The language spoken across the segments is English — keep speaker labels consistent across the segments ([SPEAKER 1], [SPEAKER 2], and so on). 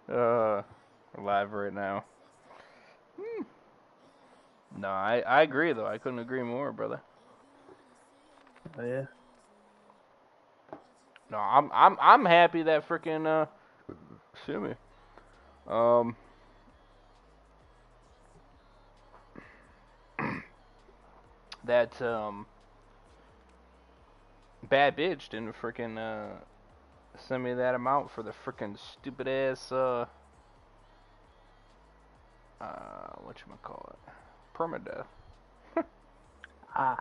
[SPEAKER 1] We're live right now. No, I agree though. I couldn't agree more, brother.
[SPEAKER 2] Oh yeah.
[SPEAKER 1] No, I'm happy that freaking excuse me. Um, that bad bitch didn't freaking send me that amount for the freaking stupid ass whatchamacallit, permadeath.
[SPEAKER 2] Ah,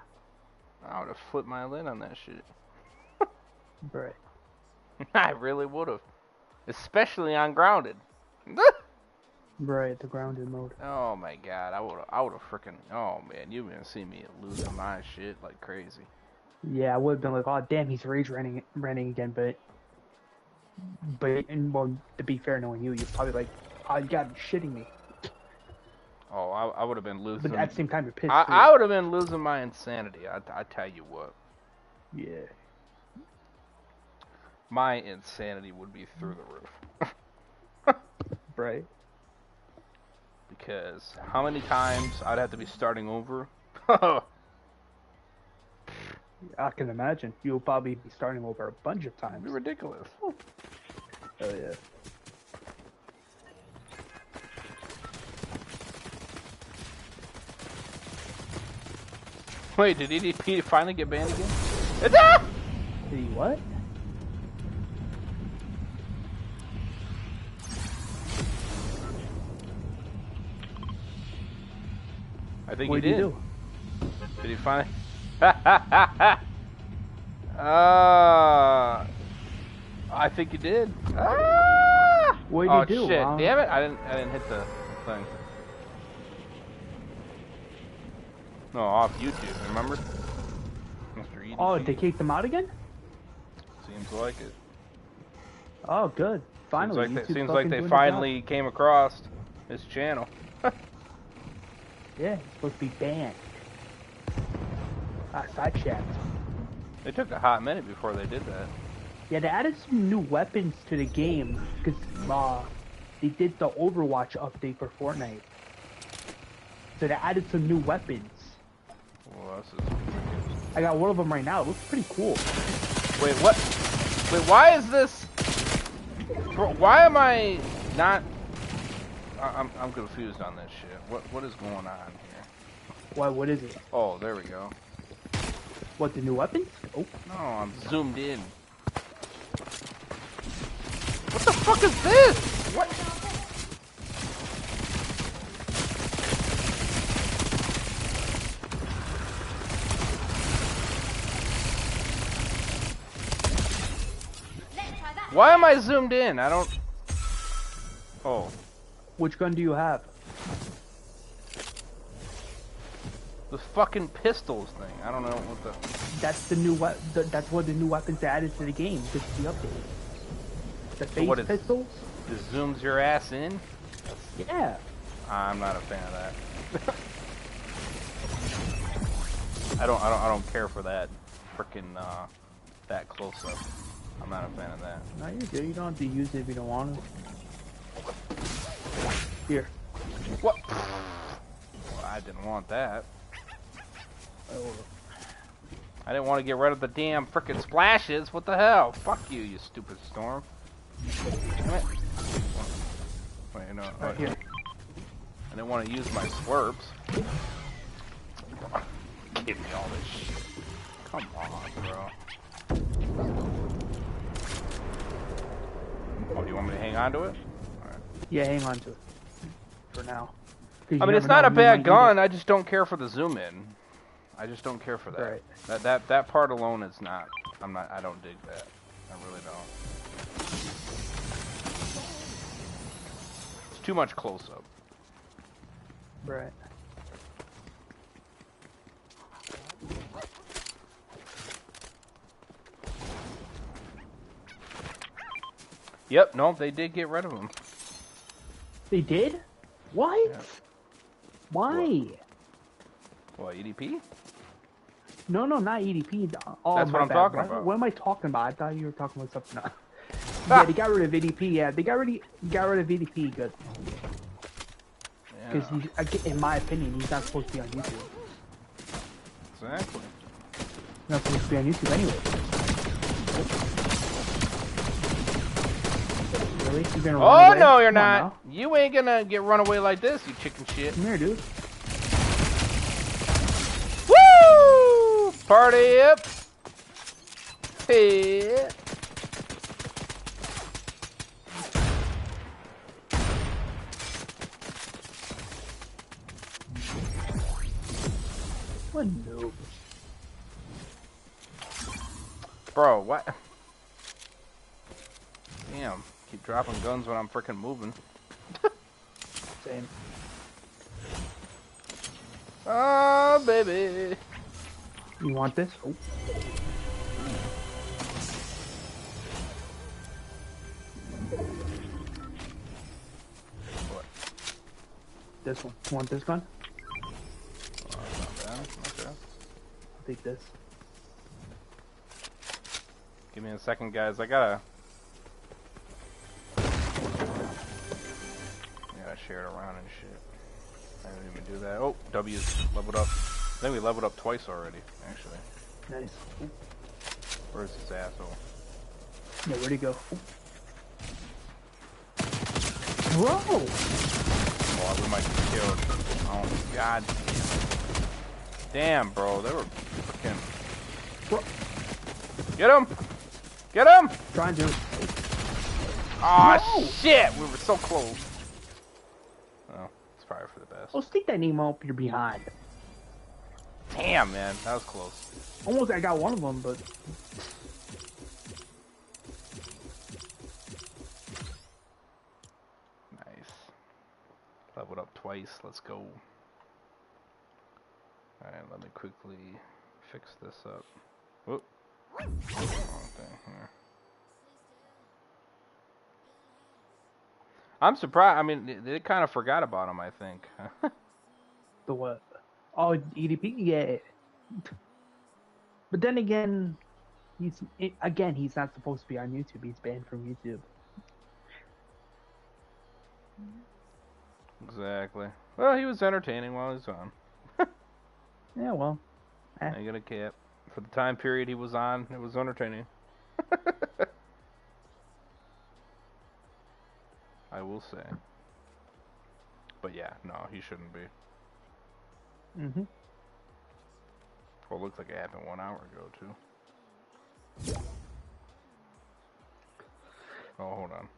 [SPEAKER 1] I would have flipped my lid on that shit.
[SPEAKER 2] right.
[SPEAKER 1] I really would have, especially on grounded.
[SPEAKER 2] Right, the grounded mode.
[SPEAKER 1] Oh my god, I would have freaking. Oh man, you gonna see me losing my shit like crazy.
[SPEAKER 2] Yeah, I would have been like, oh damn, he's rage ranting again, but and well, to be fair, knowing you, you're probably like, oh, you gotta be shitting me.
[SPEAKER 1] Oh, I would have been losing.
[SPEAKER 2] But at the same time, you're pissed too.
[SPEAKER 1] I would have been losing my insanity. I tell you what,
[SPEAKER 2] Yeah.
[SPEAKER 1] my insanity would be through the roof.
[SPEAKER 2] Right.
[SPEAKER 1] Because how many times I'd have to be starting over?
[SPEAKER 2] I can imagine. You'll probably be starting over a bunch of times.
[SPEAKER 1] It'd be ridiculous.
[SPEAKER 2] Oh yeah.
[SPEAKER 1] Wait, did EDP finally get banned again? It's ah!
[SPEAKER 2] Did he what?
[SPEAKER 1] I think
[SPEAKER 2] What
[SPEAKER 1] he
[SPEAKER 2] did he
[SPEAKER 1] did.
[SPEAKER 2] do?
[SPEAKER 1] Did he finally? I think he did. Ah!
[SPEAKER 2] What did he do?
[SPEAKER 1] Oh shit! Damn it! I didn't hit the thing. No, off YouTube. Remember? Mr. EDP.
[SPEAKER 2] Oh, they kicked him out again?
[SPEAKER 1] Seems like it.
[SPEAKER 2] Oh, good. Finally.
[SPEAKER 1] Seems like they finally came across his channel.
[SPEAKER 2] Yeah, it's supposed to be banned. Side chat.
[SPEAKER 1] They took a hot minute before they did that.
[SPEAKER 2] Yeah, they added some new weapons to the game because they did the Overwatch update for Fortnite. So they added some new weapons.
[SPEAKER 1] Well, this is ridiculous.
[SPEAKER 2] I got one of them right now. It looks pretty cool.
[SPEAKER 1] Wait, what? Wait, why is this? Bro, why am I not? I'm confused on this shit. What is going on here?
[SPEAKER 2] Why? What is it?
[SPEAKER 1] Oh, there we go.
[SPEAKER 2] What, the new weapons? Oh.
[SPEAKER 1] No, I'm zoomed in. What the fuck is this? What? Why am I zoomed in? I don't... Oh.
[SPEAKER 2] Which gun do you have?
[SPEAKER 1] The fucking pistols thing. I don't know what the...
[SPEAKER 2] That's the new that's one of the new weapons they added to the game. This is the update. The phase pistols?
[SPEAKER 1] This zooms your ass in?
[SPEAKER 2] Yeah.
[SPEAKER 1] I'm not a fan of that. I don't care for that frickin' that close up. I'm not a fan of that.
[SPEAKER 2] No, you're good. You don't have to use it if you don't want to. Here.
[SPEAKER 1] What? Well, I didn't want that.
[SPEAKER 2] Oh.
[SPEAKER 1] I didn't want to get rid of the damn frickin' splashes. What the hell? Fuck you, you stupid storm. Damn it. Wait, no.
[SPEAKER 2] Right here.
[SPEAKER 1] I didn't want to use my slurps. Give me all this shit. Come on, bro. Oh, do you want me to hang on to it? Alright.
[SPEAKER 2] Yeah, hang on to it. For now.
[SPEAKER 1] I mean, it's not a bad gun. I just don't care for the zoom in. I just don't care for that.
[SPEAKER 2] Right.
[SPEAKER 1] That part alone is not. I don't dig that. I really don't. It's too much close up.
[SPEAKER 2] Right.
[SPEAKER 1] Yep. No, they did get rid of them.
[SPEAKER 2] They did? What?
[SPEAKER 1] Yeah.
[SPEAKER 2] Why?
[SPEAKER 1] What, EDP?
[SPEAKER 2] No, not EDP. Oh,
[SPEAKER 1] That's what I'm talking about.
[SPEAKER 2] What am I talking about? I thought you were talking about something else. Yeah, they got rid of ADP. Yeah, they got rid of ADP. Good. Because
[SPEAKER 1] Yeah.
[SPEAKER 2] he's, in my opinion, he's not supposed to be on YouTube.
[SPEAKER 1] Exactly.
[SPEAKER 2] He's not supposed to be on YouTube anyway. Really? You're gonna run away?
[SPEAKER 1] No, you're
[SPEAKER 2] Come on
[SPEAKER 1] not.
[SPEAKER 2] now.
[SPEAKER 1] You ain't gonna get run away like this, you chicken shit.
[SPEAKER 2] Come here, dude.
[SPEAKER 1] Woo! Party up. Hey.
[SPEAKER 2] What noob?
[SPEAKER 1] Bro, what? Damn. Keep dropping guns when I'm freaking moving.
[SPEAKER 2] Same.
[SPEAKER 1] Oh, baby.
[SPEAKER 2] You want this? Oh.
[SPEAKER 1] What?
[SPEAKER 2] This one. You want this gun?
[SPEAKER 1] Oh, that's not bad. Okay.
[SPEAKER 2] I'll take this.
[SPEAKER 1] Give me a second, guys. I gotta share it around and shit. I didn't even do that. Oh, W's leveled up. I think we leveled up twice already, actually.
[SPEAKER 2] Nice. Ooh.
[SPEAKER 1] Where's this asshole?
[SPEAKER 2] Yeah, where'd he go? Ooh. Bro!
[SPEAKER 1] Oh, we might get killed. Oh, God. Damn, bro. They were freaking...
[SPEAKER 2] Bro.
[SPEAKER 1] Get him! Get him!
[SPEAKER 2] Trying to.
[SPEAKER 1] Oh, no! Shit! We were so close. Oh, it's probably for the best.
[SPEAKER 2] Oh, stick that name up your behind.
[SPEAKER 1] Damn, man. That was close.
[SPEAKER 2] Almost I got one of them, but...
[SPEAKER 1] Nice. Leveled up twice. Let's go. Alright, let me quickly fix this up. Whoop. Wrong thing here. I'm surprised. I mean, they kind of forgot about him, I think.
[SPEAKER 2] The what? Oh, EDP? Yeah. But then again, he's not supposed to be on YouTube. He's banned from YouTube.
[SPEAKER 1] Exactly. Well, he was entertaining while he was on.
[SPEAKER 2] Yeah, well.
[SPEAKER 1] I ain't gonna cap. For the time period he was on, it was entertaining. I will say. But yeah, no, he shouldn't be.
[SPEAKER 2] Mm-hmm.
[SPEAKER 1] Well, it looks like it happened 1 hour ago, too. Oh, hold on.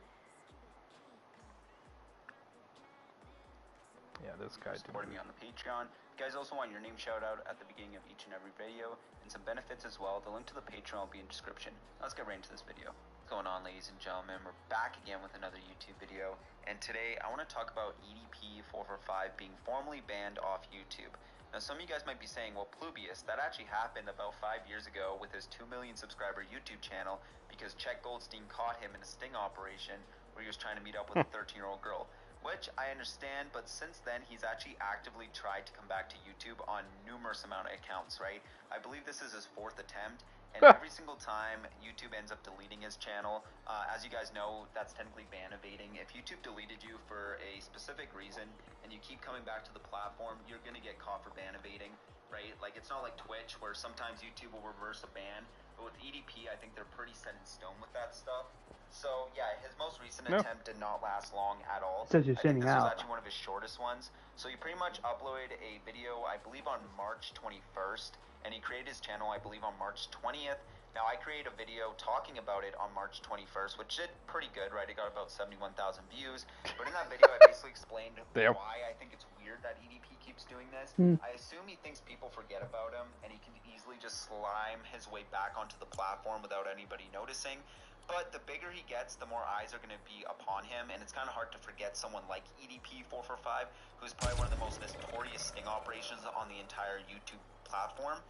[SPEAKER 1] Yeah, this guy
[SPEAKER 3] supporting me on the Patreon. You guys also want your name shout out at the beginning of each and every video, and some benefits as well. The link to the Patreon will be in description. Let's get right into this video. What's going on, ladies and gentlemen? We're back again with another YouTube video, and today I want to talk about EDP445 being formally banned off YouTube. Now, some of you guys might be saying, well, Plubius, that actually happened about 5 years ago with his 2 million subscriber YouTube channel because Chet Goldstein caught him in a sting operation where he was trying to meet up with a 13-year-old girl. Which I understand, but since then he's actually actively tried to come back to YouTube on numerous amount of accounts, right? I believe this is his 4th attempt, and every single time YouTube ends up deleting his channel. As you guys know, that's technically ban evading. If YouTube deleted you for a specific reason and you keep coming back to the platform, you're gonna get caught for ban evading, right? Like, it's not like Twitch where sometimes YouTube will reverse a ban, but with EDP I think they're pretty set in stone with that stuff. So yeah, his most recent attempt did not last long at all.
[SPEAKER 2] Says you're
[SPEAKER 3] I think
[SPEAKER 2] sitting
[SPEAKER 3] this was
[SPEAKER 2] out.
[SPEAKER 3] actually one of his shortest ones. So he pretty much uploaded a video, I believe on March 21st, and he created his channel, I believe, on March 20th. Now, I created a video talking about it on March 21st, which did pretty good, right? It got about 71,000 views. But in that video, I basically explained why I think it's weird that EDP keeps doing this. I assume he thinks people forget about him, and he can easily just slime his way back onto the platform without anybody noticing. But the bigger he gets, the more eyes are going to be upon him, and it's kind of hard to forget someone like EDP445, who's probably one of the most notorious sting operations on the entire YouTube platform.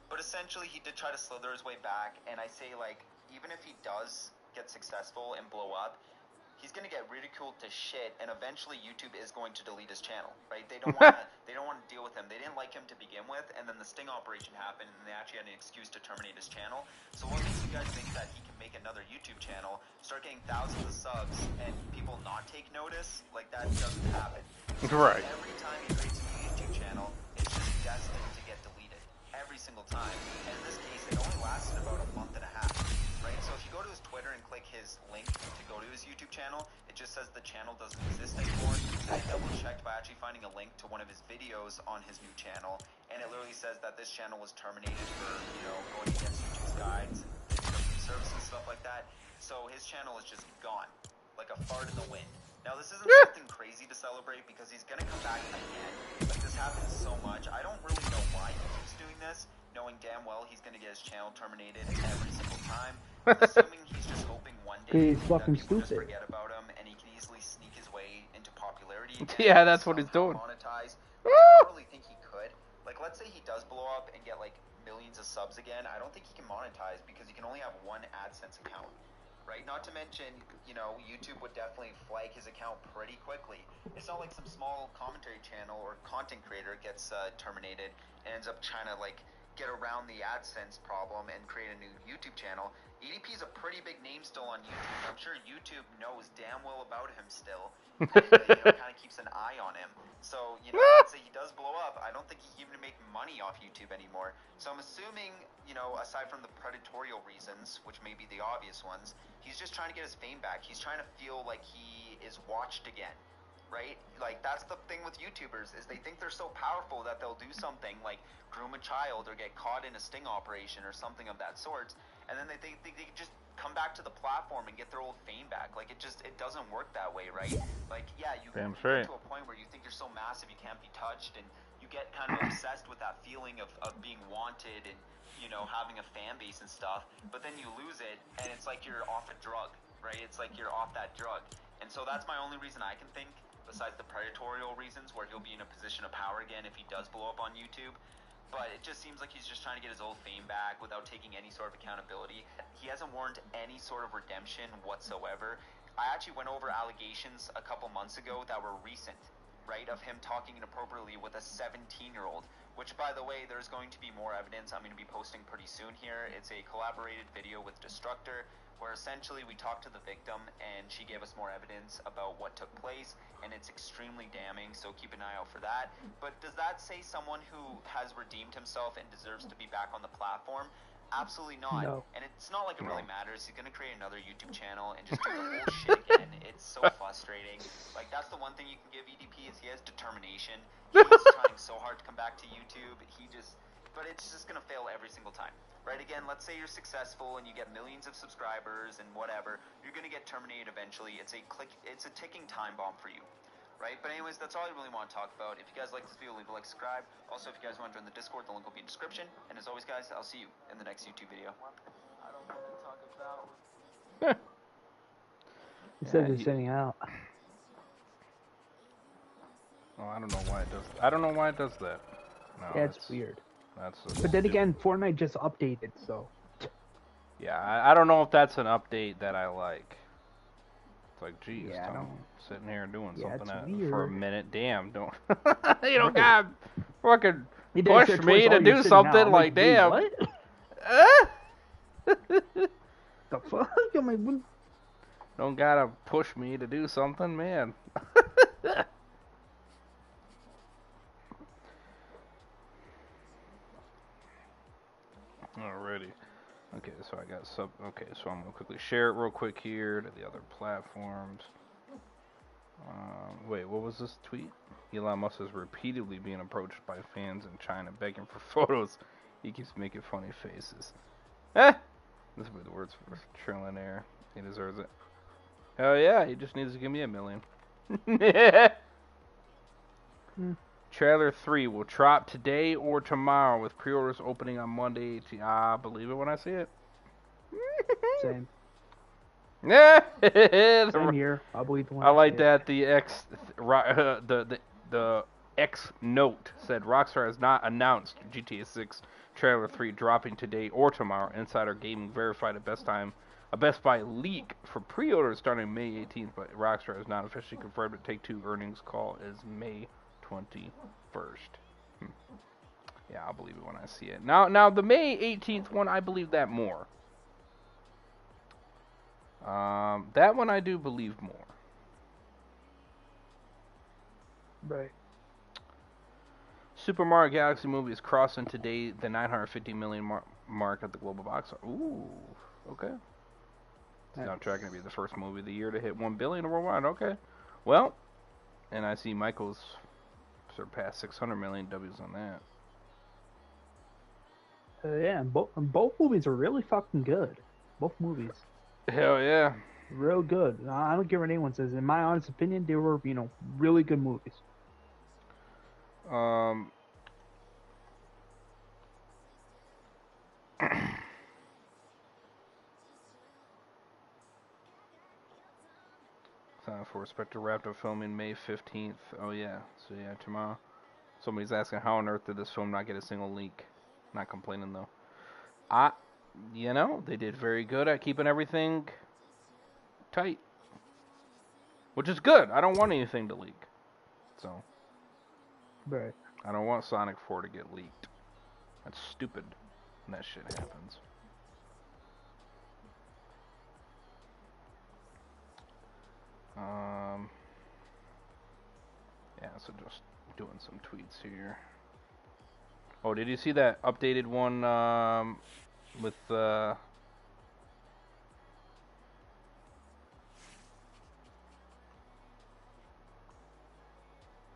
[SPEAKER 3] But essentially, he did try to slither his way back, and I say, like, even if he does get successful and blow up, he's gonna get ridiculed to shit, and eventually YouTube is going to delete his channel, right? They don't want to deal with him. They didn't like him to begin with, and then the sting operation happened, and they actually had an excuse to terminate his channel. So what makes you guys think that he can make another YouTube channel, start getting thousands of subs, and people not take notice? Like, that doesn't happen. So
[SPEAKER 1] Right.
[SPEAKER 3] every time he creates a new YouTube channel, it's just destined to get deleted every single time. And in this case, it only lasted about a month and a half. Right? So if you go to his Twitter and click his link to go to his YouTube channel, it just says the channel doesn't exist anymore. I double checked by actually finding a link to one of his videos on his new channel, and it literally says that this channel was terminated for, going against YouTube's guides and service and stuff like that. So his channel is just gone, like a fart in the wind. Now this isn't something crazy to celebrate because he's gonna come back again. Like, this happens so much. I don't really know why he keeps doing this, knowing damn well he's gonna get his channel terminated every single time. Assuming he's just hoping one day
[SPEAKER 2] He's fucking
[SPEAKER 3] that people just
[SPEAKER 2] stupid.
[SPEAKER 3] forget about him and he can easily sneak his way into popularity again.
[SPEAKER 1] Yeah, that's what he's doing.
[SPEAKER 3] Monetize, which I don't really think he could. Like, let's say he does blow up and get like millions of subs again. I don't think he can monetize because he can only have one AdSense account, right? Not to mention, YouTube would definitely flag his account pretty quickly. It's not like some small commentary channel or content creator gets terminated and ends up trying to like get around the AdSense problem and create a new YouTube channel. EDP is a pretty big name still on YouTube. I'm sure YouTube knows damn well about him still. And, kind of keeps an eye on him. So, let's say he does blow up, I don't think he can even make money off YouTube anymore. So I'm assuming, aside from the predatory reasons, which may be the obvious ones, he's just trying to get his fame back. He's trying to feel like he is watched again. Right? Like, that's the thing with YouTubers, is they think they're so powerful that they'll do something like groom a child or get caught in a sting operation or something of that sort, and then they think they can just come back to the platform and get their old fame back. Like, it doesn't work that way, right? Like, yeah, you get to a point where you think you're so massive you can't be touched, and you get kind of obsessed with that feeling of being wanted and, having a fan base and stuff, but then you lose it, and it's like you're off a drug, right? It's like you're off that drug. And so that's my only reason I can think, besides the predatory reasons, where he'll be in a position of power again if he does blow up on YouTube. But it just seems like he's just trying to get his old fame back without taking any sort of accountability. He hasn't warranted any sort of redemption whatsoever. I actually went over allegations a couple months ago that were recent, right, of him talking inappropriately with a 17-year-old, which, by the way, there's going to be more evidence I'm going to be posting pretty soon here. It's a collaborated video with Destructor, where essentially we talked to the victim and she gave us more evidence about what took place, and it's extremely damning, so keep an eye out for that. But does that say someone who has redeemed himself and deserves to be back on the platform? Absolutely not.
[SPEAKER 2] No.
[SPEAKER 3] And it's not like it really matters. He's going to create another YouTube channel and just do the whole shit again. It's so frustrating. Like, that's the one thing you can give EDP, is he has determination. He's trying so hard to come back to YouTube. But it's just going to fail every single time. Right? Again, let's say you're successful and you get millions of subscribers and whatever, you're going to get terminated eventually. It's a ticking time bomb for you. Right? But anyways, that's all I really want to talk about. If you guys like this video, leave a like, subscribe. Also, if you guys want to join the Discord, the link will be in the description. And as always, guys, I'll see you in the next YouTube video. I don't want to talk about...
[SPEAKER 2] He said he's sitting out.
[SPEAKER 1] Oh, I don't know why it does. I don't know why it does that. No,
[SPEAKER 2] Yeah, it's weird.
[SPEAKER 1] That's
[SPEAKER 2] but then again, Fortnite just updated, so.
[SPEAKER 1] Yeah, I don't know if that's an update that I like. It's like, geez,
[SPEAKER 2] Yeah,
[SPEAKER 1] I'm sitting here doing something
[SPEAKER 2] weird.
[SPEAKER 1] For a minute. Damn, don't you don't gotta fucking
[SPEAKER 2] He
[SPEAKER 1] push me to do something like, damn.
[SPEAKER 2] What? The fuck? I'm like, what?
[SPEAKER 1] Don't gotta push me to do something, man. Alrighty. Okay, so I got okay, so I'm gonna quickly share it real quick here to the other platforms. Wait, what was this tweet? Elon Musk is repeatedly being approached by fans in China begging for photos. He keeps making funny faces. This will be the words for trillionaire. He deserves it. Hell yeah, he just needs to give me $1 million. Trailer 3 will drop today or tomorrow with pre-orders opening on Monday. Believe it when I see it.
[SPEAKER 2] Same.
[SPEAKER 1] Yeah.
[SPEAKER 2] Same here. I believe when
[SPEAKER 1] I like that the X note said Rockstar has not announced GTA 6 Trailer 3 dropping today or tomorrow. Insider Gaming verified at best time A Best Buy leak for pre-order starting May 18th, but Rockstar has not officially confirmed that Take-Two earnings call is May 21st. Yeah, I'll believe it when I see it. Now the May 18th one, I believe that more. That one I do believe more.
[SPEAKER 2] Right.
[SPEAKER 1] Super Mario Galaxy movie is crossing today the 950 million mark at the global box office. Ooh, okay. It's now tracking to be the first movie of the year to hit 1 billion worldwide. Okay. Well, and I see Michael's surpassed 600 million W's on that.
[SPEAKER 2] Yeah, both movies are really fucking good. Both movies.
[SPEAKER 1] Hell yeah.
[SPEAKER 2] Real good. I don't care what anyone says. In my honest opinion, they were, really good movies.
[SPEAKER 1] For Spectre wrapped up filming May 15th. Oh yeah, so yeah, tomorrow. Somebody's asking how on earth did this film not get a single leak? Not complaining though. They did very good at keeping everything tight. Which is good. I don't want anything to leak. So.
[SPEAKER 2] Right.
[SPEAKER 1] I don't want Sonic 4 to get leaked. That's stupid when that shit happens. Yeah, so just doing some tweets here. Oh, did you see that updated one with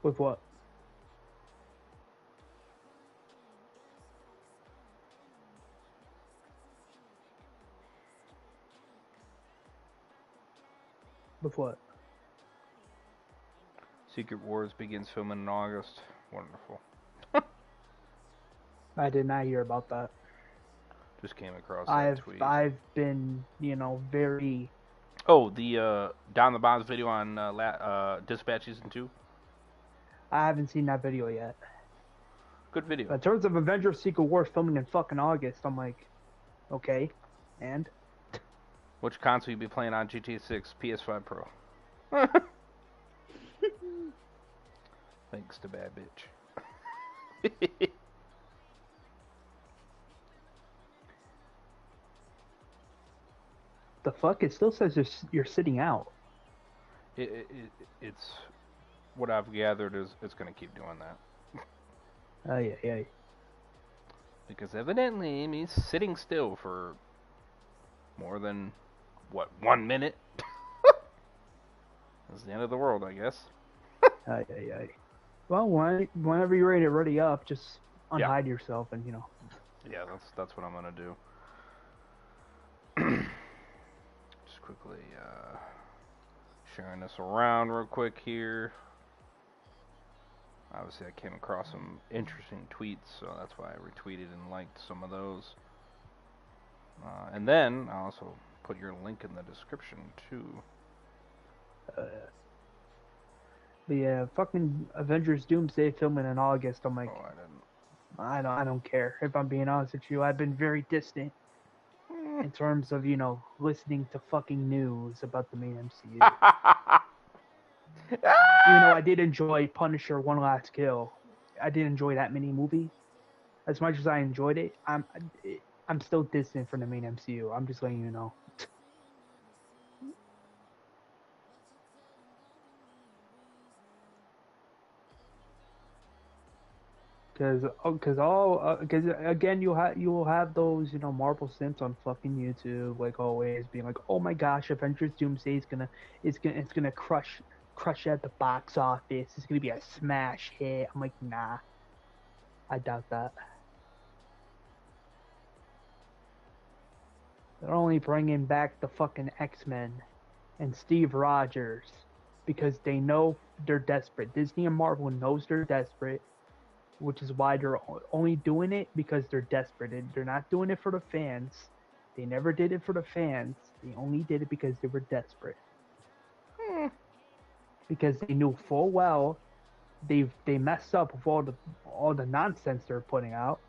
[SPEAKER 2] With what? With what?
[SPEAKER 1] Secret Wars begins filming in August? Wonderful.
[SPEAKER 2] I did not hear about that.
[SPEAKER 1] Just came across that tweet.
[SPEAKER 2] I've been, very...
[SPEAKER 1] Oh, the Down the Bombs video on Dispatch Season 2?
[SPEAKER 2] I haven't seen that video yet.
[SPEAKER 1] Good video.
[SPEAKER 2] But in terms of Avengers Secret Wars filming in fucking August, I'm like, okay, and?
[SPEAKER 1] Which console you be playing on? GTA 6, PS5 Pro. Thanks to bad bitch.
[SPEAKER 2] The fuck? It still says you're sitting out.
[SPEAKER 1] It's what I've gathered is it's gonna keep doing that.
[SPEAKER 2] Oh yeah.
[SPEAKER 1] Because evidently he's sitting still for more than 1 minute. That's the end of the world, I guess.
[SPEAKER 2] Yeah. Well, whenever you're ready to ready up, just unhide yourself and
[SPEAKER 1] Yeah, that's what I'm gonna do. Just quickly sharing this around real quick here. Obviously, I came across some interesting tweets, so that's why I retweeted and liked some of those. And then I also put your link in the description too.
[SPEAKER 2] But yeah, fucking Avengers Doomsday filming in August. I'm like, I don't care. If I'm being honest with you, I've been very distant in terms of listening to fucking news about the main MCU. Even though I did enjoy Punisher: One Last Kill, I did enjoy that mini movie. As much as I enjoyed it, I'm still distant from the main MCU. I'm just letting you know. Because again you will have those Marvel simps on fucking YouTube like always being like, oh my gosh, Avengers Doomsday is gonna crush at the box office. It's gonna be a smash hit. I'm like, nah, I doubt that. They're only bringing back the fucking X-Men and Steve Rogers because they know they're desperate. Disney and Marvel knows they're desperate, which is why they're only doing it because they're desperate. They're not doing it for the fans. They never did it for the fans. They only did it because they were desperate. Because they knew full well they messed up with all the nonsense they're putting out,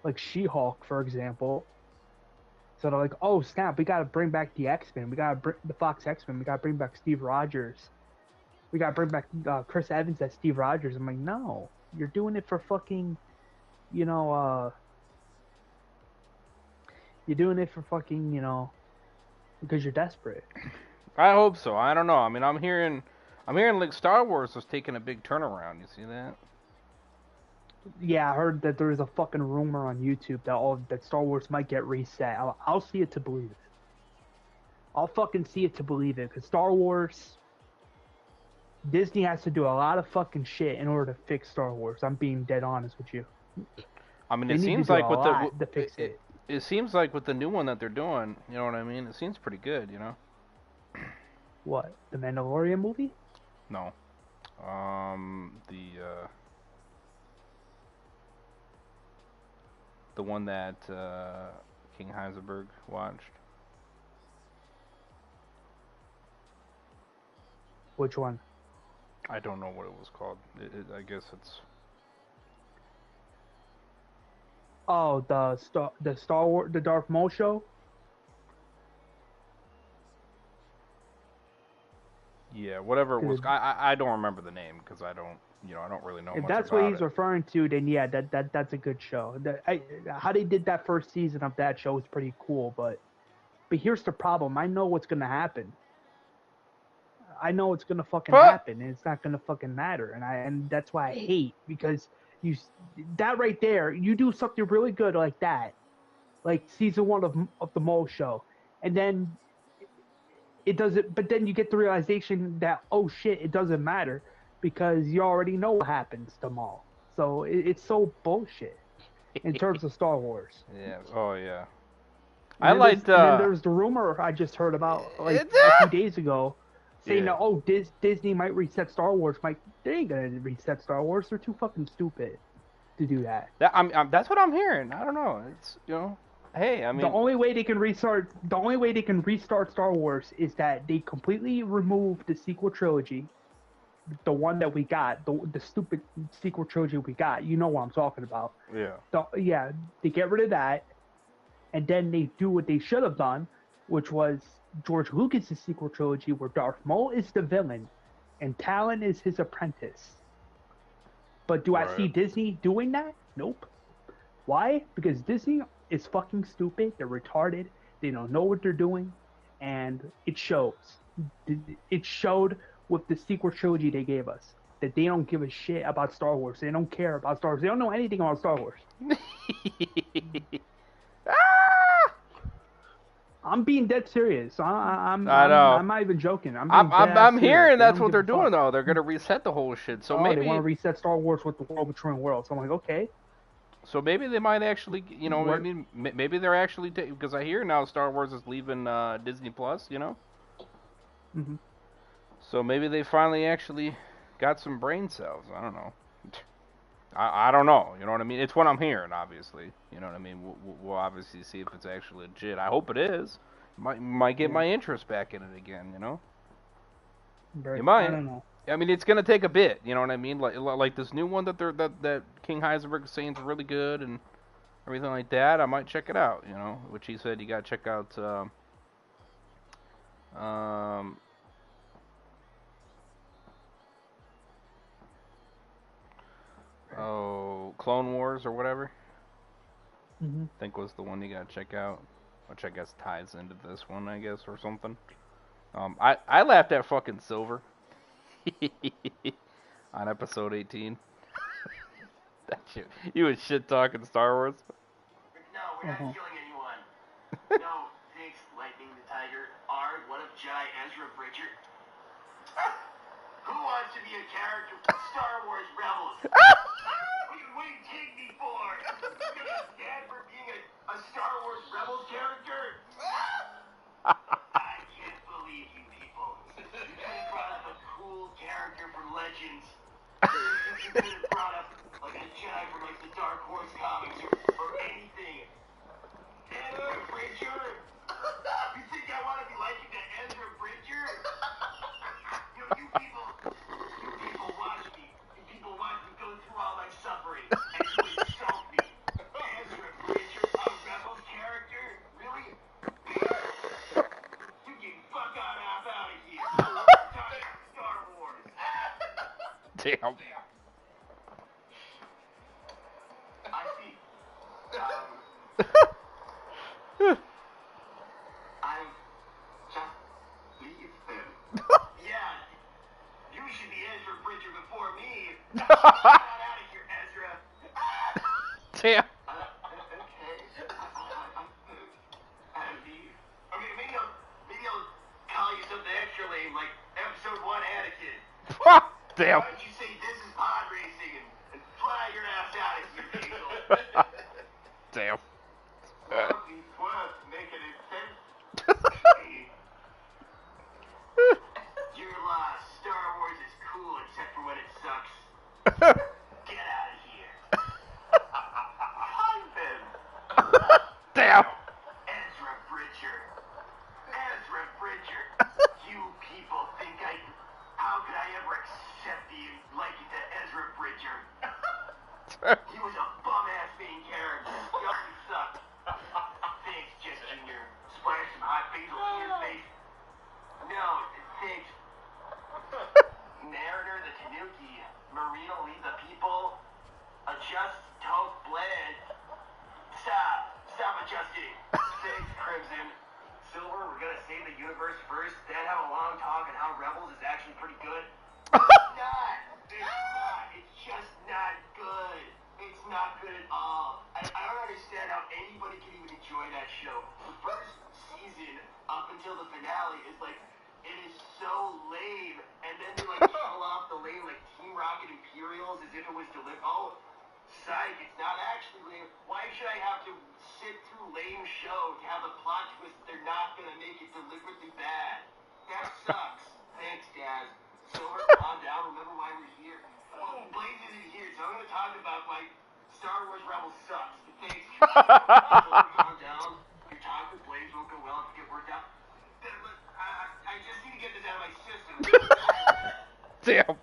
[SPEAKER 2] like She-Hulk, for example. So they're like, oh snap, we gotta bring back the X-Men. We gotta bring the Fox X-Men. We gotta bring back Steve Rogers. We gotta bring back Chris Evans as Steve Rogers. I'm like, no, you're doing it for fucking, you know, you're doing it for fucking, because you're desperate.
[SPEAKER 1] I hope so. I don't know. I mean, I'm hearing like Star Wars was taking a big turnaround. You see that?
[SPEAKER 2] Yeah, I heard that there's a fucking rumor on YouTube that Star Wars might get reset. I'll see it to believe it. I'll fucking see it to believe it, because Star Wars, Disney has to do a lot of fucking shit in order to fix Star Wars. I'm being dead honest with you.
[SPEAKER 1] I mean,
[SPEAKER 2] They
[SPEAKER 1] it
[SPEAKER 2] need
[SPEAKER 1] seems
[SPEAKER 2] to do
[SPEAKER 1] like
[SPEAKER 2] a
[SPEAKER 1] with
[SPEAKER 2] lot to fix it.
[SPEAKER 1] it seems like with the new one that they're doing, you know what I mean? It seems pretty good, you know?
[SPEAKER 2] What? The Mandalorian movie?
[SPEAKER 1] No. The one that King Heisenberg watched.
[SPEAKER 2] Which one?
[SPEAKER 1] I don't know what it was called. I guess it's.
[SPEAKER 2] Oh, the Star Wars, the Darth Maul show.
[SPEAKER 1] Yeah, whatever it was. I don't remember the name because I don't really know
[SPEAKER 2] If
[SPEAKER 1] much
[SPEAKER 2] that's
[SPEAKER 1] about
[SPEAKER 2] what he's
[SPEAKER 1] it.
[SPEAKER 2] referring to, then yeah, that's a good show. How they did that first season of that show was pretty cool, but here's the problem. I know what's gonna happen. I know it's gonna fucking happen, and it's not gonna fucking matter, and that's why I hate, because that right there, you do something really good like that, like season 1 of the Mole Show, and then it doesn't. But then you get the realization that, oh shit, it doesn't matter, because you already know what happens to Maul. So it's so bullshit in terms of Star Wars.
[SPEAKER 1] Yeah. Oh yeah.
[SPEAKER 2] And then there's the rumor I just heard about like a few days ago, saying that, oh, Disney might reset Star Wars. They ain't gonna reset Star Wars. They're too fucking stupid to do that.
[SPEAKER 1] That's what I'm hearing. I don't know. It's hey, I mean,
[SPEAKER 2] the only way they can restart Star Wars is that they completely remove the sequel trilogy, the one that we got, the stupid sequel trilogy we got. You know what I'm talking about.
[SPEAKER 1] Yeah.
[SPEAKER 2] They get rid of that, and then they do what they should have done, which was George Lucas' sequel trilogy, where Darth Maul is the villain and Talon is his apprentice. But do I see Disney doing that? Nope. Why? Because Disney is fucking stupid. They're retarded. They don't know what they're doing, and it shows. It showed with the sequel trilogy they gave us that they don't give a shit about Star Wars. They don't care about Star Wars. They don't know anything about Star Wars. I'm being dead serious. I'm not even joking.
[SPEAKER 1] I'm hearing that's what they're doing though. They're gonna reset the whole shit. So maybe
[SPEAKER 2] they want to reset Star Wars with the World Between Worlds. So I'm like, okay.
[SPEAKER 1] So maybe they might actually, I mean, maybe they're actually because I hear now Star Wars is leaving Disney Plus,
[SPEAKER 2] Mm-hmm.
[SPEAKER 1] So maybe they finally actually got some brain cells. I don't know. I don't know. You know what I mean? It's what I'm hearing, obviously. You know what I mean? We'll obviously see if it's actually legit. I hope it is. Might get my interest back in it again. You might.
[SPEAKER 2] I don't know.
[SPEAKER 1] I mean, it's gonna take a bit. You know what I mean? Like this new one that King Heisenberg is saying is really good and everything like that. I might check it out. Which he said you gotta check out. Clone Wars or whatever.
[SPEAKER 2] Mm-hmm.
[SPEAKER 1] I think was the one you gotta check out, which I guess ties into this one, I guess, or something. I laughed at fucking Silver on episode 18. That shit, he was shit talking Star Wars.
[SPEAKER 4] No, we're not killing anyone. No, thanks, Lightning the Tiger. What up, Jedi Ezra Bridger? Who wants to be a character from Star Wars Rebels? What do you take me for? You're gonna stand for being a Star Wars Rebels character? I can't believe you people. You could have brought up a cool character from Legends. You could have brought up like a Jedi from like the Dark Horse comics or anything. Ezra Bridger? You think I want to be liking to Ezra Bridger? You people watch me. You people watch me go through all my suffering, and you insult me. Ezra Bridger, a Rebels character? Really?
[SPEAKER 1] Damn.
[SPEAKER 4] I see. I just leave them. Yeah, you should be Ezra Bridger before me. Get out of here, Ezra.
[SPEAKER 1] Damn.
[SPEAKER 4] Okay. I leave. Okay, maybe I'll call you something extra lame, like episode 1 Anakin.
[SPEAKER 1] Damn.
[SPEAKER 4] Why don't you say this is pod racing and fly your ass out of here, Diesel?
[SPEAKER 1] Damn.
[SPEAKER 4] Making it sense. You're lost. Star Wars is cool except for when it sucks. Get out of here. Hi, Ben.
[SPEAKER 1] Damn.
[SPEAKER 4] Ezra Bridger. Ezra Bridger. You people think how could I ever accept the liking to Ezra Bridger? He was a bum-ass main character. He already sucked. Thanks, Jess Jr. Splash some hot basil in his face. No, thanks. Mariner the Tanuki. Marino lead the people. Adjust Toke Blend. Stop adjusting. Thanks, Crimson. Silver, we're gonna save the universe first, then have a long talk on how Rebels is actually pretty good. It's not. It's just not good. It's not good at all. I don't understand how anybody can even enjoy that show. The first season, up until the finale, is like, it is so lame. And then they like fall off the lane like Team Rocket Imperials as if it was delivered. Oh, psych, it's not actually lame. Why should I have to sit through lame show to have a plot twist they're not gonna make it deliberately bad? That sucks. Thanks, Daz. Silver, calm down. Remember why we're here. Oh, Blaze isn't here, so I'm gonna talk about why Star Wars Rebels sucks. Thanks. Silver, calm down. Your talk with Blaze won't go well if you get worked out. I just need to get this out of my system.
[SPEAKER 1] Damn.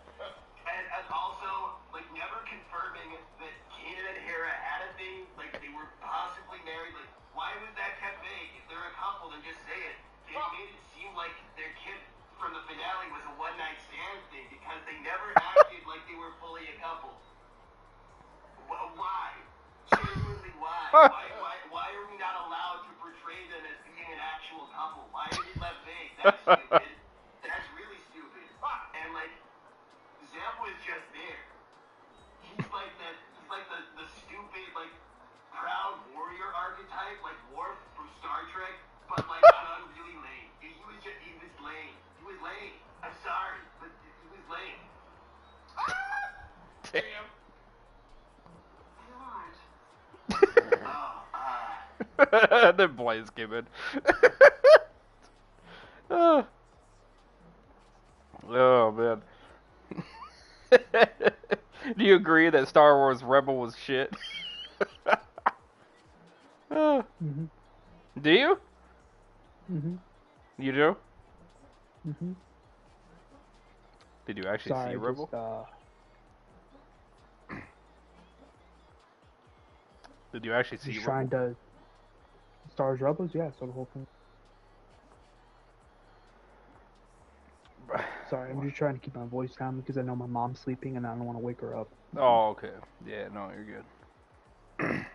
[SPEAKER 4] And also, like, never confirming that Kanan and Hera had a thing, like, they were possibly married. Like, why was that kept vague? If they're a couple, then just say it. They made it seem like their kid from the finale was a one-night stand thing because they never acted like they were fully a couple. Why? Genuinely, why? Why are we not allowed to portray them as being an actual couple? Why is it left vague? That's stupid. That's really stupid. And, like, Zeb was just there. He's like the stupid, like, proud warrior archetype, like Worf from Star Trek, but like done really lame. He was lame. He was lame. I'm sorry, but he was lame.
[SPEAKER 1] Damn. Then Blaze came in. Oh man. Do you agree that Star Wars Rebel was shit?
[SPEAKER 2] Mhm.
[SPEAKER 1] Do you?
[SPEAKER 2] Mhm.
[SPEAKER 1] You do?
[SPEAKER 2] Mhm.
[SPEAKER 1] Did you actually
[SPEAKER 2] Sorry,
[SPEAKER 1] see Rebel? Did you actually see
[SPEAKER 2] just
[SPEAKER 1] Rebel?
[SPEAKER 2] trying to Star Wars Rebels, yeah, so the whole thing. Sorry, I'm just trying to keep my voice down because I know my mom's sleeping and I don't want to wake her up.
[SPEAKER 1] Oh, okay. Yeah, no, you're good.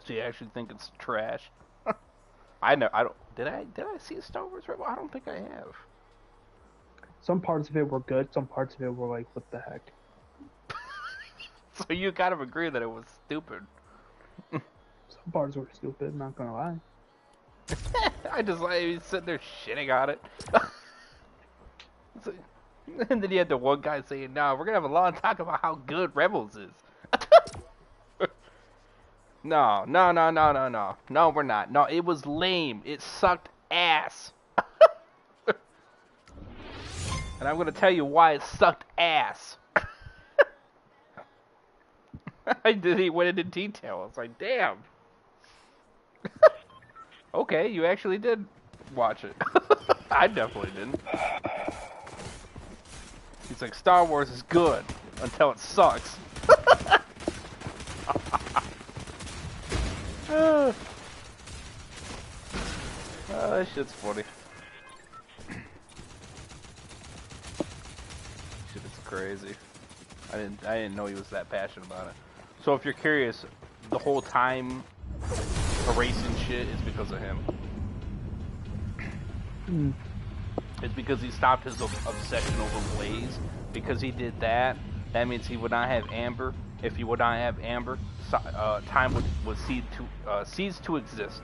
[SPEAKER 1] So you actually think it's trash? I know. I don't. Did I see Star Wars Rebel? I don't think I have.
[SPEAKER 2] Some parts of it were good, some parts of it were like, what the heck?
[SPEAKER 1] So you kind of agree that it was stupid.
[SPEAKER 2] Some parts were stupid, not gonna lie.
[SPEAKER 1] I just like he's sitting there shitting on it. So, and then you had the one guy saying, "No, we're gonna have a long talk about how good Rebels is." No, we're not. No, it was lame. It sucked ass. And I'm gonna tell you why it sucked ass. He went into detail. I was like, damn. Okay, you actually did watch it. I definitely didn't. He's like, Star Wars is good until it sucks. That shit's funny. Shit is crazy. I didn't know he was that passionate about it. So if you're curious, the whole time erasing shit is because of him. It's because he stopped his obsession over Blaze. Because he did that, that means he would not have Amber. If he would not have Amber, time would cease to exist.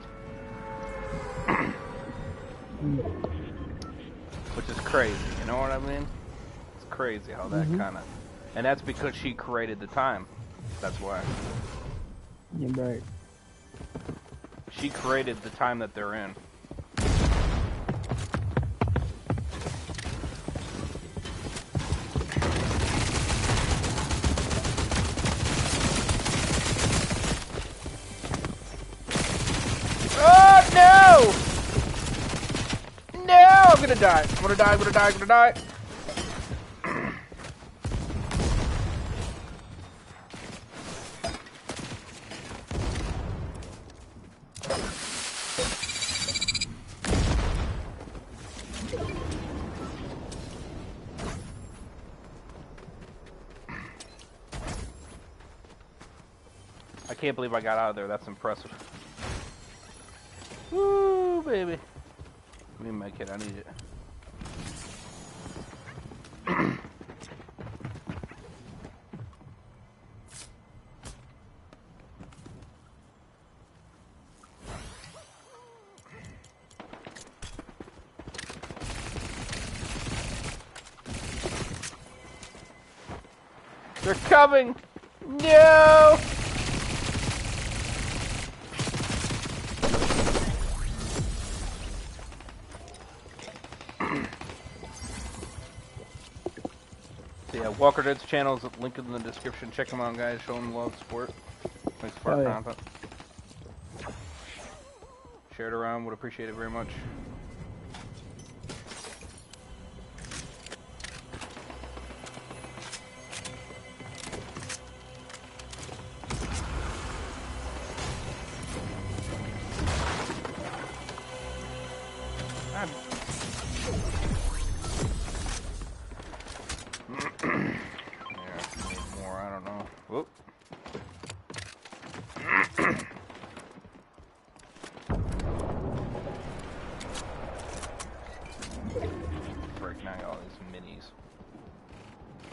[SPEAKER 1] Which is crazy, you know what I mean? It's crazy how that kind of... And that's because she created the time. That's why.
[SPEAKER 2] You're right.
[SPEAKER 1] She created the time that they're in. Oh, no! No! I'm gonna die. I'm gonna die. I'm gonna die. I'm gonna die. I can't believe I got out of there. That's impressive. Woo, baby. Give me my kid. I need it. They're coming! No! Yeah, Walker Dead's channel is linked in the description. Check him out, guys. Show him love, support. Thanks for our content. Share it around. Would appreciate it very much.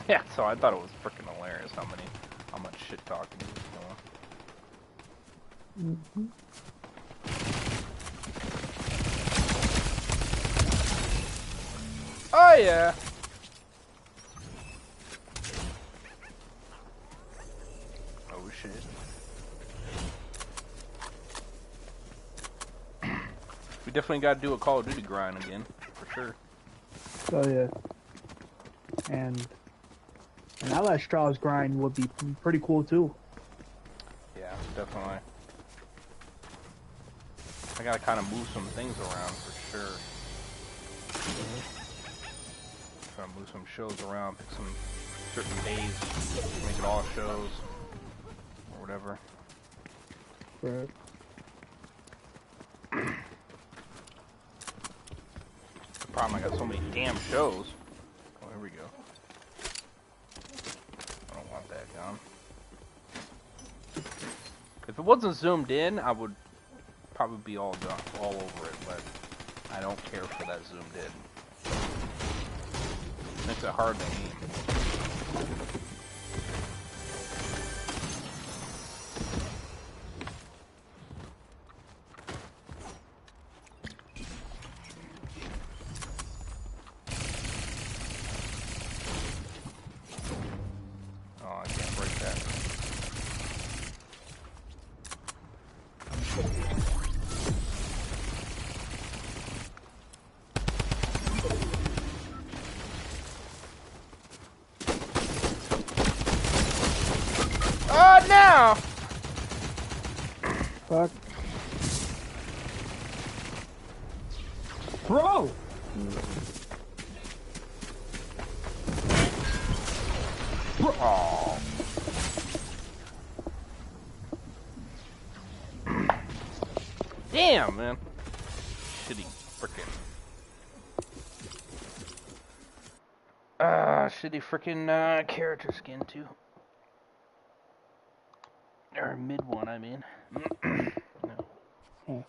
[SPEAKER 1] Yeah, so I thought it was freaking hilarious how much shit talking he was doing. Oh yeah. Oh shit. We definitely got to do a Call of Duty grind again, for sure.
[SPEAKER 2] Oh yeah. And Outlast Trials grind would be pretty cool too.
[SPEAKER 1] Yeah, definitely. I gotta kind of move some things around for sure. Try to move some shows around, pick some certain days, make it all shows, or whatever.
[SPEAKER 2] Right.
[SPEAKER 1] The problem, I got so many damn shows. Oh, here we go. I don't want that gone. If it wasn't zoomed in, I would probably be all done, all over it, but I don't care for that zoomed in. Makes it hard to aim. Oh, I can't break that. Oh, no!
[SPEAKER 2] Fuck. Bro!
[SPEAKER 1] Oh. Damn, man. Shitty frickin'. Ah, shitty freaking character skin too. Or mid one, I mean. No.
[SPEAKER 2] Hmm.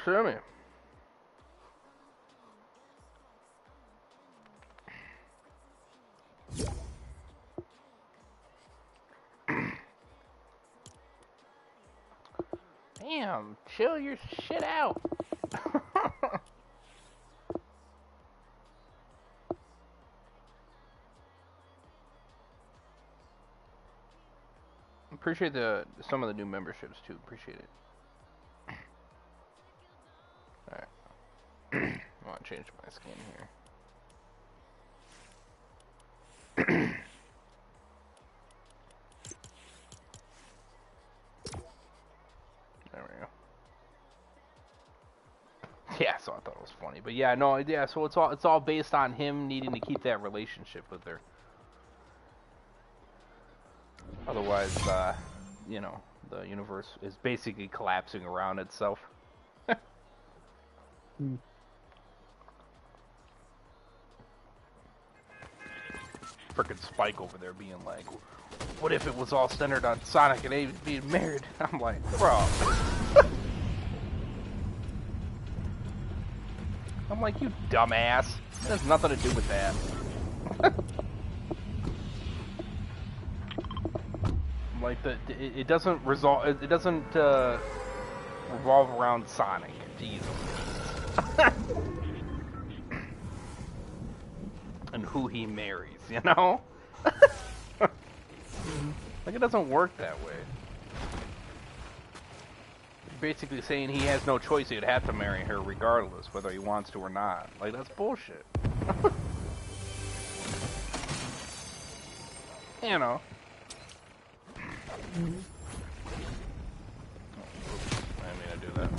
[SPEAKER 1] Sammy. Damn, chill your shit out. Appreciate some of the new memberships too. Appreciate it. Alright. I want to change my skin here. There we go. Yeah, so I thought it was funny, but yeah, no, yeah. So it's all based on him needing to keep that relationship with her. Otherwise, you know, the universe is basically collapsing around itself.
[SPEAKER 2] Hmm.
[SPEAKER 1] Frickin' Spike over there being like, what if it was all centered on Sonic and Amy being married? I'm like, bro. I'm like, you dumbass. It has nothing to do with that. Like, it doesn't it doesn't revolve around Sonic. Jesus. And who he marries, you know? Like, it doesn't work that way. You're basically saying he has no choice, he'd have to marry her regardless, whether he wants to or not. Like, that's bullshit. You know.
[SPEAKER 2] Mm-hmm.
[SPEAKER 1] Oh, oops. I didn't mean to do that.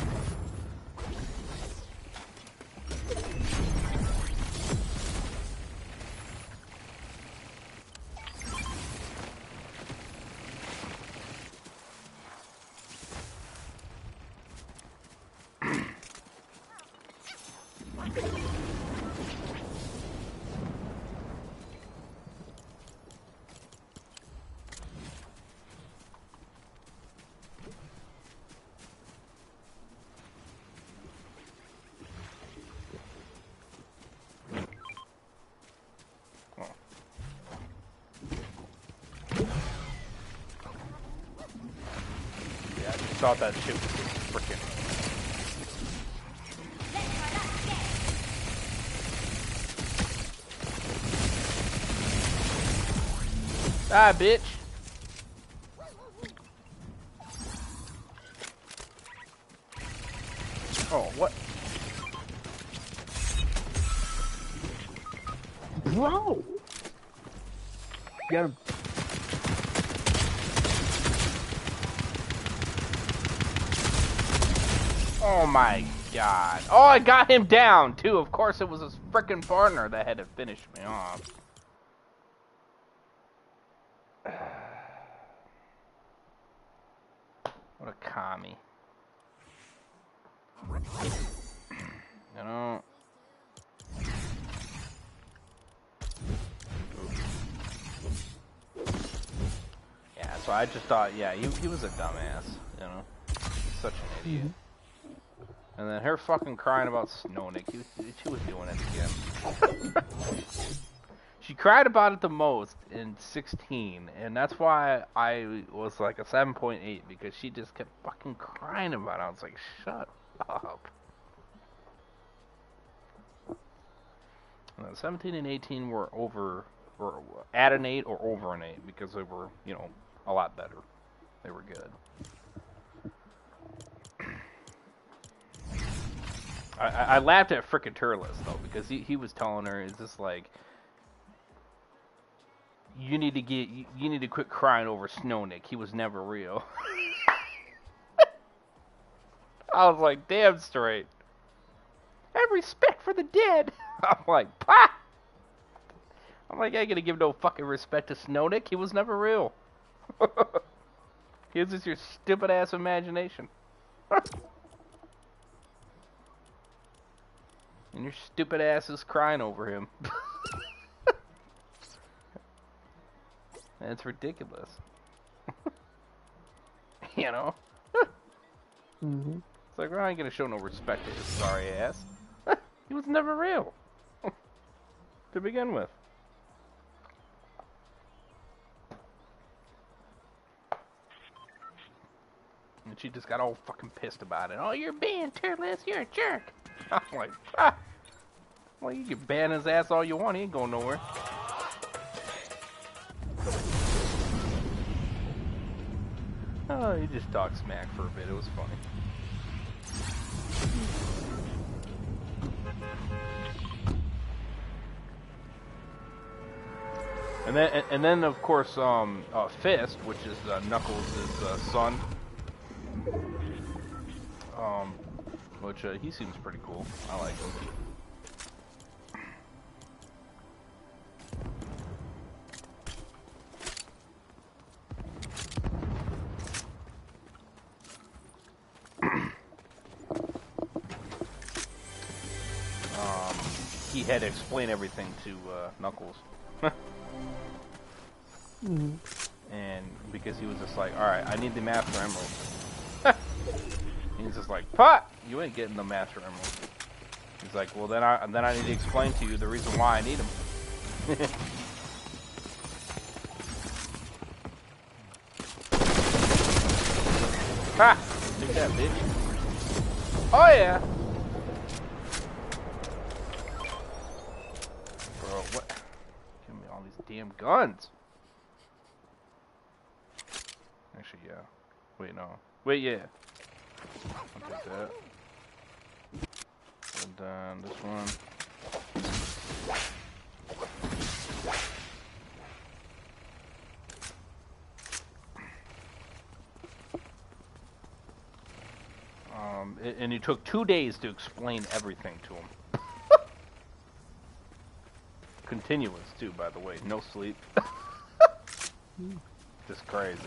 [SPEAKER 1] Yeah, I just thought that shit was freaking. Ah, bitch. Oh, what?
[SPEAKER 2] Bro! Get him.
[SPEAKER 1] Oh my god. Oh, I got him down, too. Of course, it was his frickin' partner that had to finish me off. What a commie. You know? Yeah, so I just thought, yeah, he was a dumbass, you know? He's such an idiot. And then her fucking crying about Snownick. She was doing it again. She cried about it the most in 16, and that's why I was like a 7.8, because she just kept fucking crying about it. I was like, shut up. And then 17 and 18 were at an 8 or over an 8, because they were, you know, a lot better. They were good. I laughed at frickin' Turles though, because he was telling her, it's just like, you need to quit crying over Snownick. He was never real. I was like, damn straight. Have respect for the dead. I'm like, pah! I'm like, I ain't gonna give no fucking respect to Snownick. He was never real. He was just your stupid ass imagination. And your stupid ass is crying over him. It's ridiculous. You know?
[SPEAKER 2] Mm-hmm.
[SPEAKER 1] It's like, well, I ain't gonna show no respect to his sorry ass. He was never real. To begin with. And she just got all fucking pissed about it. Oh, you're banned, Turles. You're a jerk. I'm like, ah. Well, you can ban his ass all you want. He ain't going nowhere. Oh, he just talked smack for a bit. It was funny. And then of course, Fist, which is Knuckles' son. Which he seems pretty cool. I like him. He had to explain everything to Knuckles.
[SPEAKER 2] Mm-hmm.
[SPEAKER 1] And because he was just like, alright, I need the Master Emerald. He's just like, Pot! You ain't getting the Master Emerald. He's like, well, then I need to explain to you the reason why I need him. Ha! Take that, bitch. Oh, yeah! Bro, what? Give me all these damn guns. Actually, yeah. Wait, no. Wait, yeah. I'll take that. And then this one. And it took 2 days to explain everything to him. Continuous, too, by the way. No sleep. Just crazy.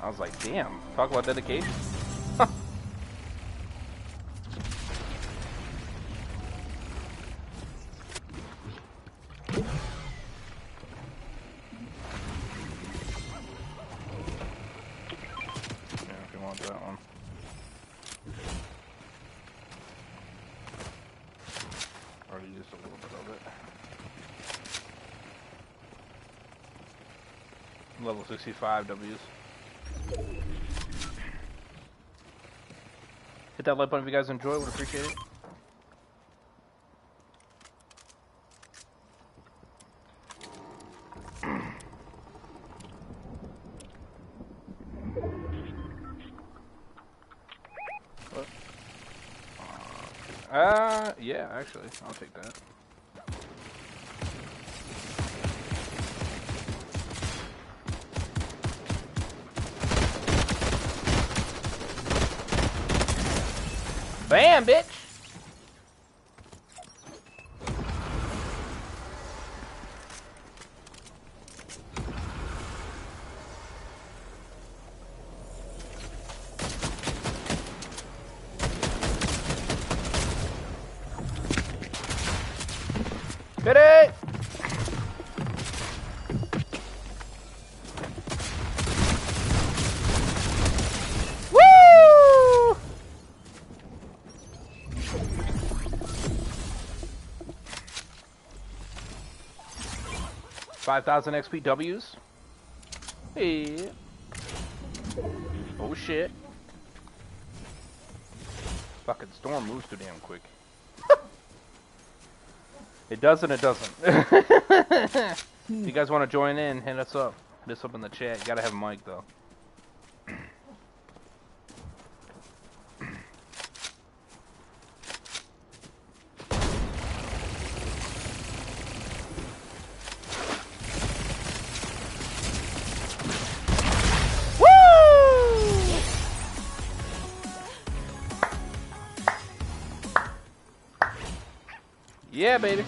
[SPEAKER 1] I was like, damn, talk about dedication. That one. Already used a little bit of it. Level 65 W's. Hit that like button if you guys enjoy, would appreciate it. Yeah, actually, I'll take that. Bam, bitch! Hit it! Woo! 5,000 XPWs. Hey. Oh shit. Fucking storm moves too damn quick. It does and it doesn't. If you guys want to join in, hit us up. this up in the chat. You gotta have a mic though. Yeah, baby.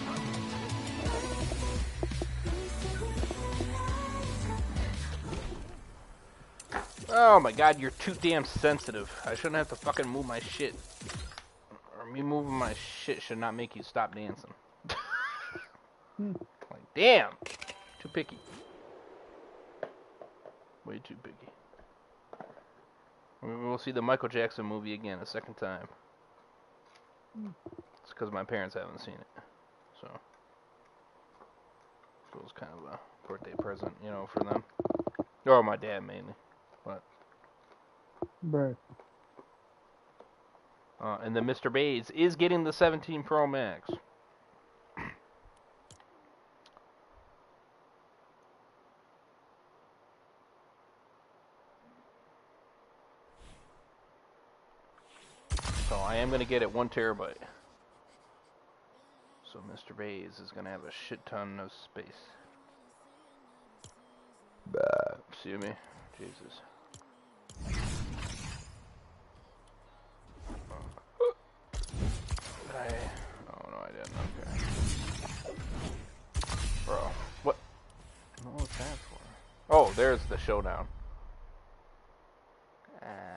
[SPEAKER 1] Oh my god, you're too damn sensitive. I shouldn't have to fucking move my shit. Or me moving my shit should not make you stop dancing. Like, damn. Too picky. Way too picky. We'll see the Michael Jackson movie again a second time. It's because my parents haven't seen it. So it was kind of a birthday present, you know, for them. Or my dad mainly. But
[SPEAKER 2] Right.
[SPEAKER 1] and then Mr. Bays is getting the 17 Pro Max. So I am going to get it 1 terabyte. So Mr. Bays is going to have a shit ton of space. Excuse me. Jesus. Oh no, I didn't. Okay. Bro, what? What's that for? Oh, there's the showdown.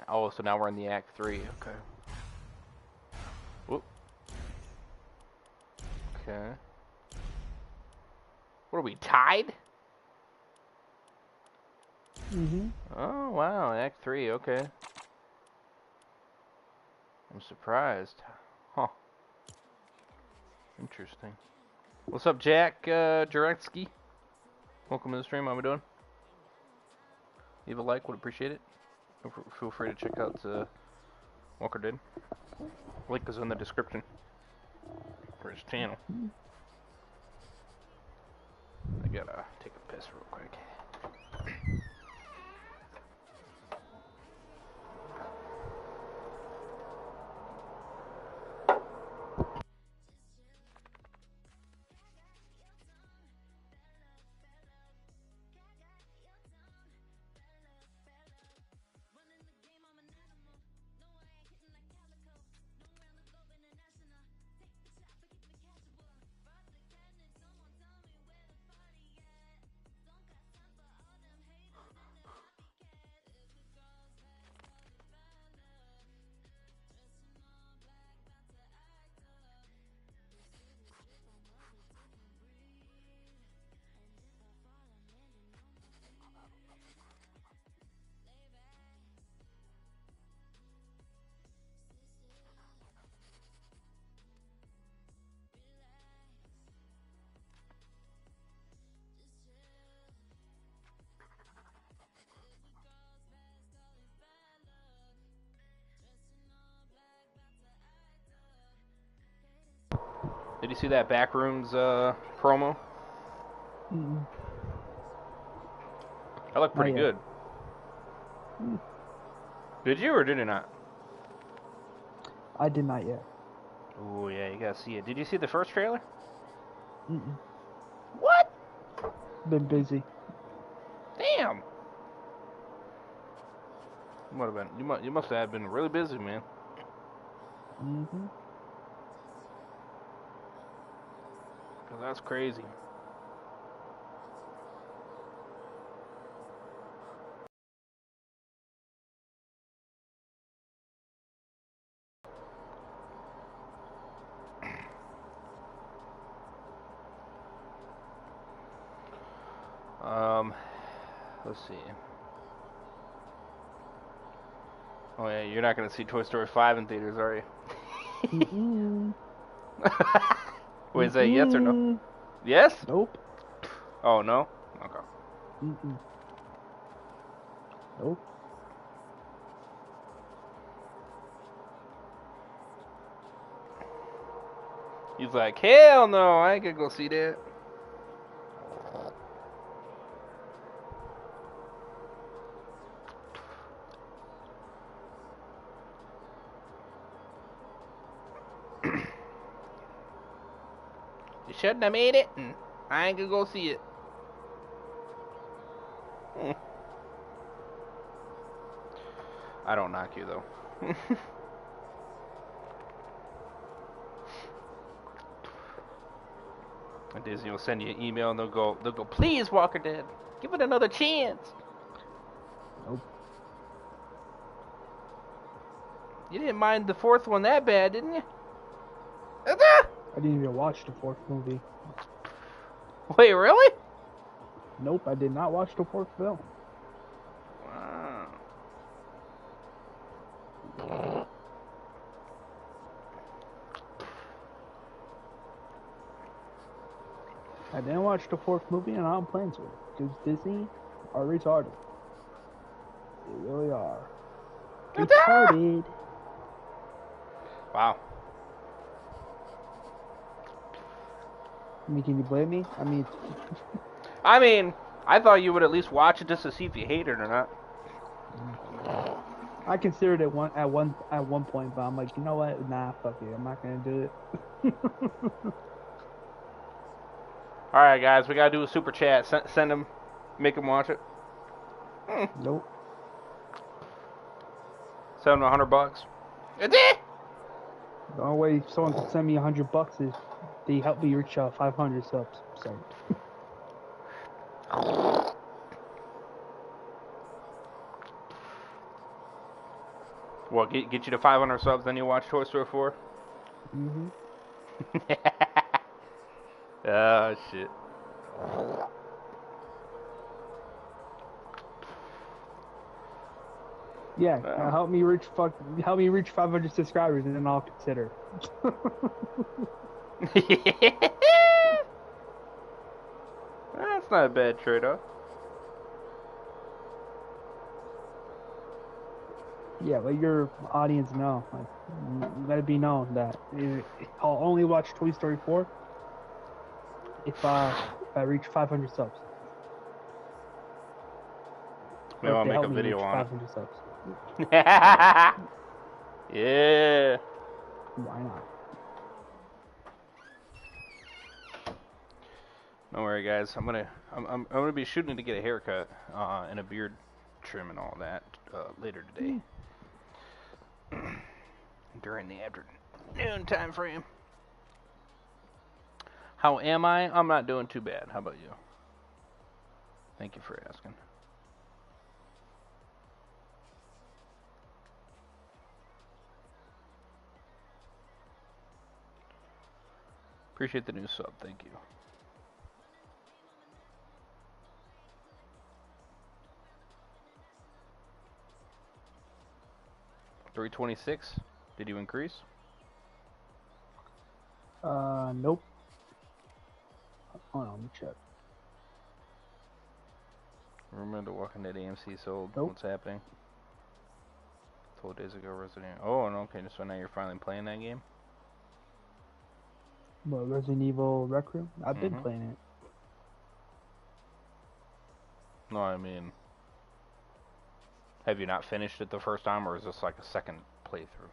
[SPEAKER 1] Oh, so now we're in the Act 3. Okay. Whoop. Okay. What are we, tied?
[SPEAKER 2] Mm-hmm.
[SPEAKER 1] Oh, wow, Act 3, okay. I'm surprised. Huh. Interesting. What's up, Jack Jaretsky? Welcome to the stream, how we doing? Leave a like, would appreciate it. Feel free to check out Walker Dead. Link is in the description for his channel. I gotta take a piss real quick. Did you see that Backrooms promo?
[SPEAKER 2] Mm-mm.
[SPEAKER 1] That looked pretty
[SPEAKER 2] Not yet.
[SPEAKER 1] good. Did you or did you not?
[SPEAKER 2] I did not yet.
[SPEAKER 1] Oh yeah, you gotta see it. Did you see the first trailer?
[SPEAKER 2] Mm-mm.
[SPEAKER 1] What?
[SPEAKER 2] Been busy.
[SPEAKER 1] Damn. You must have been really busy, man.
[SPEAKER 2] Mm-hmm.
[SPEAKER 1] 'Cause that's crazy. Let's see. Oh yeah, you're not gonna see Toy Story 5 in theaters, are you?
[SPEAKER 2] Mm-mm.
[SPEAKER 1] Wait, is that yes or no?
[SPEAKER 2] Mm-mm.
[SPEAKER 1] Yes?
[SPEAKER 2] Nope.
[SPEAKER 1] Oh no? Okay.
[SPEAKER 2] Mm-mm. Nope.
[SPEAKER 1] He's like, hell no, I ain't gonna go see that. You shouldn't have made it, and I ain't gonna go see it. I don't knock you, though. And Disney will send you an email, and they'll go, please, Walker Dead, give it another chance.
[SPEAKER 2] Nope.
[SPEAKER 1] You didn't mind the fourth one that bad, didn't you?
[SPEAKER 2] I didn't even watch the fourth movie.
[SPEAKER 1] Wait, really?
[SPEAKER 2] Nope, I did not watch the fourth film.
[SPEAKER 1] Wow.
[SPEAKER 2] I didn't watch the fourth movie, and I don't plan to. Because Disney are retarded. They really are. Retarded.
[SPEAKER 1] Wow.
[SPEAKER 2] I mean, can you blame me?
[SPEAKER 1] I mean, I thought you would at least watch it just to see if you hate it or not.
[SPEAKER 2] I considered it at one point, but I'm like, you know what? Nah, fuck it. I'm not gonna do it.
[SPEAKER 1] All right, guys, we gotta do a super chat. Send them, make them watch it.
[SPEAKER 2] Nope.
[SPEAKER 1] Send them $100.
[SPEAKER 2] The only way someone can send me $100 is they help me reach 500 subs. So.
[SPEAKER 1] What, get you to 500 subs, then you watch Toy Story 4?
[SPEAKER 2] Mm-hmm.
[SPEAKER 1] Oh, shit.
[SPEAKER 2] Yeah, help me reach 500 subscribers, and then I'll consider.
[SPEAKER 1] That's not a bad trade-off.
[SPEAKER 2] Yeah, let your audience know. Like, let it be known that I'll only watch Toy Story 4 if I reach 500 subs.
[SPEAKER 1] Maybe
[SPEAKER 2] Or
[SPEAKER 1] I'll
[SPEAKER 2] if they
[SPEAKER 1] make a
[SPEAKER 2] help me
[SPEAKER 1] video
[SPEAKER 2] reach
[SPEAKER 1] on
[SPEAKER 2] 500 subs.
[SPEAKER 1] it. Yeah.
[SPEAKER 2] Why not?
[SPEAKER 1] Don't worry, guys. I'm gonna be shooting to get a haircut and a beard trim and all that later today. During the afternoon time frame. How am I? I'm not doing too bad. How about you? Thank you for asking. Appreciate the new sub. Thank you. $3.26. Did you increase?
[SPEAKER 2] Nope. Hold on, let me check.
[SPEAKER 1] Remember the Walking Dead AMC sold?
[SPEAKER 2] Nope.
[SPEAKER 1] What's happening? 12 days ago, Resident Evil. Oh, no, okay, so now you're finally playing that game?
[SPEAKER 2] What, Resident Evil Rec Room? I've been playing it.
[SPEAKER 1] No, I mean, have you not finished it the first time, or is this like a second playthrough?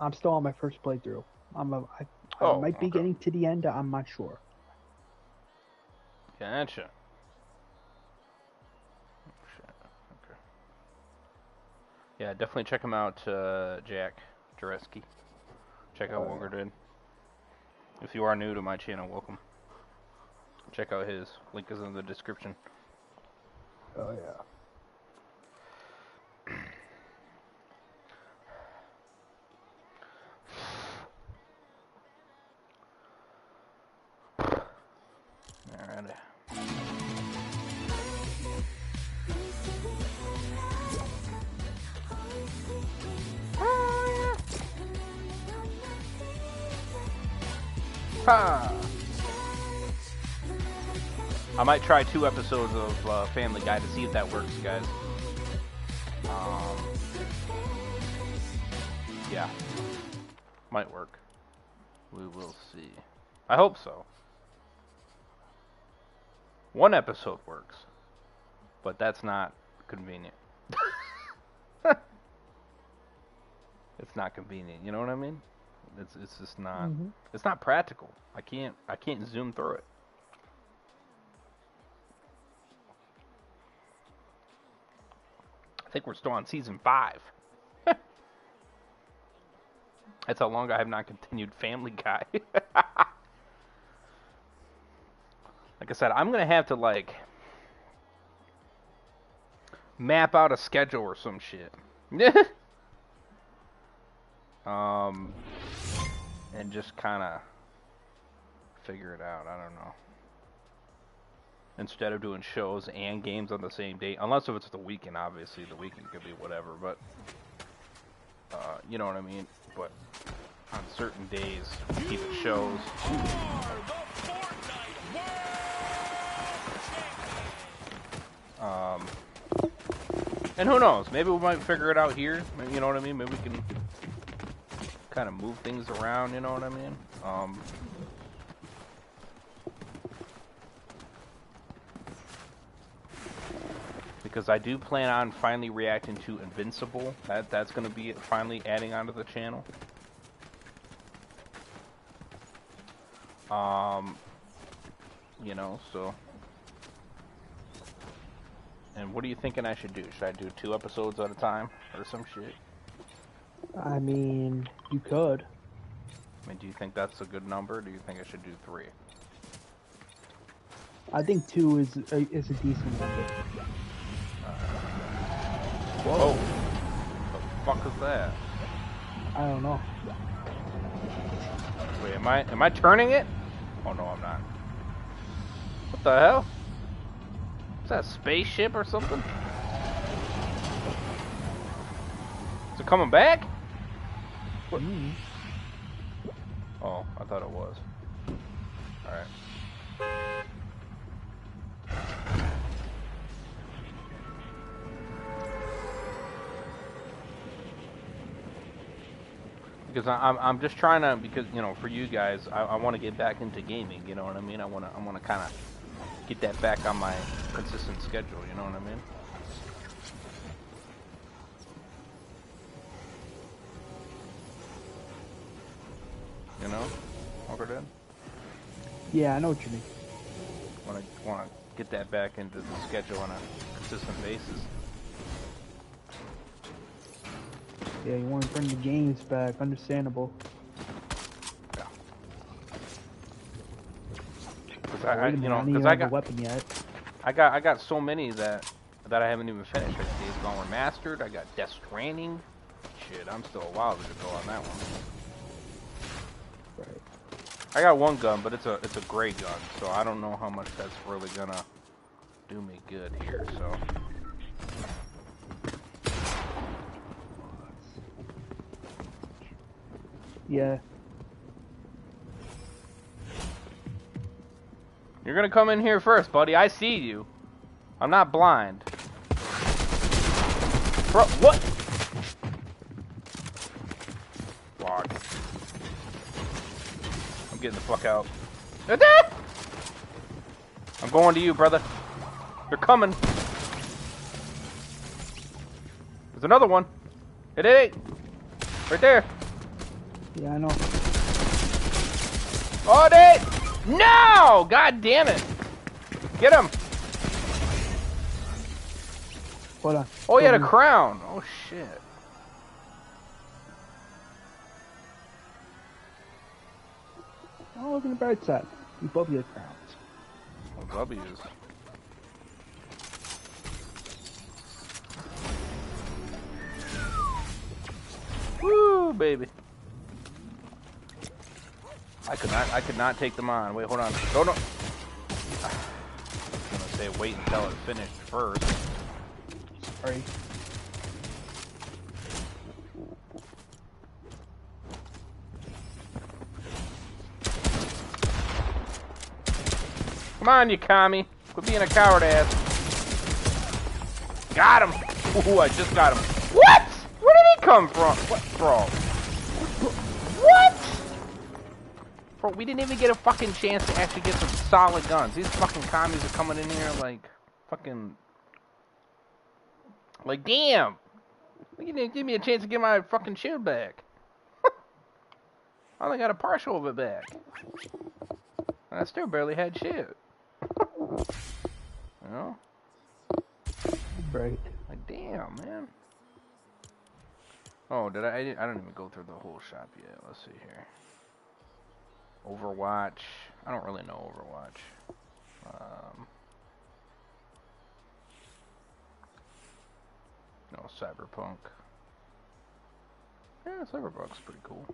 [SPEAKER 2] I'm still on my first playthrough. I might be getting to the end. I'm not sure.
[SPEAKER 1] Gotcha. Shit. Okay. Yeah, definitely check him out, Jack Jareski. Check out Walker Dead. If you are new to my channel, welcome. Check out his. Link is in the description.
[SPEAKER 2] Oh, yeah.
[SPEAKER 1] Alright. Ha! I might try 2 episodes of Family Guy to see if that works, guys. Yeah. Might work. We will see. I hope so. 1 episode works. But that's not convenient. It's not convenient, you know what I mean? It's just not.
[SPEAKER 2] Mm-hmm.
[SPEAKER 1] It's not practical. I can't zoom through it. I think we're still on season 5. That's how long I have not continued Family Guy. Like I said, I'm gonna have to like map out a schedule or some shit. And just kind of figure it out. I don't know. Instead of doing shows and games on the same day, unless if it's the weekend, obviously the weekend could be whatever. But you know what I mean. But on certain days, keep it shows. And who knows? Maybe we might figure it out here. You know what I mean? Maybe we can kind of move things around. You know what I mean? Because I do plan on finally reacting to Invincible. That's going to be finally adding onto the channel. You know, so. And what are you thinking I should do? Should I do 2 episodes at a time or some shit?
[SPEAKER 2] I mean, you could.
[SPEAKER 1] I mean, do you think that's a good number? Or do you think I should do 3?
[SPEAKER 2] I think 2 is a decent number.
[SPEAKER 1] Whoa! What the fuck is that?
[SPEAKER 2] I don't know.
[SPEAKER 1] Wait, am I turning it? Oh no, I'm not. What the hell? Is that a spaceship or something? Is it coming back? What? Oh, I thought it was. Alright. Because I'm just trying to, because you know, for you guys, I want to get back into gaming. You know what I mean? I want to kind of get that back on my consistent schedule. You know what I mean? You know, Uncle Dad?
[SPEAKER 2] Yeah, I know what you mean.
[SPEAKER 1] Want to get that back into the schedule on a consistent basis.
[SPEAKER 2] Yeah, you want to bring the games back. Understandable.
[SPEAKER 1] Yeah. Because
[SPEAKER 2] I
[SPEAKER 1] I
[SPEAKER 2] don't have a weapon yet.
[SPEAKER 1] I got so many that I haven't even finished. Like Days Gone Remastered. I got Death Stranding. Shit, I'm still a while to go on that one.
[SPEAKER 2] Right.
[SPEAKER 1] I got one gun, but it's a gray gun, so I don't know how much that's really gonna do me good here. So.
[SPEAKER 2] Yeah.
[SPEAKER 1] You're gonna come in here first, buddy. I see you. I'm not blind. Bro, what? Fuck. I'm getting the fuck out. I'm going to you, brother. You're coming. There's another one. Hey. Right there.
[SPEAKER 2] Yeah, I know.
[SPEAKER 1] Oh, Nate! No! God damn it! Get him!
[SPEAKER 2] Hold on.
[SPEAKER 1] Oh, he had a crown. Oh, shit.
[SPEAKER 2] Oh, look at the bright side. You both get crowns.
[SPEAKER 1] Oh, W's. Woo, baby. I could not take them on. Wait, hold on. No. I was gonna say wait until it finished first.
[SPEAKER 2] Sorry.
[SPEAKER 1] Come on, you commie. Quit being a coward ass. Got him. Ooh, I just got him. What? Where did he come from? What, bro? What? Bro, we didn't even get a fucking chance to actually get some solid guns. These fucking commies are coming in here like fucking... Like, damn. You didn't give me a chance to get my fucking shield back. I only got a partial of it back. And I still barely had shit. You know?
[SPEAKER 2] Right.
[SPEAKER 1] Like, damn, man. Oh, did I didn't even go through the whole shop yet. Let's see here. Overwatch. I don't really know Overwatch. No, Cyberpunk. Yeah, Cyberpunk's pretty cool.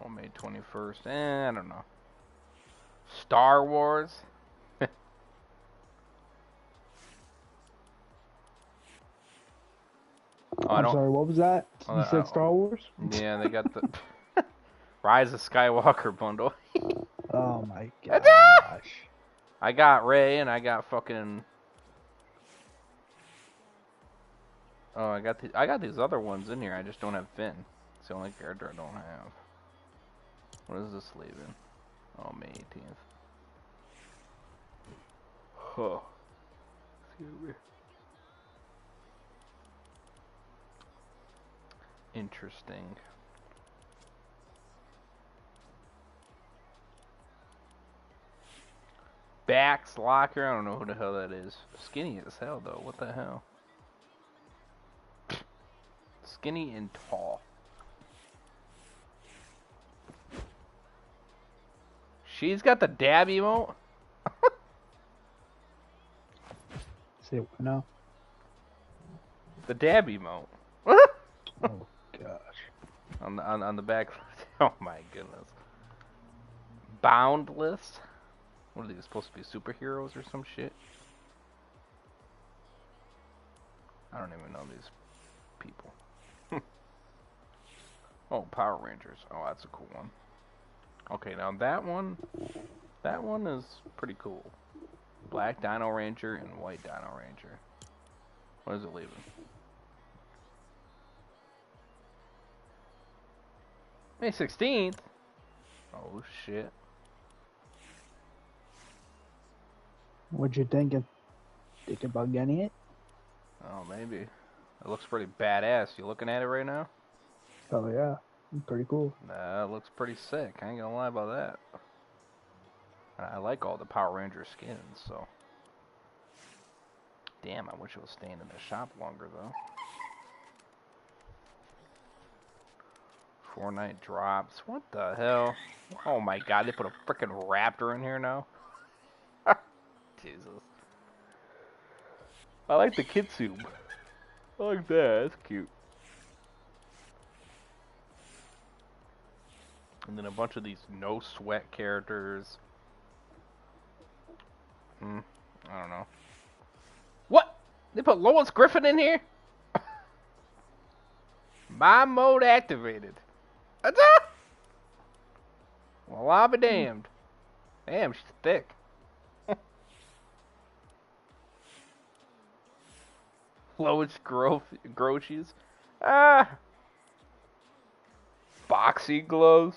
[SPEAKER 1] Oh, May 21st. I don't know. Star Wars.
[SPEAKER 2] I'm sorry, what was that? You said Star Wars?
[SPEAKER 1] Yeah, they got the Rise of Skywalker bundle.
[SPEAKER 2] Oh my gosh.
[SPEAKER 1] I got Rey and I got fucking. Oh, I got these other ones in here. I just don't have Finn. It's the only character I don't have. What is this leaving? Oh, May 18th. Huh. Excuse me. Interesting. Bax Locker. I don't know who the hell that is. Skinny as hell though. What the hell? Skinny and tall. She's got the dab emote.
[SPEAKER 2] Say what now?
[SPEAKER 1] The dab emote.
[SPEAKER 2] Oh gosh.
[SPEAKER 1] On the back. Oh my goodness. Boundless. What are these supposed to be, superheroes or some shit? I don't even know these people. Oh, Power Rangers. Oh, that's a cool one. Okay, now that one is pretty cool. Black Dino Ranger and White Dino Ranger. What is it leaving? May 16th? Oh, shit.
[SPEAKER 2] What you thinking? Thinking about getting it?
[SPEAKER 1] Oh, maybe. It looks pretty badass. You looking at it right now?
[SPEAKER 2] Oh yeah, pretty cool.
[SPEAKER 1] Nah, it looks pretty sick. I ain't gonna lie about that. I like all the Power Ranger skins, so. Damn, I wish it was staying in the shop longer, though. Fortnite drops. What the hell? Oh my god, they put a freaking raptor in here now? Jesus. I like the kitsune. I like that. That's cute. And then a bunch of these no sweat characters. I don't know. What? They put Lois Griffin in here? My mode activated. Well, I'll be damned. Damn, she's thick. Lois Grochies. Boxy gloves.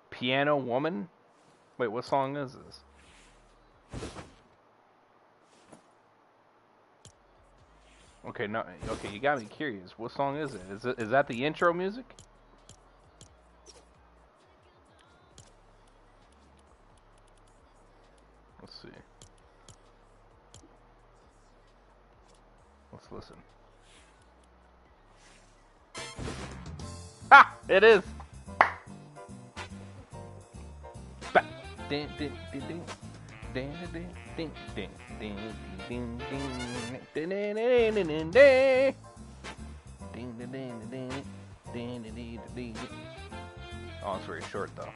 [SPEAKER 1] Piano Woman? Wait, what song is this? Okay, no, okay, you got me curious. What song is it? Is that the intro music? Let's see. Let's listen. Ah! It is! Oh, it's very short though.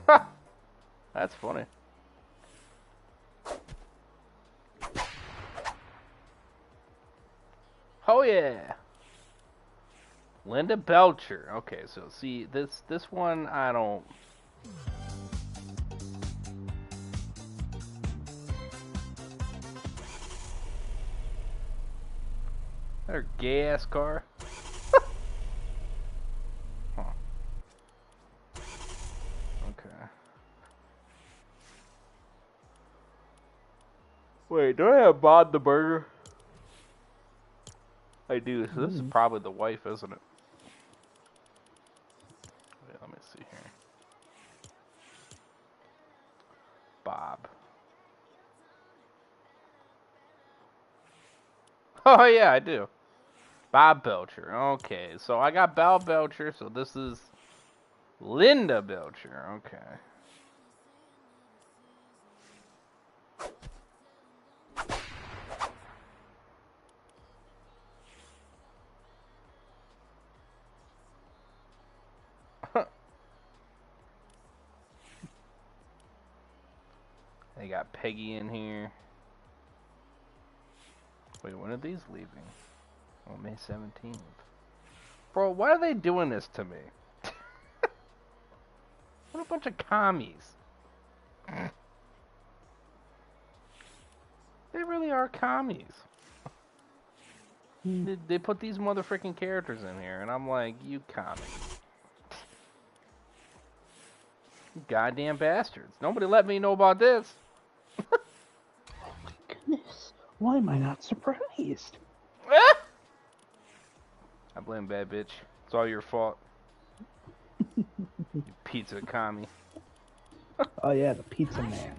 [SPEAKER 1] Ha! That's funny. Oh yeah. Linda Belcher. Okay, so see this one I don't. That her gay ass car. Huh. do I have Bod the burger? I do. So this is probably the wife, isn't it? Wait, let me see here. Bob. Oh yeah, I do. Bob Belcher. Okay, so I got Bob Belcher. So this is Linda Belcher. Okay. They got Peggy in here. Wait, when are these leaving? Oh, May 17th. Bro, why are they doing this to me? What a bunch of commies. They really are commies. They put these motherfucking characters in here, and I'm like, you commies. You goddamn bastards. Nobody let me know about this.
[SPEAKER 2] Oh my goodness. Why am I not surprised?
[SPEAKER 1] I blame bad bitch. It's all your fault. You pizza commie.
[SPEAKER 2] Oh yeah, the pizza man.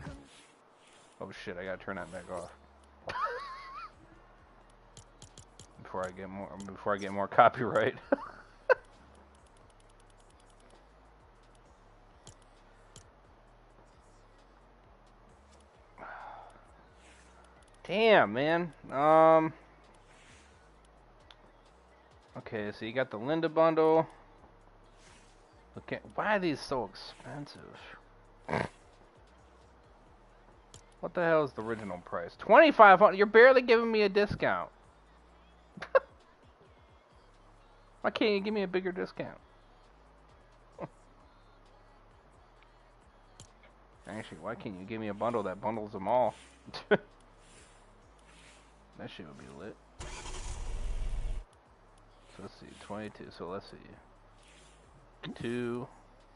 [SPEAKER 1] Oh shit, I gotta turn that back off. Before I get more copyright. Damn, man. Okay, so you got the Linda bundle. Okay, why are these so expensive? What the hell is the original price? $2,500. You're barely giving me a discount. Why can't you give me a bigger discount? Actually, why can't you give me a bundle that bundles them all? That shit would be lit. So let's see, 22. So let's see, 2,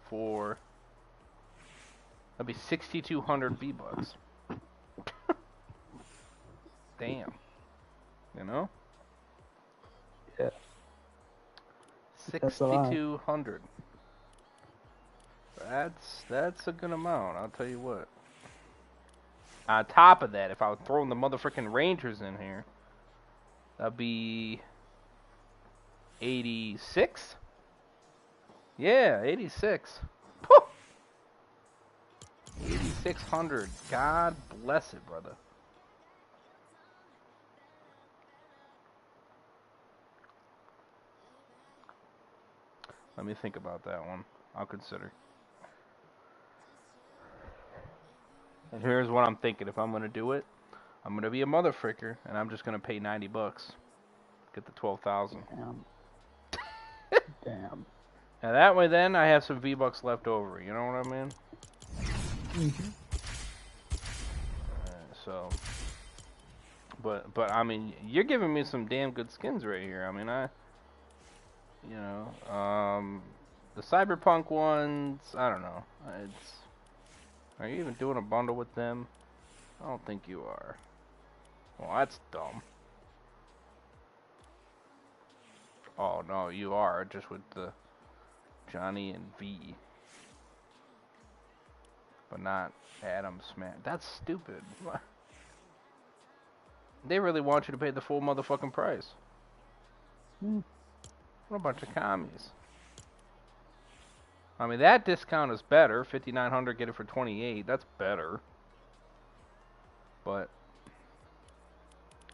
[SPEAKER 1] 4. That'd be 6,200 V-Bucks. Damn. You know?
[SPEAKER 2] Yeah.
[SPEAKER 1] 6,200. That's a good amount, I'll tell you what. On top of that, if I was throwing the motherfucking Rangers in here, that'd be 86? Yeah, 86. Whew. 8,600. God bless it, brother. Let me think about that one. I'll consider. And here's what I'm thinking. If I'm going to do it, I'm going to be a motherfricker, and I'm just going to pay 90 bucks. Get the 12,000.
[SPEAKER 2] Damn. Damn.
[SPEAKER 1] Now that way then, I have some V-Bucks left over. You know what I mean?
[SPEAKER 2] Mm-hmm.
[SPEAKER 1] So... But I mean, you're giving me some damn good skins right here. I mean, you know, the Cyberpunk ones, I don't know. Are you even doing a bundle with them? I don't think you are. Well, that's dumb. Oh, no, you are, just with the Johnny and V. But not Adam Smash. That's stupid. What? They really want you to pay the full motherfucking price. What a bunch of commies. I mean, that discount is better. 5,900, get it for 28. That's better. But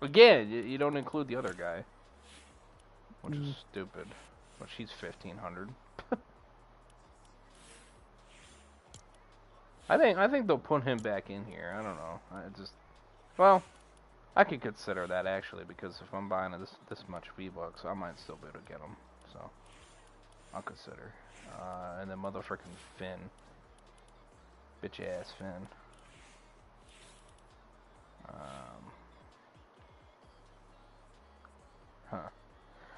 [SPEAKER 1] again, you don't include the other guy, which is stupid. But she's 1,500. I think they'll put him back in here. I don't know. Well, I could consider that actually, because if I'm buying this much V-Bucks, I might still be able to get them. So I'll consider. And then motherfucking Finn, bitch ass Finn.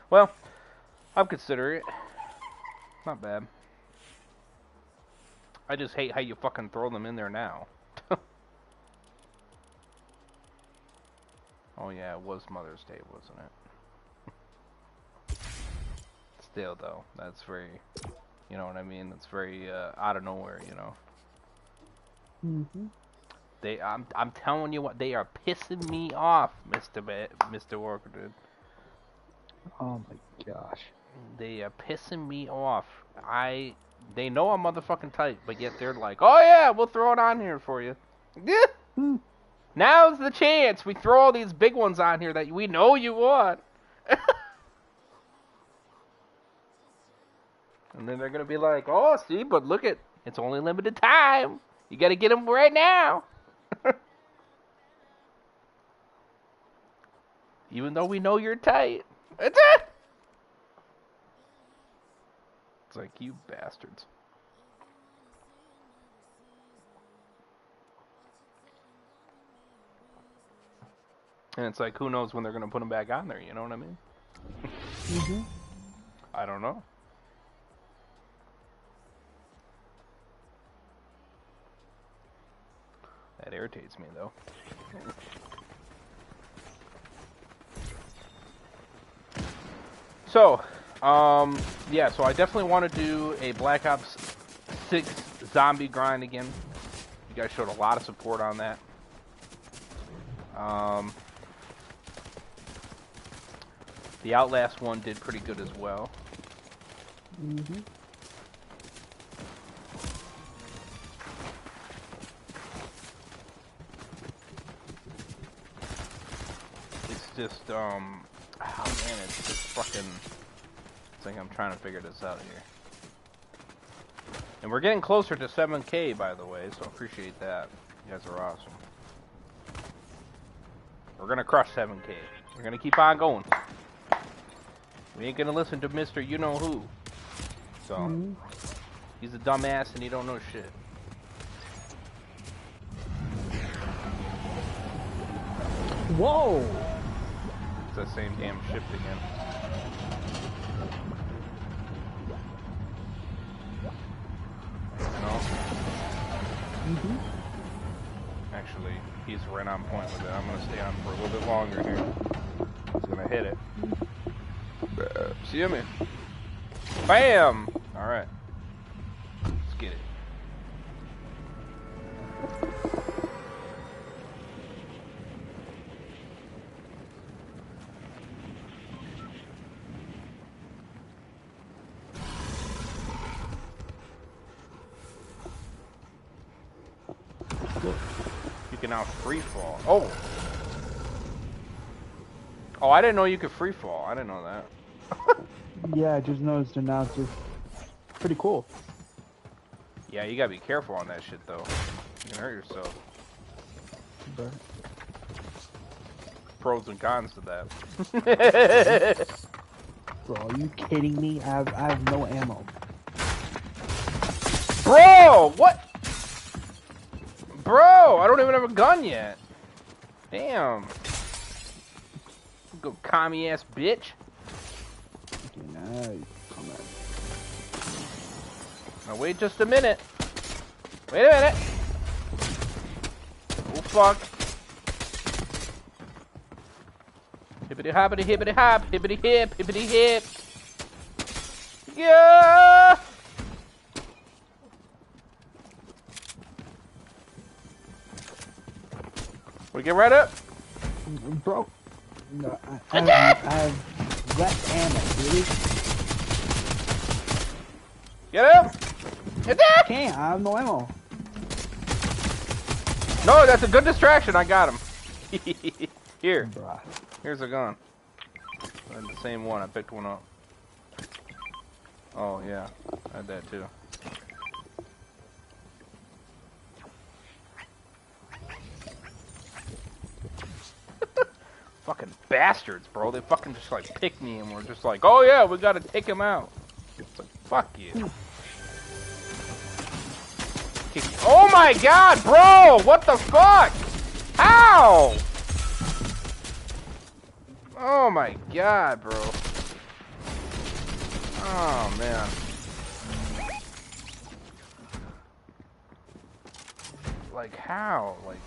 [SPEAKER 1] Well, I'll consider it. Not bad. I just hate how you fucking throw them in there now. Oh yeah, it was Mother's Day, wasn't it? Still though, that's very, you know what I mean? That's very out of nowhere, you know. I'm telling you what, they are pissing me off, Mr. Walker, dude.
[SPEAKER 2] Oh my gosh.
[SPEAKER 1] They are pissing me off. They know I'm motherfucking tight, but yet they're like, oh yeah, we'll throw it on here for you. Now's the chance. We throw all these big ones on here that we know you want. And then they're going to be like, oh, see, but look it's only limited time. You got to get them right now. Even though we know you're tight. It's like, you bastards. And it's like, who knows when they're going to put them back on there, you know what I mean? I don't know. That irritates me, though. So, yeah, so I definitely want to do a Black Ops 6 zombie grind again. You guys showed a lot of support on that. The Outlast one did pretty good as well. It's just, oh man, it's just fucking, it's like I'm trying to figure this out here. And we're getting closer to 7K, by the way, so I appreciate that. You guys are awesome. We're gonna crush 7K. We're gonna keep on going. We ain't gonna listen to Mr. You-know-who. So, he's a dumbass and he don't know shit.
[SPEAKER 2] Whoa!
[SPEAKER 1] It's that same damn shift again. You know? Actually, he's right on point with it. I'm gonna stay on for a little bit longer here. He's gonna hit it. See you, man. Bam! Alright. Let's get it. You can now free fall. Oh! Oh, I didn't know you could free fall. I didn't know that.
[SPEAKER 2] Yeah, I just noticed it now. It's just pretty cool.
[SPEAKER 1] Yeah, you gotta be careful on that shit, though. You can hurt yourself.
[SPEAKER 2] But
[SPEAKER 1] Pros and cons to that.
[SPEAKER 2] bro, are you kidding me? I have no ammo.
[SPEAKER 1] Bro! What? Bro! I don't even have a gun yet. Damn. Go commie ass bitch.
[SPEAKER 2] Okay, now you come at me.
[SPEAKER 1] Now wait just a minute. Wait a minute. Oh fuck. Hippity hoppity hippity hop, hippity hip, hippity hip. Yeah! We get right up?
[SPEAKER 2] Bro, no, I have less ammo, really?
[SPEAKER 1] Get up! Attack!
[SPEAKER 2] Can't, I have no ammo.
[SPEAKER 1] No, that's a good distraction. I got him. Here.
[SPEAKER 2] Bruh.
[SPEAKER 1] Here's a gun. The same one. I picked one up. Oh, yeah. I had that too. Fucking bastards, bro. They fucking just like pick me and we're just like, oh yeah, we gotta take him out. It's like, fuck you. Oh my god, bro! What the fuck? How? Oh my god, bro. Oh man. Like how? Like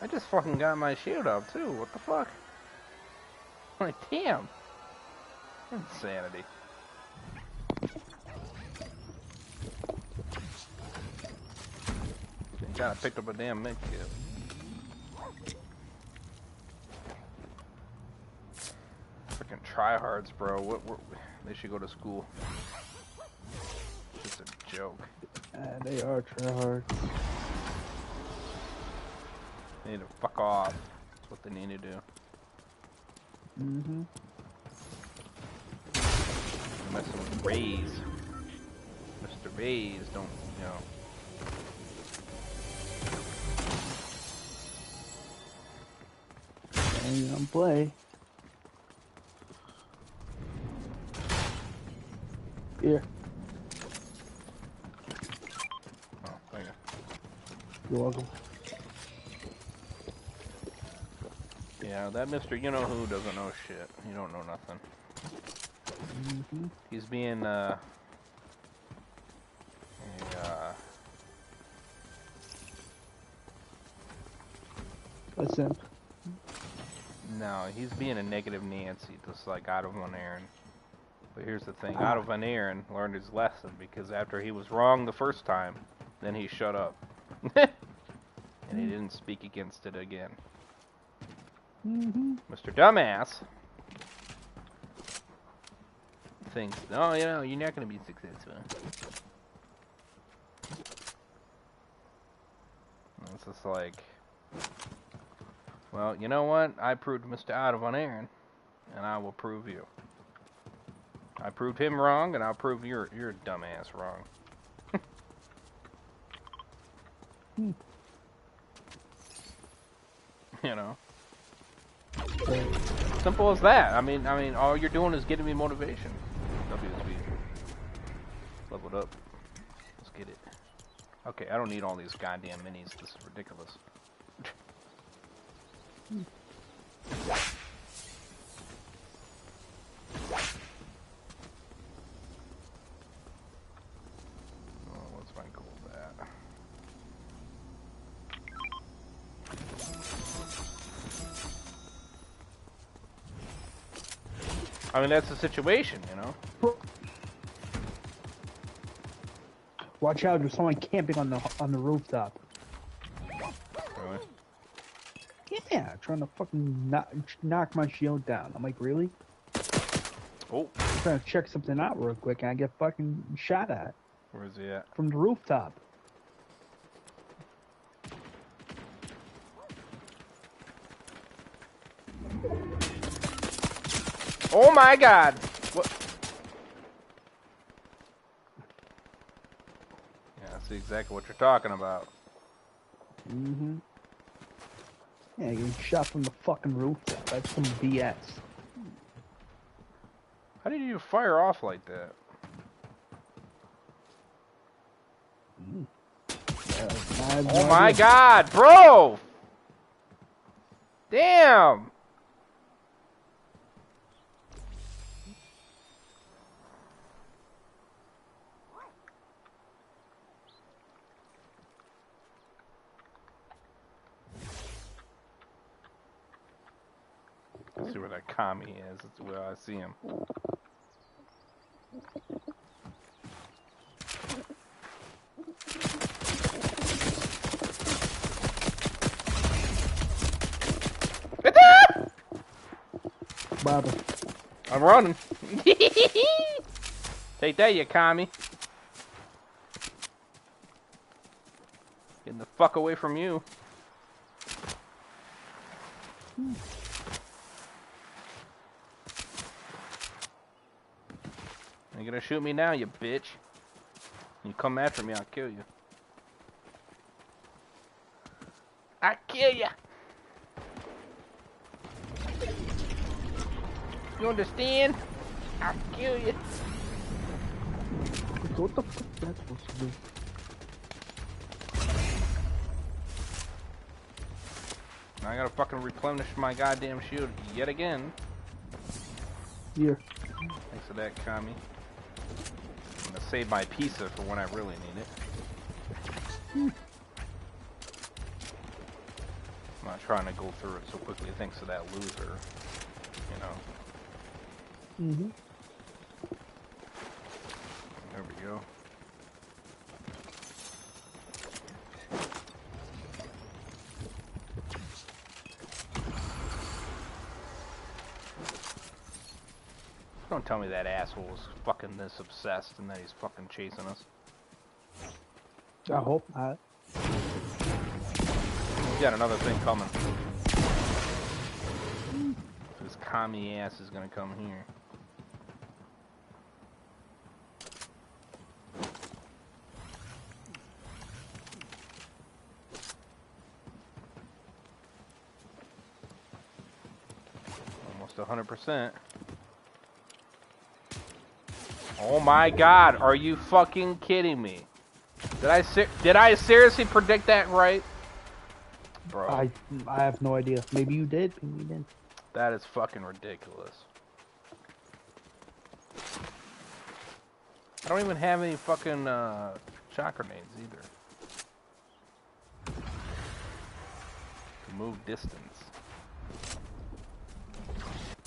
[SPEAKER 1] I just fucking got my shield up too. What the fuck? Like, damn. Insanity. You gotta pick up a damn med kit. Freaking tryhards, bro. They should go to school. It's a joke.
[SPEAKER 2] They are tryhards.
[SPEAKER 1] They need to fuck off. That's what they need to do.
[SPEAKER 2] Mm-hmm.
[SPEAKER 1] You're messing with Rays. Mr. Rays don't, you know.
[SPEAKER 2] Ain't gonna play. Here.
[SPEAKER 1] Oh, thank you.
[SPEAKER 2] You're welcome.
[SPEAKER 1] Yeah, that Mr. You-know-who doesn't know shit. He don't know nothing.
[SPEAKER 2] Mm-hmm.
[SPEAKER 1] He's being,
[SPEAKER 2] Listen.
[SPEAKER 1] no, he's being a negative Nancy, just like Otto Von Aaron. But here's the thing, Otto Von Aaron learned his lesson, because after he was wrong the first time, then he shut up. And he didn't speak against it again.
[SPEAKER 2] Mm-hmm.
[SPEAKER 1] Mr. Dumbass thinks, oh, you know, you're not going to be successful. And it's just like, well, you know what? I proved Mr. Otto Von Aaron, and I will prove you. I proved him wrong, and I'll prove you're a dumbass wrong. You know? Simple as that. I mean, all you're doing is getting me motivation. WSB. Leveled up. Let's get it. Okay, I don't need all these goddamn minis. This is ridiculous. Oh, what's my goal with that? I mean, that's the situation, you know?
[SPEAKER 2] Watch out! There's someone camping on the rooftop.
[SPEAKER 1] Really?
[SPEAKER 2] Yeah, trying to fucking knock my shield down. I'm like, really?
[SPEAKER 1] Oh,
[SPEAKER 2] I'm trying to check something out real quick, and I get fucking shot at
[SPEAKER 1] where is he at?
[SPEAKER 2] from the rooftop.
[SPEAKER 1] Oh my god! What? Yeah, I see exactly what you're talking about.
[SPEAKER 2] Mm-hmm. Yeah, getting shot from the fucking rooftop. That's some BS.
[SPEAKER 1] How did you fire off like that? Oh my god, bro! Damn! Let's see where that commie is. That's where I see him.
[SPEAKER 2] Bobby.
[SPEAKER 1] I'm running. Take that, you commie. Getting the fuck away from you. You're gonna shoot me now, you bitch. You come after me, I'll kill you. I'll kill you. You understand? I'll kill you.
[SPEAKER 2] What the fuck is that supposed to do?
[SPEAKER 1] I gotta fucking replenish my goddamn shield yet again.
[SPEAKER 2] Here.
[SPEAKER 1] Thanks for that, commie. I'm gonna save my pizza for when I really need it. I'm not trying to go through it so quickly thanks to that loser, you know.
[SPEAKER 2] Mm-hmm.
[SPEAKER 1] There we go. Don't tell me that asshole was fucking this obsessed and that he's fucking chasing us.
[SPEAKER 2] I hope not.
[SPEAKER 1] We got another thing coming. This commie ass is gonna come here. Almost 100%. Oh my god, are you fucking kidding me? Did I seriously predict that right? Bro.
[SPEAKER 2] I have no idea. Maybe you did, maybe you didn't.
[SPEAKER 1] That is fucking ridiculous. I don't even have any fucking shot grenades either. To move distance.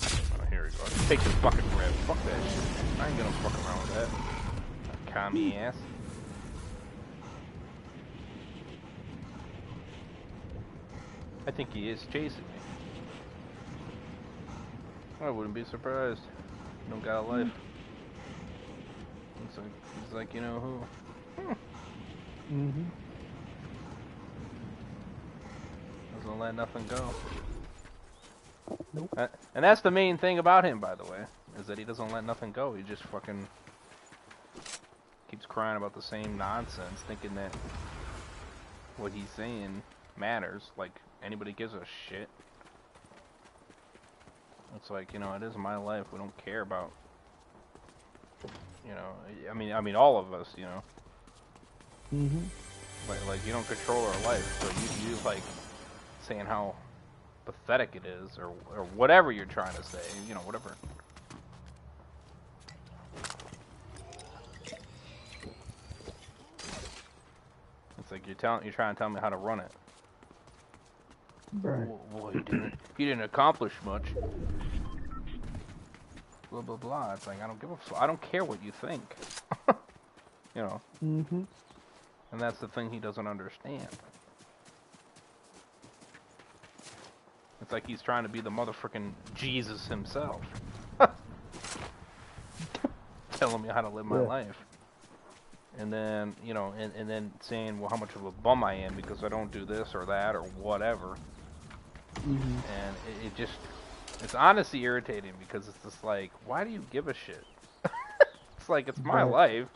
[SPEAKER 1] Oh, here we go. Let's take this fucking rib. Fuck that shit. I ain't gonna fuck around with that. Commie ass. I think he is chasing me. I wouldn't be surprised. Don't got a life. He's like, you know who?
[SPEAKER 2] Mm-hmm.
[SPEAKER 1] Doesn't let nothing go.
[SPEAKER 2] Nope.
[SPEAKER 1] And that's the main thing about him, by the way, is that he doesn't let nothing go. He just fucking keeps crying about the same nonsense, thinking that what he's saying matters. Like, anybody gives a shit. It's like, you know, it is my life. We don't care about, you know, I mean, all of us, you know.
[SPEAKER 2] Mm-hmm.
[SPEAKER 1] Like you don't control our life, so you like saying how pathetic it is, or whatever you're trying to say, you know, whatever. It's like you're trying to tell me how to run it.
[SPEAKER 2] Right.
[SPEAKER 1] Well, you didn't accomplish much. Blah blah blah. It's like I don't give a fuck. I don't care what you think. You know.
[SPEAKER 2] Mm-hmm.
[SPEAKER 1] And that's the thing he doesn't understand. It's like he's trying to be the motherfucking Jesus himself. Telling me how to live my life. And then, you know, and then saying, well, how much of a bum I am because I don't do this or that or whatever.
[SPEAKER 2] Mm-hmm.
[SPEAKER 1] And it just, it's honestly irritating because it's just like, why do you give a shit? It's like, it's my life.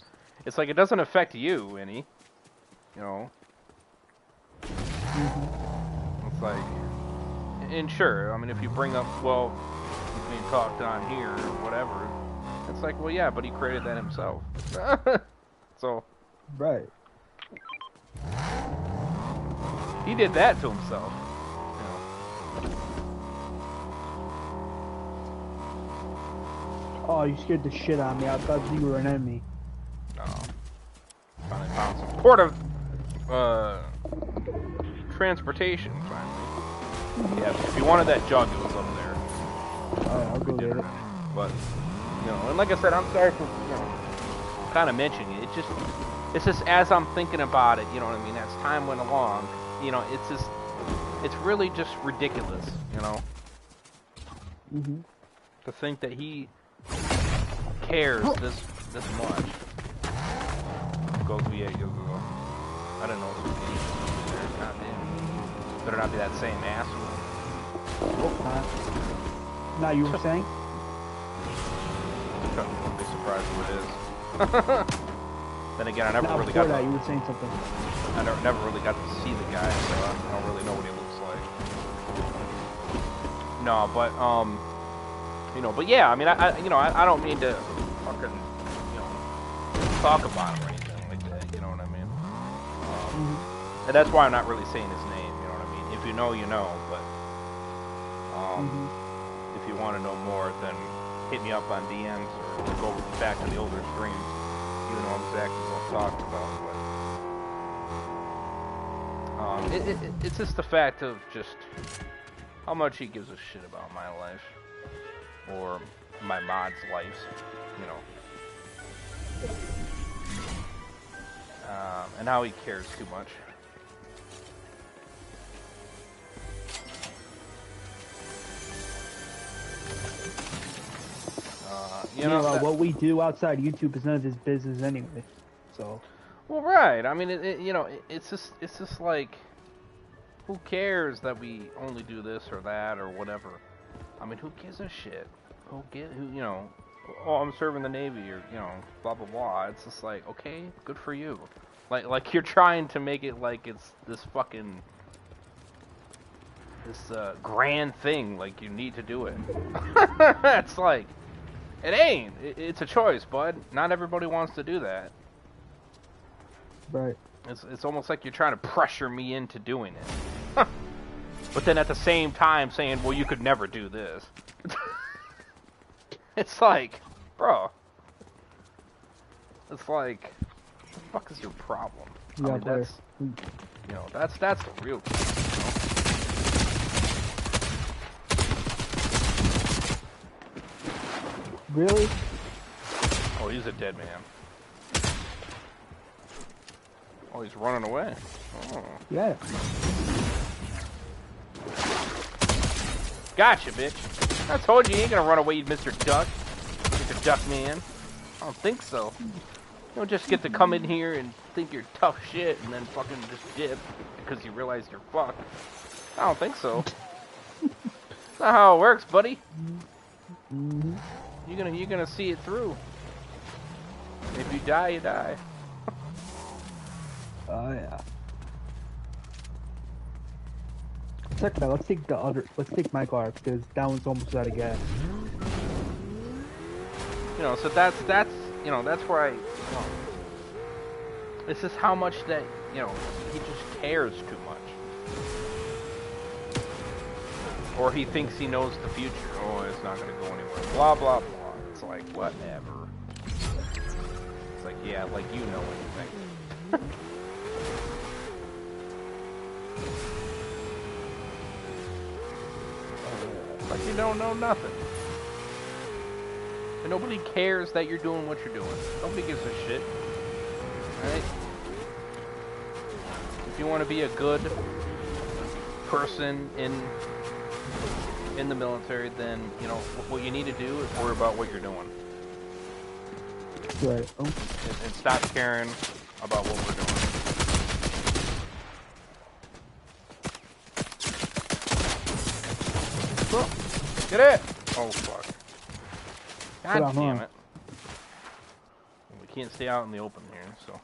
[SPEAKER 1] It's like, it doesn't affect you any. You know? It's like, and sure, I mean, if you bring up, well, he's being talked on here or whatever, it's like, well, yeah, but he created that himself. So.
[SPEAKER 2] Right.
[SPEAKER 1] He did that to himself. You know.
[SPEAKER 2] Oh, you scared the shit out of me. I thought you were an enemy.
[SPEAKER 1] No. Finally found some port of transportation, finally. Yeah, if you wanted that jug, it was up there.
[SPEAKER 2] Oh, I'll go get it.
[SPEAKER 1] But, you know, and like I said, I'm sorry for, you know, kind of mentioning it. It's just as I'm thinking about it, you know what I mean, as time went along, you know, it's really just ridiculous, you know?
[SPEAKER 2] Mm-hmm.
[SPEAKER 1] To think that he cares this much. Goes VA, goes. I don't know if there's not better not be that same asshole.
[SPEAKER 2] Hope not. Now you were saying?
[SPEAKER 1] Wouldn't be surprised if it is. Then again, I never
[SPEAKER 2] Now,
[SPEAKER 1] really got
[SPEAKER 2] before that,
[SPEAKER 1] to,
[SPEAKER 2] you were saying something.
[SPEAKER 1] I never really got to see the guy, so I don't really know what he looks like. No, but you know, but yeah, I mean, I don't mean to fucking, you know, talk about him or anything like that, you know what I mean? And that's why I'm not really saying his name, you know what I mean? If you know, you know, but if you want to know more, then hit me up on DMs or go back to the older streams. You know exactly what I'm talking about, but It's just the fact of just how much he gives a shit about my life or my mod's lives, you know, and how he cares too much. You know,
[SPEAKER 2] what we do outside YouTube is none of his business anyway. So.
[SPEAKER 1] Well, right. I mean, it's just like, who cares that we only do this or that or whatever? I mean, who gives a shit? You know? Oh, I'm serving the Navy or blah blah blah. It's just like, okay, good for you. Like you're trying to make it like it's this fucking grand thing. Like you need to do it. It's like. It ain't. It's a choice, bud. Not everybody wants to do that.
[SPEAKER 2] Right.
[SPEAKER 1] It's almost like you're trying to pressure me into doing it. But then at the same time saying, well, you could never do this. It's like, bro. It's like, what the fuck is your problem?
[SPEAKER 2] Yeah,
[SPEAKER 1] I mean, that's the real thing,
[SPEAKER 2] Really?
[SPEAKER 1] Oh, he's a dead man. Oh, he's running away. Oh.
[SPEAKER 2] Yeah.
[SPEAKER 1] Gotcha, bitch. I told you ain't gonna run away, Mr. Duck. Mr. Duck Man. I don't think so. You don't just get to come in here and think you're tough shit and then fucking just dip because you realize you're fucked. I don't think so. That's not how it works, buddy.
[SPEAKER 2] Mm-hmm.
[SPEAKER 1] You're gonna see it through. If you die, you die.
[SPEAKER 2] Oh yeah. Check that. Let's take my car because that one's almost out of gas.
[SPEAKER 1] You know, so that's where it's just how much that he just cares too much, or he thinks he knows the future. Oh, it's not gonna go anywhere. Blah blah blah. It's like whatever. It's like, yeah, like you know anything. Like you don't know nothing. And nobody cares that you're doing what you're doing. Nobody gives a shit. Right? If you want to be a good person in the military, then what you need to do is worry about what you're doing.
[SPEAKER 2] Right. Oh.
[SPEAKER 1] And stop caring about what we're doing. Get it! Oh fuck. God damn it. We can't stay out in the open here, so.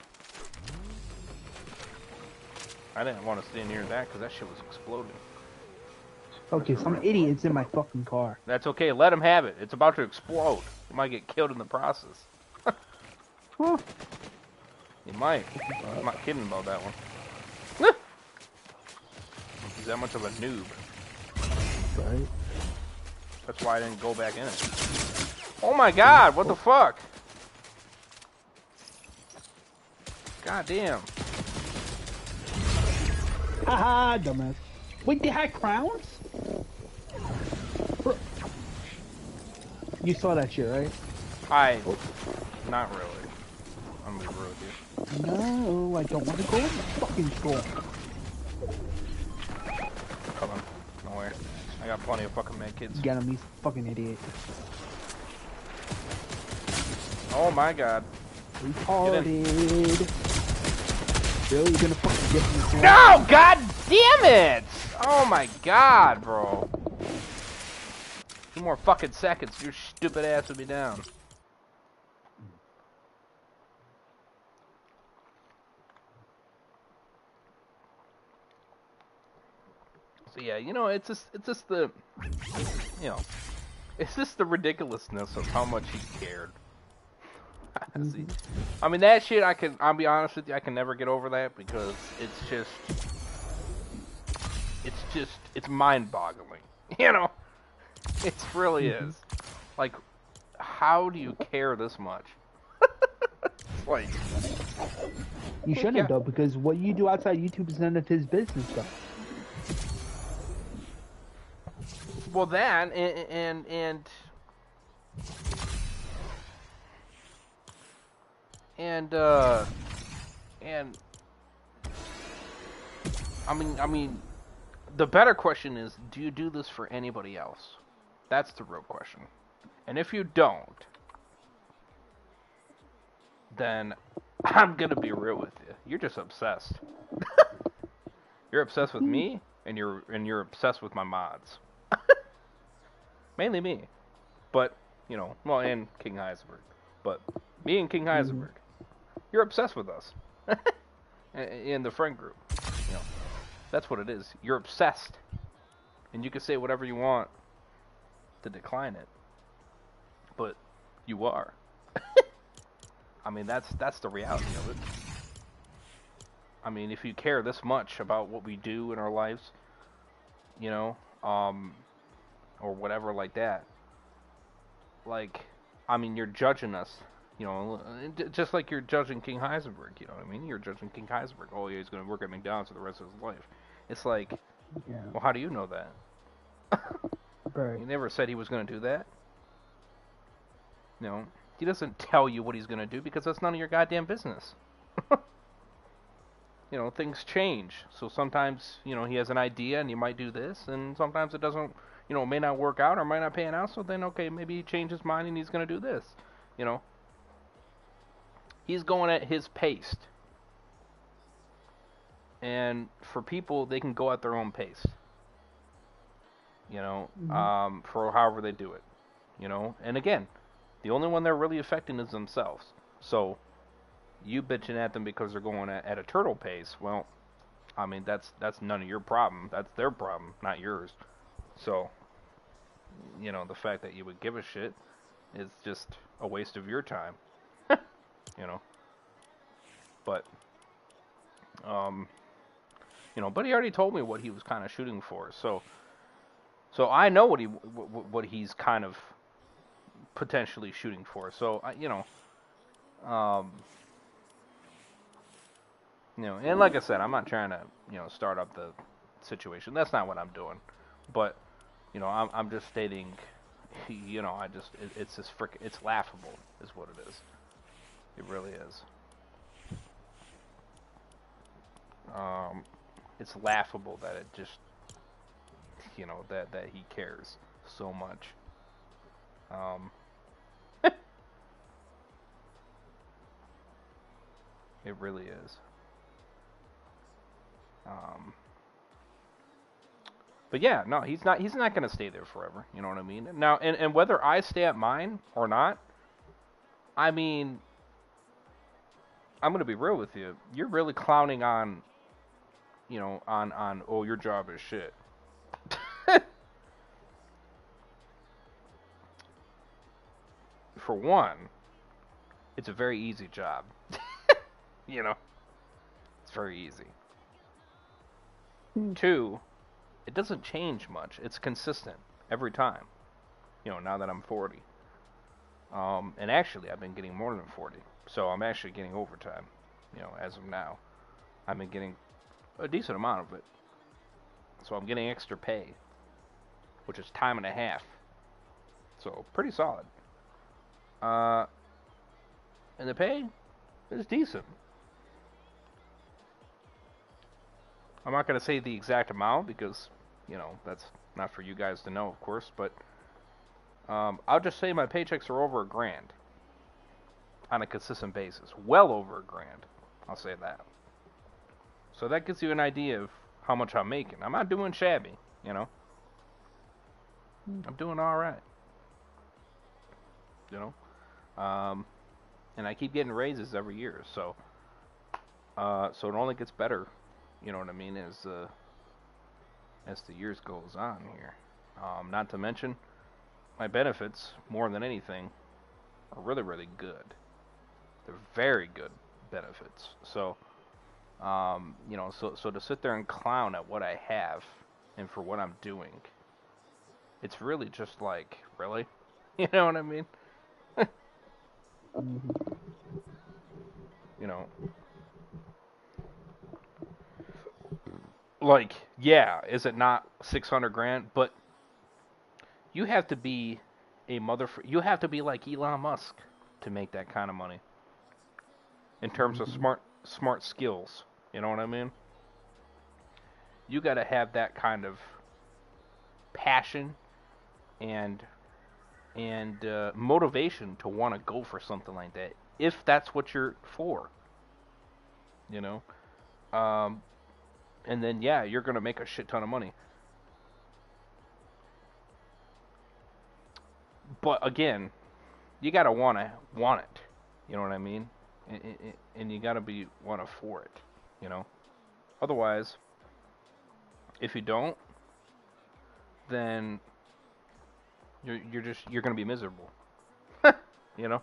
[SPEAKER 1] I didn't want to stay near that because that shit was exploding.
[SPEAKER 2] Okay, some idiot's in my fucking car.
[SPEAKER 1] That's okay, let him have it. It's about to explode. You might get killed in the process.
[SPEAKER 2] Huh.
[SPEAKER 1] You might. I'm not kidding about that one. He's that much of a noob.
[SPEAKER 2] Right.
[SPEAKER 1] That's why I didn't go back in it. Oh my god, what the fuck? God damn.
[SPEAKER 2] Haha, dumbass. Wait, they had crowns? You saw that shit, right?
[SPEAKER 1] Not really. I'm gonna be real with you.
[SPEAKER 2] No, I don't want to go in the fucking store.
[SPEAKER 1] Come on. Nowhere. I got plenty of fucking med kids.
[SPEAKER 2] Get him, he's a fucking idiot.
[SPEAKER 1] Oh my god.
[SPEAKER 2] Retarded. Really? You're gonna fucking get me this
[SPEAKER 1] No! God damn it! Oh my god, bro. 2 more fucking seconds, your stupid ass would be down. So yeah, it's just the, it's just the ridiculousness of how much he cared. I mean, that shit, I'll be honest with you, I can never get over that because it's mind-boggling. It really is. Like, how do you care this much? It's like,
[SPEAKER 2] You
[SPEAKER 1] Heck
[SPEAKER 2] shouldn't
[SPEAKER 1] yeah.
[SPEAKER 2] though, because what you do outside YouTube is none of his business though.
[SPEAKER 1] Well, that and I mean, the better question is, do you do this for anybody else? That's the real question. And if you don't, then I'm gonna be real with you. You're just obsessed. You're obsessed with me, and you're obsessed with my mods. Mainly me, but well, and King Heisenberg, but me and King Heisenberg. You're obsessed with us in the friend group. That's what it is. You're obsessed, and you can say whatever you want to decline it, but you are. I mean, that's the reality of it. I mean, if you care this much about what we do in our lives, or whatever like that, like, I mean, you're judging us, just like you're judging King Heisenberg, you know what I mean? You're judging King Heisenberg. Oh, yeah, he's going to work at McDonald's for the rest of his life. It's like, well, how do you know that?
[SPEAKER 2] Right.
[SPEAKER 1] He never said he was going to do that. He doesn't tell you what he's going to do because that's none of your goddamn business. Things change. So sometimes, he has an idea and he might do this, and sometimes it doesn't, it may not work out or might not pan out, so then, okay, maybe he changed his mind and he's going to do this, He's going at his pace. And for people, they can go at their own pace, for however they do it, And again, the only one they're really affecting is themselves. So, you bitching at them because they're going at a turtle pace, well, I mean, that's none of your problem. That's their problem, not yours. So, the fact that you would give a shit is just a waste of your time. But, but he already told me what he was kind of shooting for. So I know what he's kind of potentially shooting for. So, and like I said, I'm not trying to, start up the situation. That's not what I'm doing. But, I'm just stating, it's just it's laughable, is what it is. It really is. It's laughable that it just, that he cares so much. It really is. But yeah, no, he's not going to stay there forever. You know what I mean? Now, and whether I stay at mine or not, I mean, I'm going to be real with you. You're really clowning on, on oh, your job is shit. For one, it's a very easy job. It's very easy. Two, it doesn't change much. It's consistent every time. Now that I'm 40. And actually, I've been getting more than 40. So I'm actually getting overtime, as of now. I've been getting a decent amount of it. So I'm getting extra pay, which is time and a half. So pretty solid. And the pay is decent. I'm not going to say the exact amount because, that's not for you guys to know, of course, but I'll just say my paychecks are over $1,000 on a consistent basis. Well over $1,000, I'll say that. So that gives you an idea of how much I'm making. I'm not doing shabby, I'm doing all right. And I keep getting raises every year, so it only gets better, you know what I mean, as the years goes on here. Not to mention, my benefits, more than anything, are really, really good. They're very good benefits. So, so to sit there and clown at what I have and for what I'm doing, it's really just like, really? You know what I mean? like, yeah, is it not 600 grand? But you have to be you have to be like Elon Musk to make that kind of money in terms of smart skills. You know what I mean? You got to have that kind of passion and motivation to want to go for something like that, if that's what you're for. You know, and then yeah, you're gonna make a shit ton of money. But again, you gotta want it. You know what I mean? And you gotta want to for it. You know. Otherwise, if you don't, then you're gonna be miserable. You know.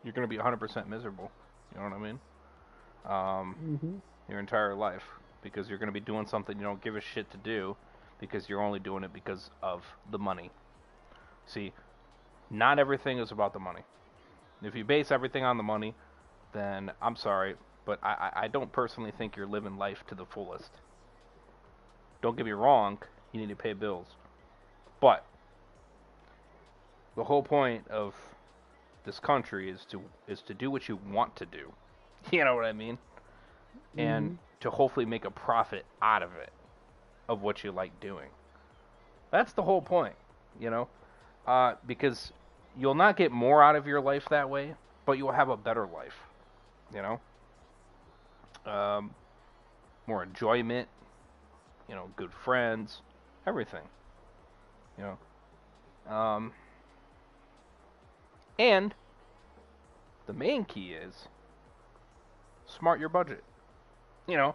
[SPEAKER 1] You're gonna be 100% miserable. You know what I mean? Your entire life, because you're gonna be doing something you don't give a shit to do, because you're only doing it because of the money. See, not everything is about the money. If you base everything on the money, then I'm sorry, but I don't personally think you're living life to the fullest. Don't get me wrong, you need to pay bills. But the whole point of this country is to do what you want to do. You know what I mean? And to hopefully make a profit out of it, of what you like doing. That's the whole point, you know? Because you'll not get more out of your life that way, but you'll have a better life, you know? More enjoyment, you know, good friends, everything, you know? And the main key is smart your budget. You know,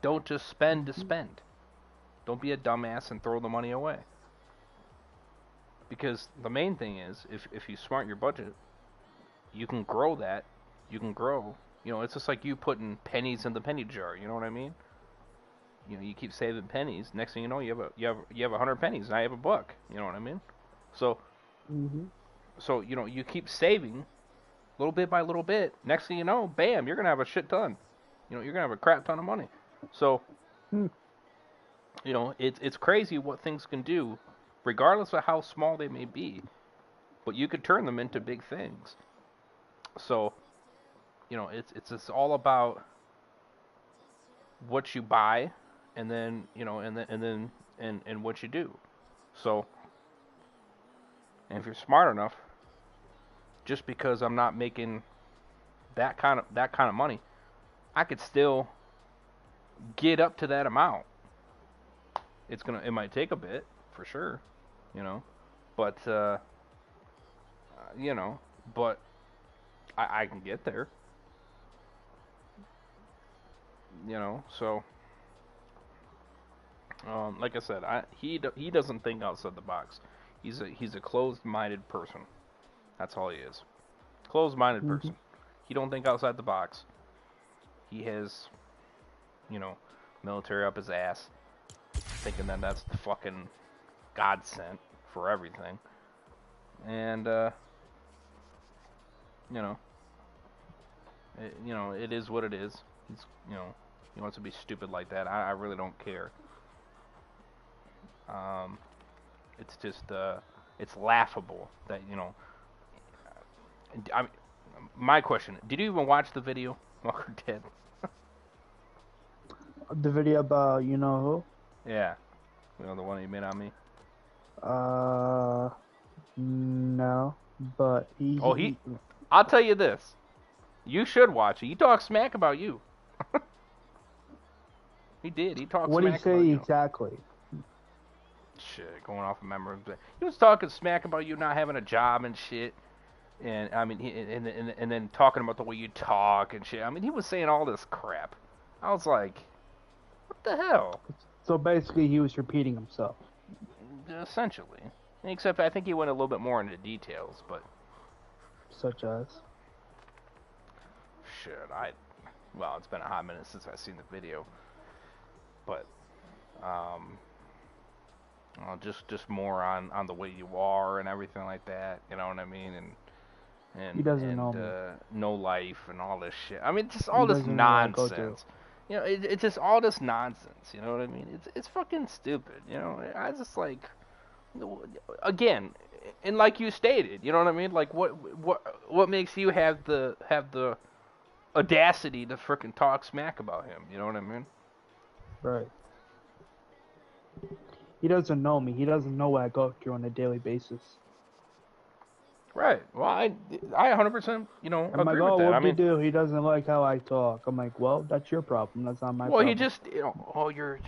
[SPEAKER 1] don't just spend to spend. Don't be a dumbass and throw the money away. Because the main thing is, if you smart your budget, you can grow that. You can grow. You know, it's just like you putting pennies in the penny jar. You know what I mean? You know, you keep saving pennies. Next thing you know, you have 100 pennies. Now you have $1. You know what I mean? So, so you know, you keep saving, little bit by little bit. Next thing you know, bam, you're gonna have a shit ton. You know, you're gonna have a crap ton of money. So, you know, it's crazy what things can do, regardless of how small they may be. But you could turn them into big things. So, you know, it's all about what you buy, and then you know, and what you do. So, and if you're smart enough, just because I'm not making that kind of money, I could still get up to that amount. It might take a bit for sure, you know, but you know, but I can get there, you know. So, like I said, he doesn't think outside the box. He's a closed-minded person. That's all he is. Closed-minded person. He don't think outside the box. He has, you know, military up his ass, thinking that that's the fucking godsend for everything. And you know, it is what it is. He's, you know, he wants to be stupid like that. I really don't care. It's just it's laughable that, you know. My question: did you even watch the video, Walker Dead?
[SPEAKER 2] The video about you know
[SPEAKER 1] Yeah, you know, the one you made on me.
[SPEAKER 2] No, but
[SPEAKER 1] I'll tell you this: you should watch it. He talks smack about you. He did. He talked.
[SPEAKER 2] What did he
[SPEAKER 1] smack about
[SPEAKER 2] say
[SPEAKER 1] you.
[SPEAKER 2] exactly?
[SPEAKER 1] Shit, going off of memory. He was talking smack about you not having a job and shit. And I mean, and then talking about the way you talk and shit. I mean, he was saying all this crap. I was like, what the hell?
[SPEAKER 2] So basically, he was repeating himself.
[SPEAKER 1] Essentially, except I think he went a little bit more into details. But
[SPEAKER 2] Such as?
[SPEAKER 1] shit, well, it's been a hot minute since I've seen the video. But just more on the way you are and everything like that. You know what I mean? and
[SPEAKER 2] He doesn't know me.
[SPEAKER 1] no life and all this shit. I mean, just all
[SPEAKER 2] He
[SPEAKER 1] this
[SPEAKER 2] doesn't know what I go through.
[SPEAKER 1] nonsense. You know, it's just all this nonsense. You know what I mean? It's fucking stupid. You know, I just like, again, and like you stated, you know what I mean? Like what makes you have the audacity to frickin' talk smack about him? You know what I mean?
[SPEAKER 2] Right. He doesn't know me. He doesn't know what I go through on a daily basis.
[SPEAKER 1] Right. Well, I 100%, you know,
[SPEAKER 2] I'm like,
[SPEAKER 1] agree
[SPEAKER 2] oh,
[SPEAKER 1] with that. I
[SPEAKER 2] what do you
[SPEAKER 1] mean,
[SPEAKER 2] do? He doesn't like how I talk. I'm like, well, that's your problem. That's not my
[SPEAKER 1] well,
[SPEAKER 2] problem.
[SPEAKER 1] he just, you know, oh, you're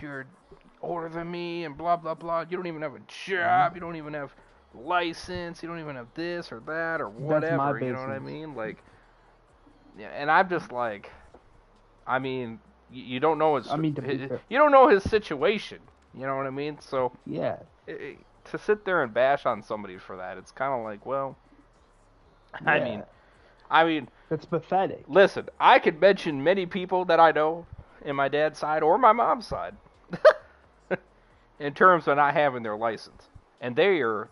[SPEAKER 1] older than me and blah blah blah. You don't even have a job. You don't even have license. You don't even have this or that or whatever.
[SPEAKER 2] That's my
[SPEAKER 1] You know what I
[SPEAKER 2] business.
[SPEAKER 1] mean? Like, yeah. And I'm just like, I mean, you don't know his,
[SPEAKER 2] I mean, to be fair.
[SPEAKER 1] you don't know his situation. You know what I mean? So
[SPEAKER 2] Yeah.
[SPEAKER 1] To sit there and bash on somebody for that, it's kind of like, well,
[SPEAKER 2] Yeah.
[SPEAKER 1] I mean,
[SPEAKER 2] That's pathetic.
[SPEAKER 1] listen, I could mention many people that I know in my dad's side or my mom's side in terms of not having their license. And they are,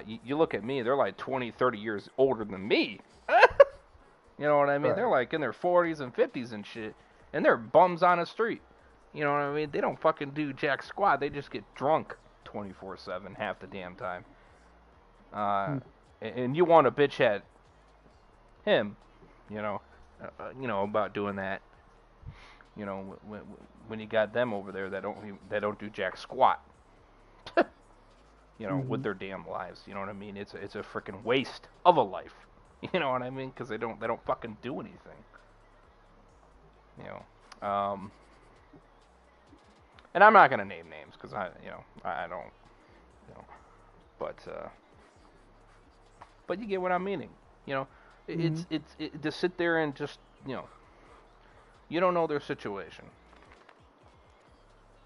[SPEAKER 1] you look at me, they're like 20, 30 years older than me. You know what I mean?
[SPEAKER 2] Right.
[SPEAKER 1] They're like in their 40s and 50s and shit. And they're bums on the street. You know what I mean? They don't fucking do jack squat. They just get drunk 24/7 half the damn time. And you want to bitch at him, you know, about doing that. You know, when you got them over there that don't do jack squat. You know, with their damn lives. You know what I mean? It's a freaking waste of a life. You know what I mean? Because they don't fucking do anything. You know, and I'm not gonna name names because I don't, you know, but you get what I'm meaning. You know, it's to sit there and just, you know, you don't know their situation.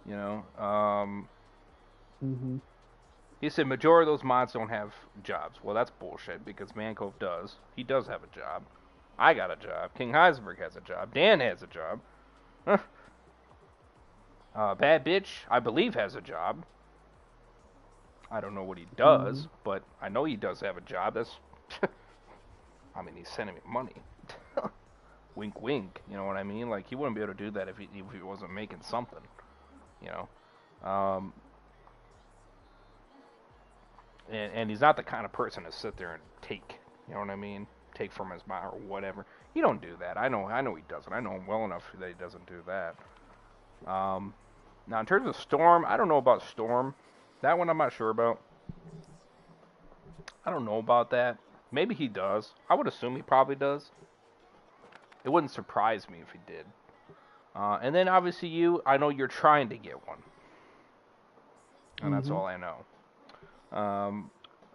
[SPEAKER 1] You know, he said majority of those mods don't have jobs. Well, that's bullshit because Mancove does. He does have a job. I got a job. King Heisenberg has a job. Dan has a job. Bad Bitch, I believe, has a job. I don't know what he does, but I know he does have a job. That's, I mean, he's sending me money. Wink, wink. You know what I mean? Like, he wouldn't be able to do that if he wasn't making something. You know? And he's not the kind of person to sit there and take. You know what I mean? Take from his mouth or whatever. He don't do that. I know he doesn't. I know him well enough that he doesn't do that. Now, in terms of Storm, I don't know about Storm. That one I'm not sure about. I don't know about that. Maybe he does. I would assume he probably does. It wouldn't surprise me if he did. And then, obviously, I know you're trying to get one. And that's all I know.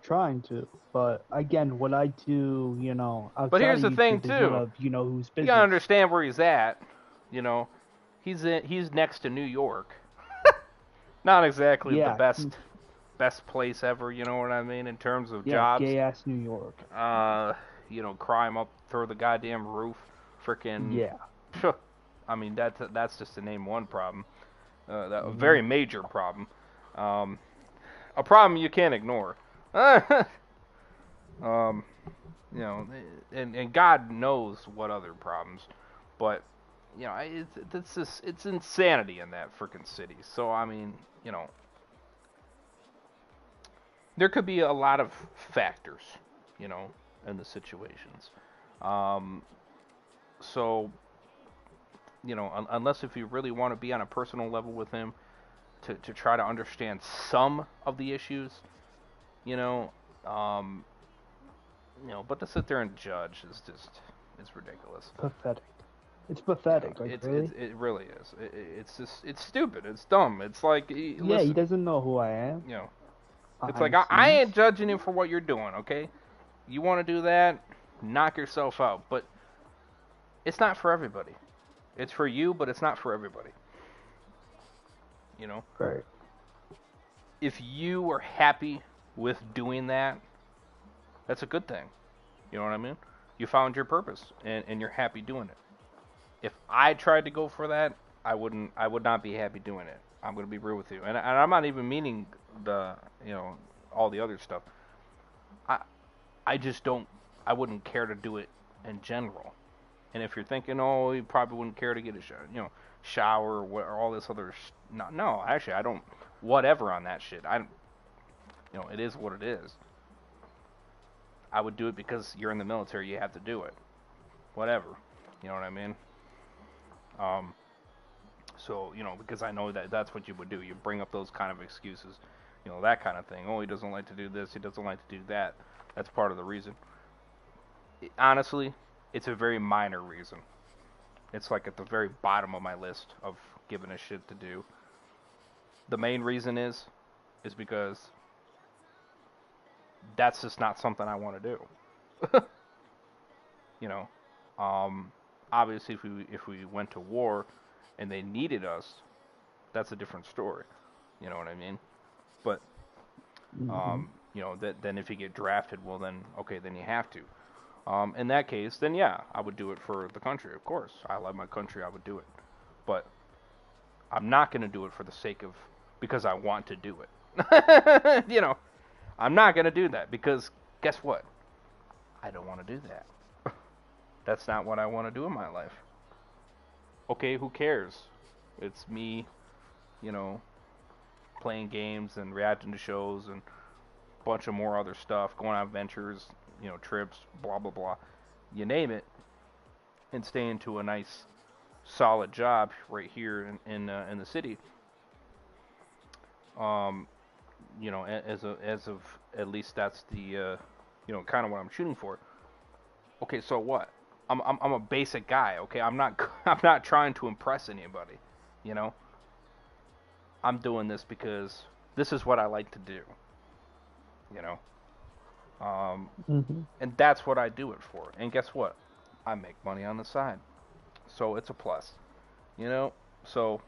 [SPEAKER 2] Trying to. But, again, what I do, you know, outside
[SPEAKER 1] but here's the
[SPEAKER 2] of
[SPEAKER 1] thing,
[SPEAKER 2] YouTube is
[SPEAKER 1] too.
[SPEAKER 2] none of, you know, whose business.
[SPEAKER 1] You gotta understand where he's at. You know, he's next to New York. Not exactly the best place ever. You know what I mean in terms of jobs.
[SPEAKER 2] Gay ass New York.
[SPEAKER 1] You know, crime up through the goddamn roof. Frickin'.
[SPEAKER 2] Yeah.
[SPEAKER 1] I mean that's just to name one problem. A very major problem. A problem you can't ignore. You know, and God knows what other problems, but you know, it's insanity in that frickin' city. So I mean, you know, there could be a lot of factors, you know, in the situations. So, you know, unless if you really want to be on a personal level with him, to try to understand some of the issues, you know, but to sit there and judge is just, it's ridiculous.
[SPEAKER 2] Pathetic. It's pathetic.
[SPEAKER 1] You know,
[SPEAKER 2] like, really?
[SPEAKER 1] It really is. It's just, it's stupid. It's dumb. It's like, listen,
[SPEAKER 2] he doesn't know who I am.
[SPEAKER 1] You know, it's like, I ain't judging you for what you're doing, okay? You want to do that, knock yourself out. But it's not for everybody. It's for you, but it's not for everybody. You know?
[SPEAKER 2] Right.
[SPEAKER 1] If you are happy with doing that, that's a good thing. You know what I mean? You found your purpose, and you're happy doing it. If I tried to go for that, I would not be happy doing it. I'm going to be real with you. And I'm not even meaning all the other stuff. I just don't. I wouldn't care to do it in general. And if you're thinking, oh, you probably wouldn't care to get a shower or all this other, no, actually, I don't. Whatever on that shit. It is what it is. I would do it because you're in the military. You have to do it. Whatever. You know what I mean? So, because I know that that's what you would do. You bring up those kind of excuses, that kind of thing. Oh, he doesn't like to do this. He doesn't like to do that. That's part of the reason. Honestly, it's a very minor reason. It's like at the very bottom of my list of giving a shit to do. The main reason is because that's just not something I want to do. Obviously, if we went to war and they needed us, that's a different story. You know what I mean? But then if you get drafted, well then okay, then you have to. In that case, then yeah, I would do it for the country. Of course, I love my country. I would do it, but I'm not going to do it for the sake of because I want to do it. I'm not going to do that because guess what? I don't want to do that. That's not what I want to do in my life. Okay, who cares? It's me, playing games and reacting to shows and a bunch of more other stuff, going on adventures, trips, blah, blah, blah. You name it, and staying to a nice, solid job right here in the city. As of at least that's the kind of what I'm shooting for. Okay, so what? I'm a basic guy. Okay, I'm not trying to impress anybody. I'm doing this because this is what I like to do. And that's what I do it for. And guess what? I make money on the side, so it's a plus. So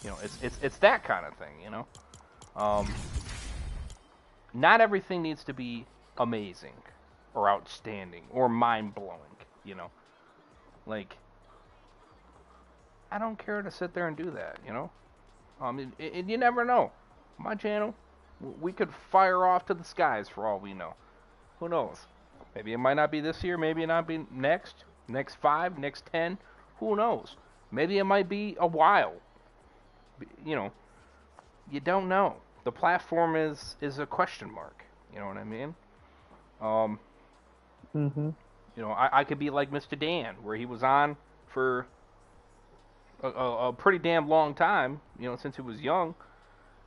[SPEAKER 1] it's that kind of thing. Not everything needs to be amazing or outstanding or mind-blowing, Like, I don't care to sit there and do that, And you never know. My channel, we could fire off to the skies for all we know. Who knows? Maybe it might not be this year, maybe it not be next 5, next 10. Who knows? Maybe it might be a while. You don't know. The platform is a question mark. You know what I mean? I could be like Mr. Dan, where he was on for a pretty damn long time, since he was young,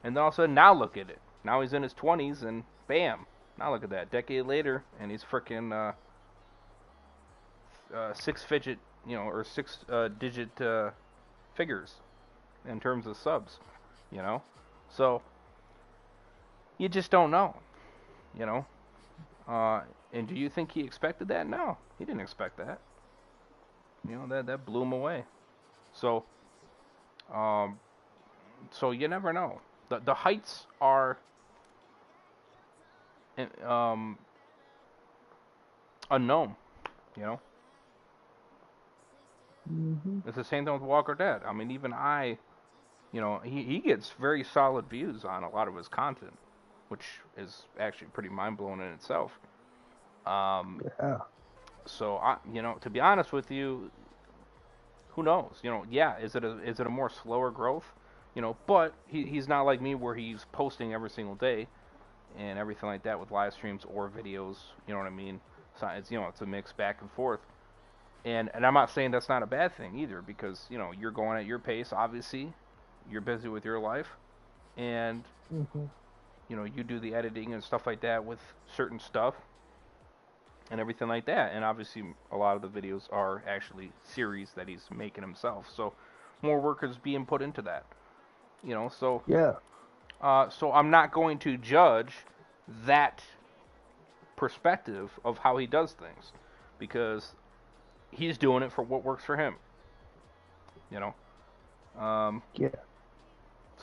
[SPEAKER 1] and then all of a sudden, now look at it. Now he's in his 20s, and bam, now look at that. Decade later, and he's freaking six-digit figures in terms of subs, So you just don't know, And do you think he expected that? No, he didn't expect that. That blew him away. So, so you never know. The heights are unknown. It's the same thing with Walker Dead. I mean, even he gets very solid views on a lot of his content, which is actually pretty mind-blowing in itself.
[SPEAKER 2] Yeah.
[SPEAKER 1] So to be honest with you, who knows? Yeah, is it a more slower growth? But he's not like me where he's posting every single day and everything like that with live streams or videos. You know what I mean? So it's a mix back and forth. And I'm not saying that's not a bad thing either, because you're going at your pace. Obviously, you're busy with your life, and you do the editing and stuff like that with certain stuff and everything like that. And obviously, a lot of the videos are actually series that he's making himself. So more work is being put into that. So
[SPEAKER 2] yeah.
[SPEAKER 1] So I'm not going to judge that perspective of how he does things, because he's doing it for what works for him.
[SPEAKER 2] Yeah.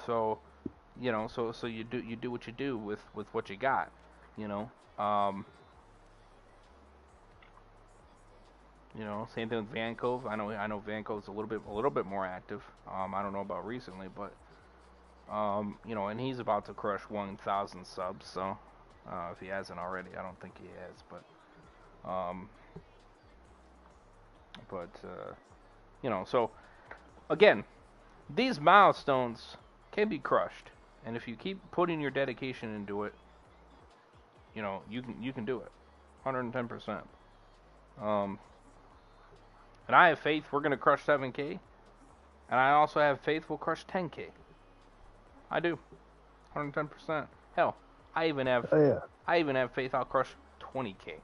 [SPEAKER 1] So, so you do what you do with what you got. Same thing with Van Cove. I know Van Cove's a little bit more active. I don't know about recently, but and he's about to crush 1,000 subs. So, If he hasn't already, I don't think he has. But so again, these milestones can be crushed, and if you keep putting your dedication into it, you can do it, 110%. And I have faith we're gonna crush 7K, and I also have faith we'll crush 10K. I do, 110%. Hell, I even have faith I'll crush 20K.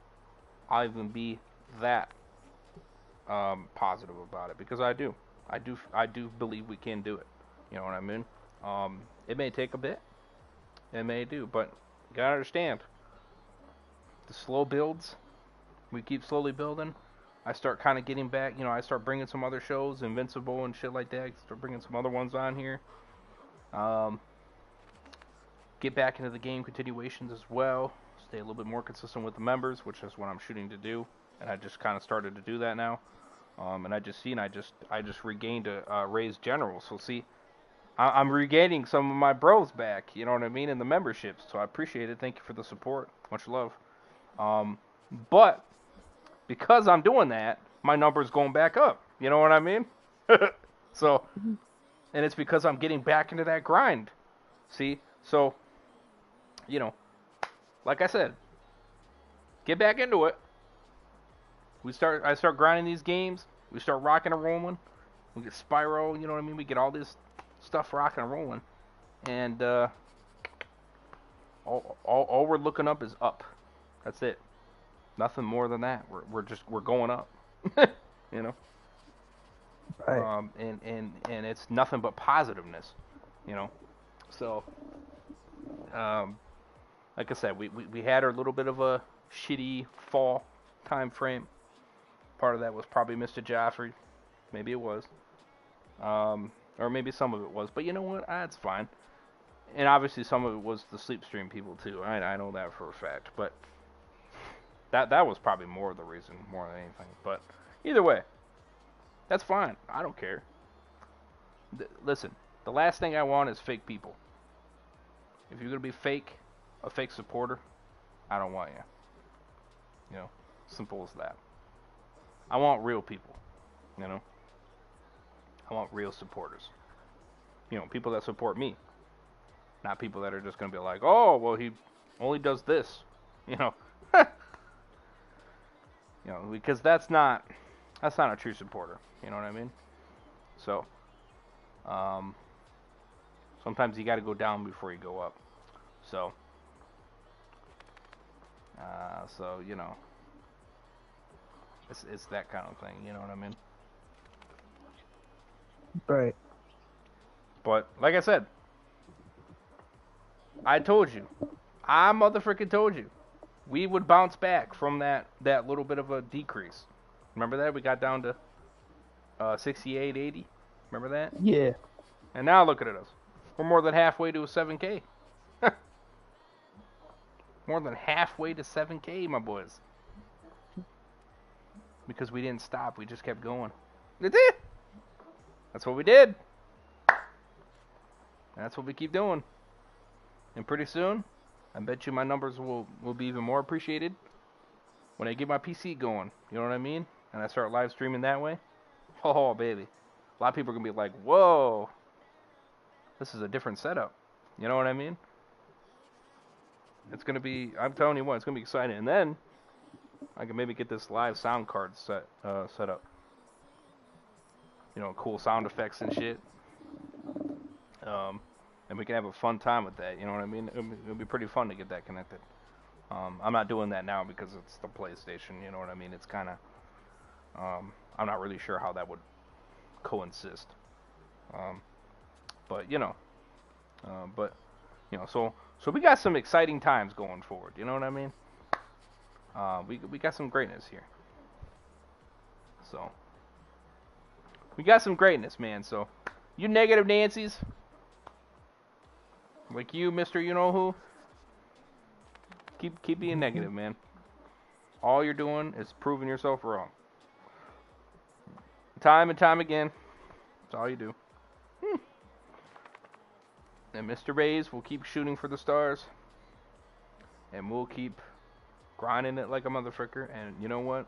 [SPEAKER 1] I'll even be that positive about it because I do believe we can do it. You know what I mean? It may take a bit, it may do, but you gotta understand the slow builds. We keep slowly building. I start kind of getting back. I start bringing some other shows, Invincible and shit like that. I start bringing some other ones on here. Get back into the game continuations as well. Stay a little bit more consistent with the members, which is what I'm shooting to do, and I just kind of started to do that now. And I just regained a raised general. So see, I'm regaining some of my bros back. You know what I mean, in the memberships. So I appreciate it. Thank you for the support. Much love. But because I'm doing that, my number's going back up. You know what I mean? So, and it's because I'm getting back into that grind. See, so like I said, get back into it. I start grinding these games. We start rocking and rolling. We get Spyro, you know what I mean? We get all this stuff rocking and rolling. And all we're looking up is up. That's it. Nothing more than that. We're going up.
[SPEAKER 2] Right.
[SPEAKER 1] And it's nothing but positiveness. So like I said, we had our little bit of a shitty fall time frame. Part of that was probably Mr. Joffrey. Maybe it was. Or maybe some of it was. But you know what? That's fine. And obviously some of it was the sleep stream people too. I know that for a fact. But that was probably more of the reason, more than anything. But either way, that's fine. I don't care. Listen, the last thing I want is fake people. If you're going to be a fake supporter, I don't want you. Simple as that. I want real people. I want real supporters. People that support me. Not people that are just going to be like, oh, well, he only does this. Because that's not a true supporter. You know what I mean? So, sometimes you got to go down before you go up. So, it's that kind of thing. You know what I mean?
[SPEAKER 2] Right.
[SPEAKER 1] But like I said, I told you, I motherfucking told you, we would bounce back from that little bit of a decrease. Remember that? We got down to 68, 80. Remember that?
[SPEAKER 2] Yeah.
[SPEAKER 1] And now look at us. We're more than halfway to a 7K. More than halfway to 7K, my boys. Because we didn't stop. We just kept going. That's it. That's what we did. That's what we keep doing. And pretty soon, I bet you my numbers will be even more appreciated when I get my PC going. You know what I mean? And I start live streaming that way. Oh, baby. A lot of people are going to be like, whoa. This is a different setup. You know what I mean? It's going to be, I'm telling you what, it's going to be exciting. And then, I can maybe get this live sound card set up. Cool sound effects and shit. And we can have a fun time with that, you know what I mean? It'll be pretty fun to get that connected. I'm not doing that now because it's the PlayStation, you know what I mean? It's kind of, I'm not really sure how that would coexist. But so we got some exciting times going forward, you know what I mean? We got some greatness here. So, we got some greatness, man. So, you negative Nancy's, like you, Mr. You-know-who, keep being negative, man. All you're doing is proving yourself wrong. Time and time again. That's all you do. And Mr. Rays will keep shooting for the stars. and we'll keep grinding it like a motherfucker. And you know what?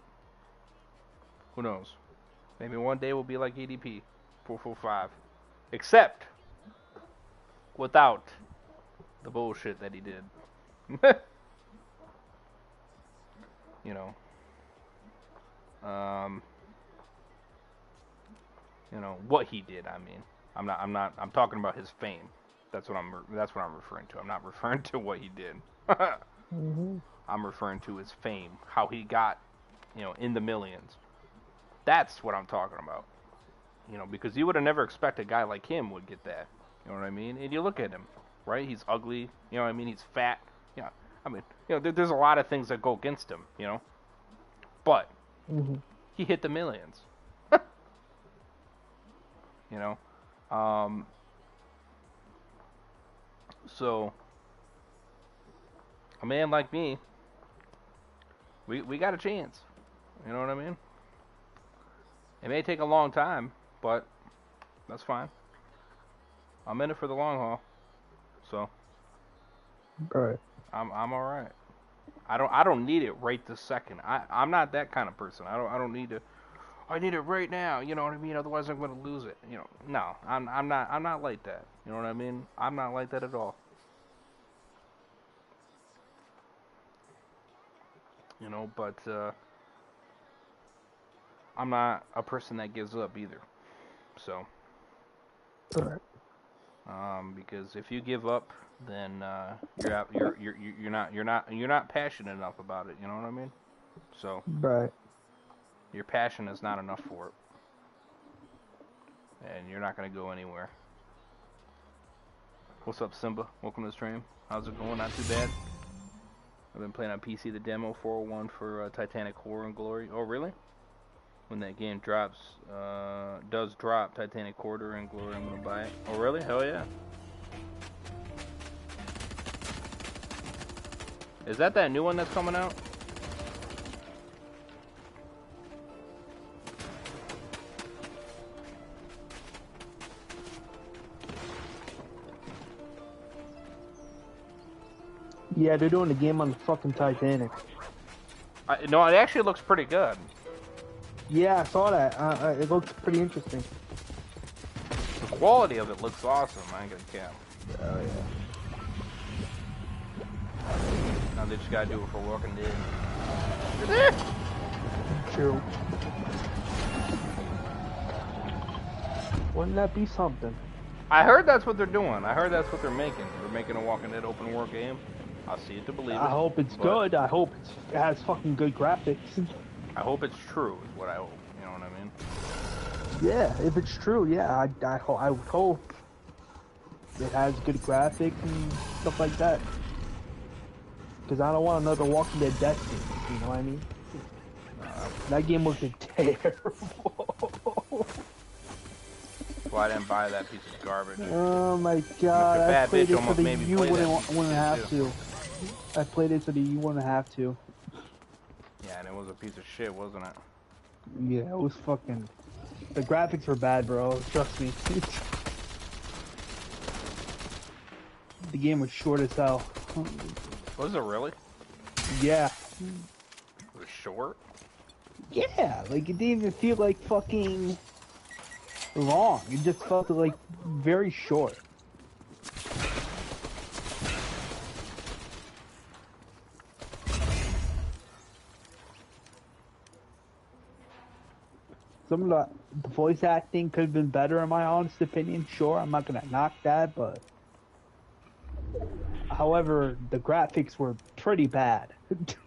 [SPEAKER 1] Who knows? Maybe one day we'll be like ADP, 445, except without the bullshit that he did. You know. You know what he did. I mean, I'm talking about his fame. That's what I'm referring to. I'm not referring to what he did.
[SPEAKER 2] Mm-hmm.
[SPEAKER 1] I'm referring to his fame, how he got, you know, in the millions. That's what I'm talking about. You know, because you would have never expected a guy like him would get that. You know what I mean? And you look at him, right? He's ugly. You know what I mean? He's fat. Yeah. I mean, you know, there's a lot of things that go against him. You know, but he hit the millions. You know, so a man like me, we got a chance. You know what I mean? It may take a long time, but that's fine. I'm in it for the long haul, so
[SPEAKER 2] Right.
[SPEAKER 1] I'm all right. I don't need it right this second. I'm not that kind of person. I don't need to. I need it right now. You know what I mean? Otherwise, I'm gonna lose it. You know, no, I'm not like that. You know what I mean? I'm not like that at all. You know, but I'm not a person that gives up either. So,
[SPEAKER 2] Right.
[SPEAKER 1] because if you give up, then you're not passionate enough about it. You know what I mean? So,
[SPEAKER 2] Right.
[SPEAKER 1] your passion is not enough for it, and you're not gonna go anywhere. What's up, Simba? Welcome to the stream. How's it going? Not too bad. I've been playing on PC the demo 401 for Titanic Horror and Glory. Oh, really? When that game drops, does drop Titanic Horror and Glory, I'm gonna buy it. Oh, really? Hell yeah. Is that new one that's coming out?
[SPEAKER 2] Yeah, they're doing the game on the fucking Titanic.
[SPEAKER 1] No, it actually looks pretty good.
[SPEAKER 2] Yeah, I saw that. It looks pretty interesting.
[SPEAKER 1] The quality of it looks awesome. I ain't gonna cap.
[SPEAKER 2] Oh yeah.
[SPEAKER 1] Now they just gotta do it for Walking Dead.
[SPEAKER 2] True. Wouldn't that be something?
[SPEAKER 1] I heard that's what they're doing. I heard that's what they're making. They're making a Walking Dead open world game. I'll see it to believe it.
[SPEAKER 2] I hope it's good. I hope it has fucking good graphics.
[SPEAKER 1] I hope it's true, is what I hope. You know what I mean?
[SPEAKER 2] Yeah, if it's true, yeah, I would hope it has good graphics and stuff like that. Because I don't want another Walking Dead Destiny, you know what I mean? That game looks terrible.
[SPEAKER 1] That's why I didn't buy that piece of garbage.
[SPEAKER 2] Oh my god, I
[SPEAKER 1] Bad
[SPEAKER 2] played
[SPEAKER 1] bitch
[SPEAKER 2] it so
[SPEAKER 1] almost
[SPEAKER 2] that
[SPEAKER 1] made me
[SPEAKER 2] you
[SPEAKER 1] play
[SPEAKER 2] wouldn't
[SPEAKER 1] that
[SPEAKER 2] have
[SPEAKER 1] too.
[SPEAKER 2] to. I played it so that you wouldn't have to.
[SPEAKER 1] Yeah, and it was a piece of shit, wasn't it?
[SPEAKER 2] Yeah, it was fucking... The graphics were bad, bro. Trust me. The game was short as hell.
[SPEAKER 1] Was it really?
[SPEAKER 2] Yeah.
[SPEAKER 1] It was short?
[SPEAKER 2] Yeah, like it didn't even feel like fucking long. It just felt like very short. Some of the voice acting could have been better in my honest opinion. Sure, I'm not gonna knock that, but however, the graphics were pretty bad. It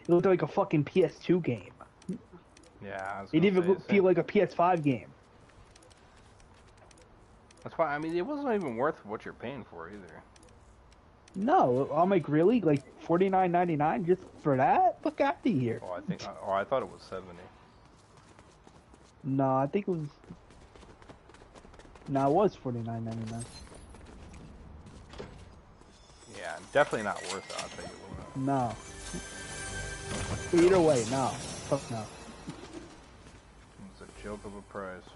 [SPEAKER 2] looked like a fucking PS2 game.
[SPEAKER 1] Yeah, I was
[SPEAKER 2] It
[SPEAKER 1] gonna
[SPEAKER 2] didn't even
[SPEAKER 1] say,
[SPEAKER 2] feel like a PS5 game.
[SPEAKER 1] That's why, I mean, it wasn't even worth what you're paying for either.
[SPEAKER 2] No, I'm like, really? Like $49.99 just for that? Fuck out of here.
[SPEAKER 1] I thought it was 70.
[SPEAKER 2] No, I think it was. No, it was $49.99.
[SPEAKER 1] Yeah, definitely not worth it, I'll tell you what.
[SPEAKER 2] No. Either way, no. Fuck no.
[SPEAKER 1] It's a joke of a price.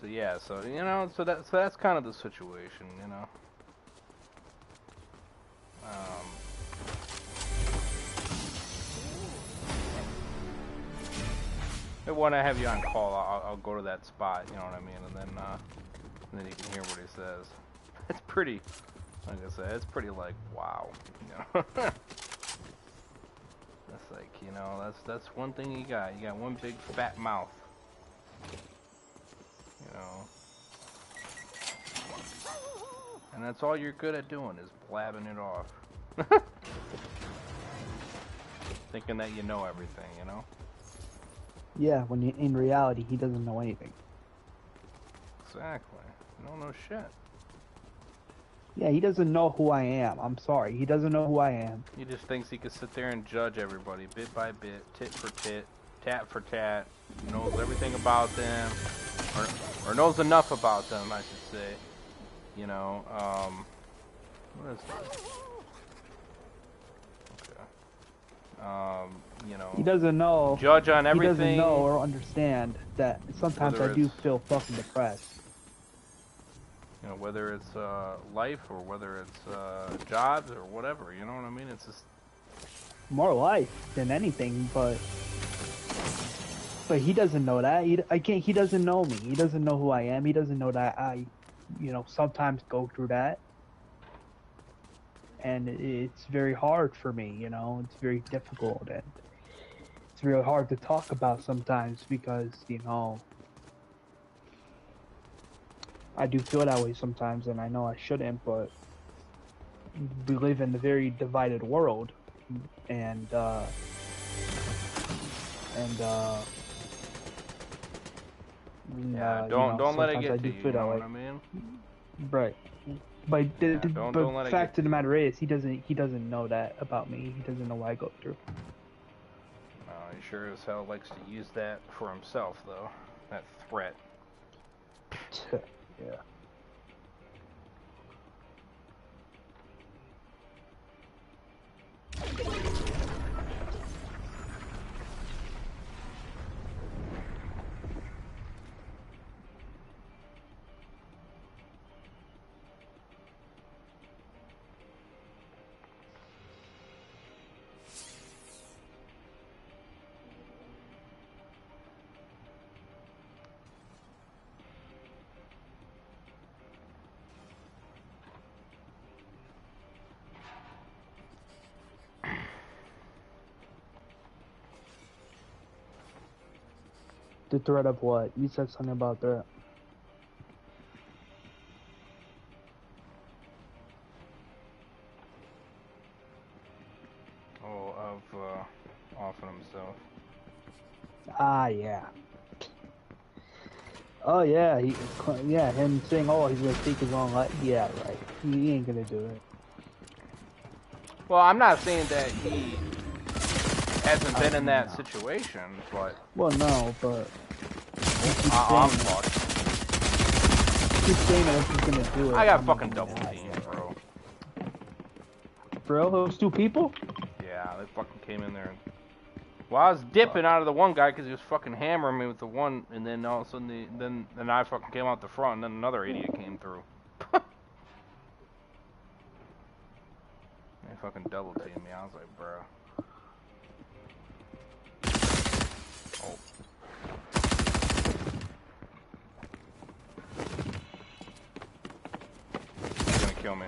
[SPEAKER 1] So yeah, so you know, so that's kind of the situation, you know. If when I have you on call, I'll go to that spot, you know what I mean, and then you can hear what he says. It's pretty, like I said, it's pretty like wow, you know. That's like, you know, that's one thing you got. You got one big fat mouth, you know. And that's all you're good at doing is blabbing it off. Thinking that you know everything, you know?
[SPEAKER 2] Yeah, when in reality, he doesn't know anything.
[SPEAKER 1] Exactly. You don't know shit.
[SPEAKER 2] Yeah, he doesn't know who I am. I'm sorry. He doesn't know who I am.
[SPEAKER 1] He just thinks he can sit there and judge everybody bit by bit, tit for tit, tat for tat, knows everything about them, or knows enough about them, I should say. You know, what is this? Okay. You know,
[SPEAKER 2] He doesn't know.
[SPEAKER 1] judge on everything.
[SPEAKER 2] He doesn't know or understand that sometimes
[SPEAKER 1] Whether
[SPEAKER 2] I do
[SPEAKER 1] it's-
[SPEAKER 2] feel fucking depressed.
[SPEAKER 1] You know, whether it's life or whether it's jobs or whatever. You know what I mean? It's just
[SPEAKER 2] More life than anything, but he doesn't know that. He doesn't know me. He doesn't know who I am. He doesn't know that I, you know, sometimes go through that. And it's very hard for me, you know. It's very difficult, and it's really hard to talk about sometimes because, you know, I do feel that way sometimes, and I know I shouldn't, but we live in a very divided world, and
[SPEAKER 1] yeah.
[SPEAKER 2] you
[SPEAKER 1] Don't
[SPEAKER 2] know,
[SPEAKER 1] let it
[SPEAKER 2] sometimes I
[SPEAKER 1] get to
[SPEAKER 2] do
[SPEAKER 1] you.
[SPEAKER 2] feel
[SPEAKER 1] You
[SPEAKER 2] that
[SPEAKER 1] know
[SPEAKER 2] way.
[SPEAKER 1] what I mean?
[SPEAKER 2] Right. But the
[SPEAKER 1] don't let it
[SPEAKER 2] fact
[SPEAKER 1] get
[SPEAKER 2] of the matter is, he doesn't know that about me. He doesn't know what I go through.
[SPEAKER 1] He sure as hell likes to use that for himself, though. That threat.
[SPEAKER 2] Yeah. The threat of what? You said something about threat.
[SPEAKER 1] Oh, of offing himself.
[SPEAKER 2] Ah, yeah. Oh, yeah. Him saying, oh, he's gonna take his own life. Yeah, right. He ain't gonna do it.
[SPEAKER 1] Well, I'm not saying that he hasn't been in that situation, but
[SPEAKER 2] Well, no, but
[SPEAKER 1] I'm fucked.
[SPEAKER 2] keep saying that he's gonna do it.
[SPEAKER 1] I got
[SPEAKER 2] I'm
[SPEAKER 1] fucking
[SPEAKER 2] gonna
[SPEAKER 1] double
[SPEAKER 2] die,
[SPEAKER 1] teamed,
[SPEAKER 2] yeah.
[SPEAKER 1] bro.
[SPEAKER 2] Bro, those two people?
[SPEAKER 1] Yeah, they fucking came in there. Well, I was dipping out of the one guy because he was fucking hammering me with the one, and then all of a sudden, then I fucking came out the front, and then another idiot came through. They fucking double teamed me. I was like, bro. Oh. He's gonna kill me.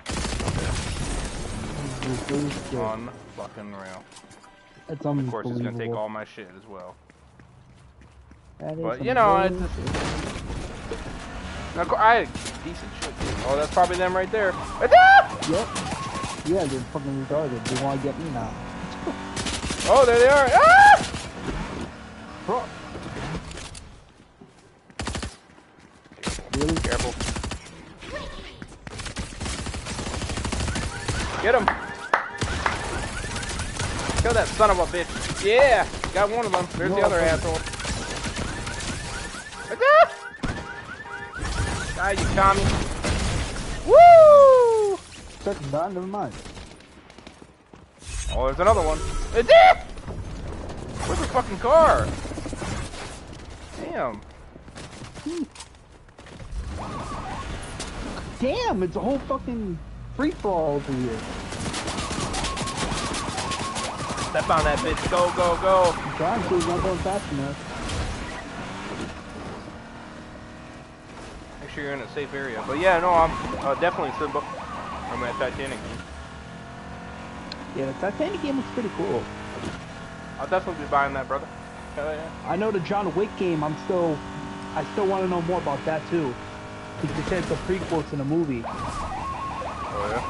[SPEAKER 1] Unfucking real.
[SPEAKER 2] That's
[SPEAKER 1] Of
[SPEAKER 2] unbelievable.
[SPEAKER 1] course, he's gonna take all my shit as well.
[SPEAKER 2] That is
[SPEAKER 1] But you know, it's
[SPEAKER 2] unbelievable.
[SPEAKER 1] just, now, I had decent shit. Oh, that's probably them right there. Ah!
[SPEAKER 2] Yep. Yeah, they're fucking retarded. They want to get me now.
[SPEAKER 1] Oh, there they are. Ah!
[SPEAKER 2] Bro. Really?
[SPEAKER 1] Careful. Get him. Kill that son of a bitch. Yeah, got one of them. There's the other asshole. Ah! Die, you commie. Woo!
[SPEAKER 2] Second done, never mind.
[SPEAKER 1] Oh, there's another one. Ah! Where's the fucking car? Damn.
[SPEAKER 2] damn, it's a whole fucking free-for-all over here.
[SPEAKER 1] Step on that bitch. Go, go, go.
[SPEAKER 2] I'm trying to, it's not going fast enough.
[SPEAKER 1] Make sure you're in a safe area. But yeah, no, I'm definitely Simba. I'm at Titanic.
[SPEAKER 2] Yeah, the Titanic game looks pretty cool.
[SPEAKER 1] I'll definitely be buying that, brother. Hell yeah.
[SPEAKER 2] I know the John Wick game, I still want to know more about that too. Because they said it's a prequel to the movie.
[SPEAKER 1] Oh yeah?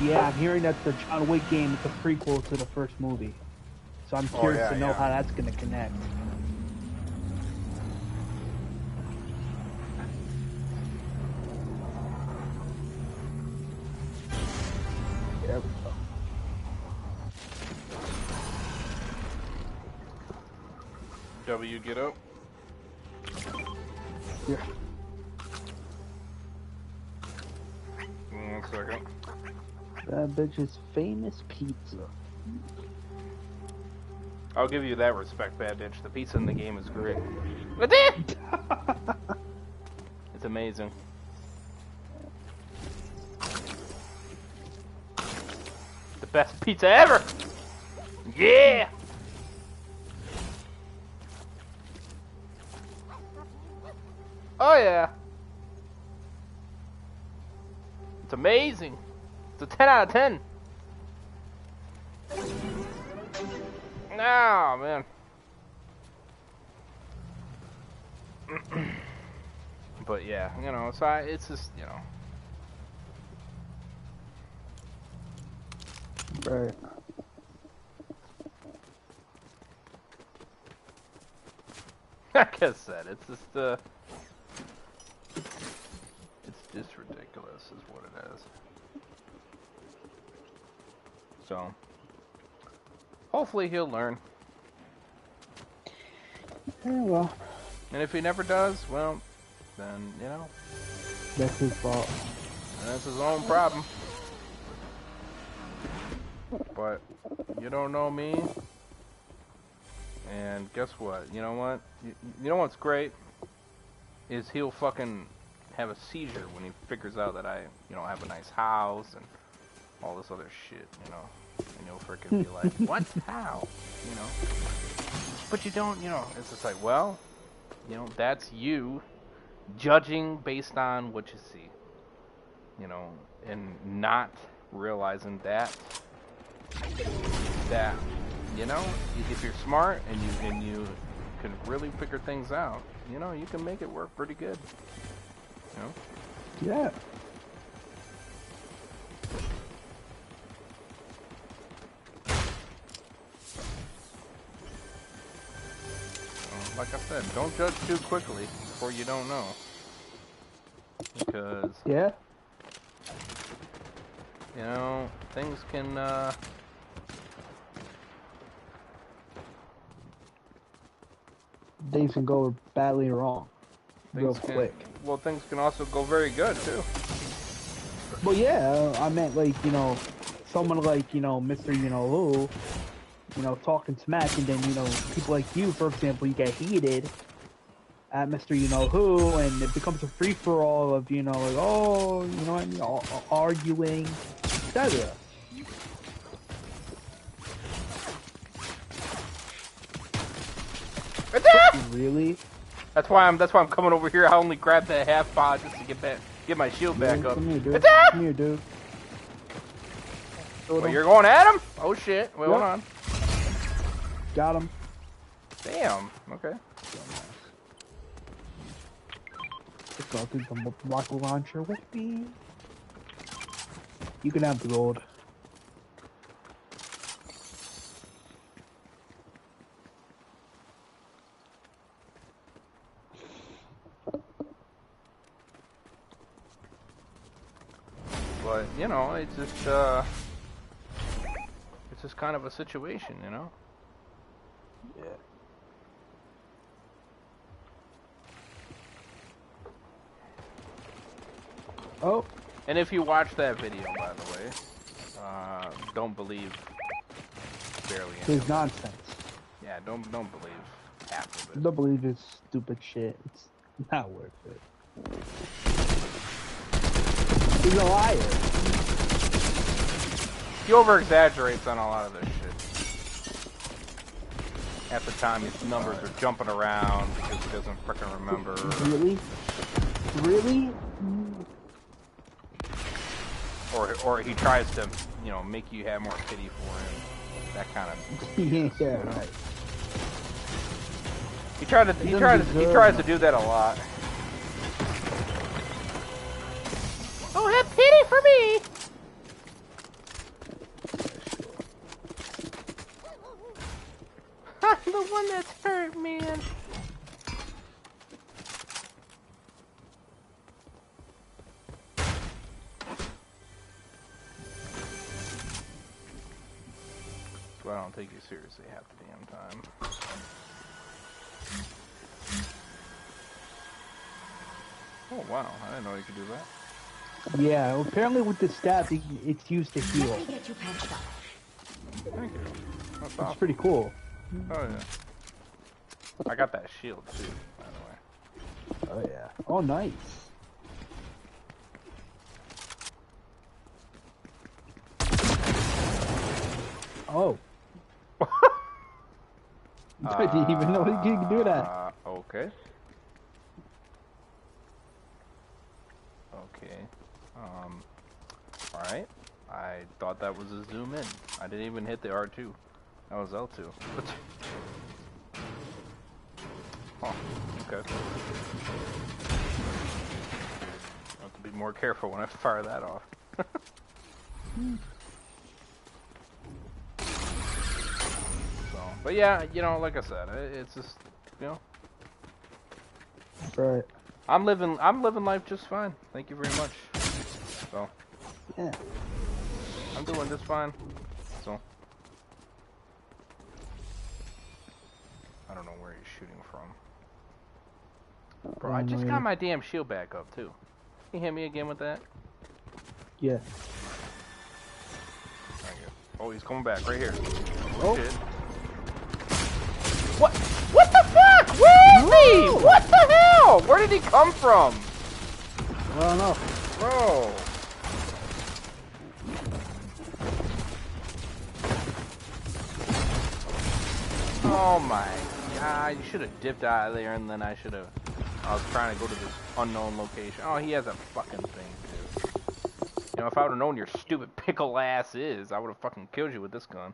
[SPEAKER 2] Yeah, I'm hearing that the John Wick game is a prequel to the first movie. So I'm curious to know how that's going to connect. There we go.
[SPEAKER 1] W, get up.
[SPEAKER 2] Yeah.
[SPEAKER 1] 1 second.
[SPEAKER 2] That bitch is famous pizza.
[SPEAKER 1] I'll give you that respect, bad bitch. The pizza in the game is great. It's amazing. The best pizza ever! Yeah! Oh yeah! It's amazing! It's a 10 out of 10! No, man. But yeah, you know, so it's just, you know.
[SPEAKER 2] Right.
[SPEAKER 1] Like I said, it's just, it's just ridiculous is what it is. So, hopefully he'll learn.
[SPEAKER 2] Yeah, well.
[SPEAKER 1] And if he never does, well, then, you know.
[SPEAKER 2] That's his fault.
[SPEAKER 1] And that's his own problem. But, you don't know me. And guess what? You know what? You know what's great? Is he'll fucking have a seizure when he figures out that I, you know, have a nice house and all this other shit, you know. And he'll freaking be like, what? How? You know. But you don't, you know, it's just like, well, you know, that's you judging based on what you see. You know, and not realizing that, you know, if you're smart and you can really figure things out, you know, you can make it work pretty good. You know?
[SPEAKER 2] Yeah.
[SPEAKER 1] Like I said, don't judge too quickly before you don't know. Because,
[SPEAKER 2] Yeah.
[SPEAKER 1] you know, things can,
[SPEAKER 2] Things can go badly wrong. Real quick.
[SPEAKER 1] Well, things can also go very good, too.
[SPEAKER 2] Well, yeah, I meant like, you know, someone like, you know, Mr. You know who, you know, talking smack, and then, you know, people like you, for example, you get heated at Mr. You know who, and it becomes a free-for-all of, you know, like, oh, you know what I mean, arguing, etc. Really?
[SPEAKER 1] That's why I'm coming over here. I only grabbed that half pod just to get my shield back up.
[SPEAKER 2] Come here, dude. Come here, dude.
[SPEAKER 1] Oh, you're going at him? Oh shit! Wait, hold on.
[SPEAKER 2] Got him.
[SPEAKER 1] Damn. Okay.
[SPEAKER 2] Let's go through the rocket launcher with me. You can have the gold.
[SPEAKER 1] But you know, it's just kind of a situation, you know.
[SPEAKER 2] Yeah. Oh.
[SPEAKER 1] And if you watch that video, by the way, don't believe barely any
[SPEAKER 2] It's nonsense.
[SPEAKER 1] Yeah, don't believe half of it.
[SPEAKER 2] Don't believe his stupid shit. It's not worth it. He's a liar.
[SPEAKER 1] He over-exaggerates on a lot of this shit. Half the time his numbers are jumping around because he doesn't frickin' remember.
[SPEAKER 2] Really? Really?
[SPEAKER 1] Or he tries to, you know, make you have more pity for him. That kind of
[SPEAKER 2] Yeah, right.
[SPEAKER 1] He tries to do that a lot. Oh, have pity for me! I'm the one that's hurt, man. So I don't take you seriously half the damn time. Oh wow, I didn't know you could do that.
[SPEAKER 2] Yeah, well, apparently with the staff, it's used to heal.
[SPEAKER 5] Let me get you patched up.
[SPEAKER 1] Thank you. That's
[SPEAKER 2] It's
[SPEAKER 1] awesome.
[SPEAKER 2] pretty cool.
[SPEAKER 1] Oh yeah. I got that shield too, by the way.
[SPEAKER 2] Oh yeah. Oh nice. Oh. I didn't even know you could do that.
[SPEAKER 1] Okay. Okay. Alright. I thought that was a zoom in. I didn't even hit the R2. That was L2. Oh, okay. I have to be more careful when I fire that off. So, but yeah, you know, like I said, it's just, you know,
[SPEAKER 2] Right.
[SPEAKER 1] I'm living life just fine. Thank you very much. So,
[SPEAKER 2] Yeah.
[SPEAKER 1] I'm doing just fine. So, I don't know where he's shooting from. Bro, I just got my damn shield back up too. Can you hit me again with that?
[SPEAKER 2] Yeah.
[SPEAKER 1] Thank you. Oh, he's coming back right here.
[SPEAKER 2] Oh.
[SPEAKER 1] Shit. What? What the fuck? Where is he? What the hell? Where did he come from?
[SPEAKER 2] I don't know.
[SPEAKER 1] Bro. Oh my god, you should have dipped out of there and then I should have... I was trying to go to this unknown location. Oh, he has a fucking thing too. You know, if I would have known your stupid pickle ass is, I would have fucking killed you with this gun.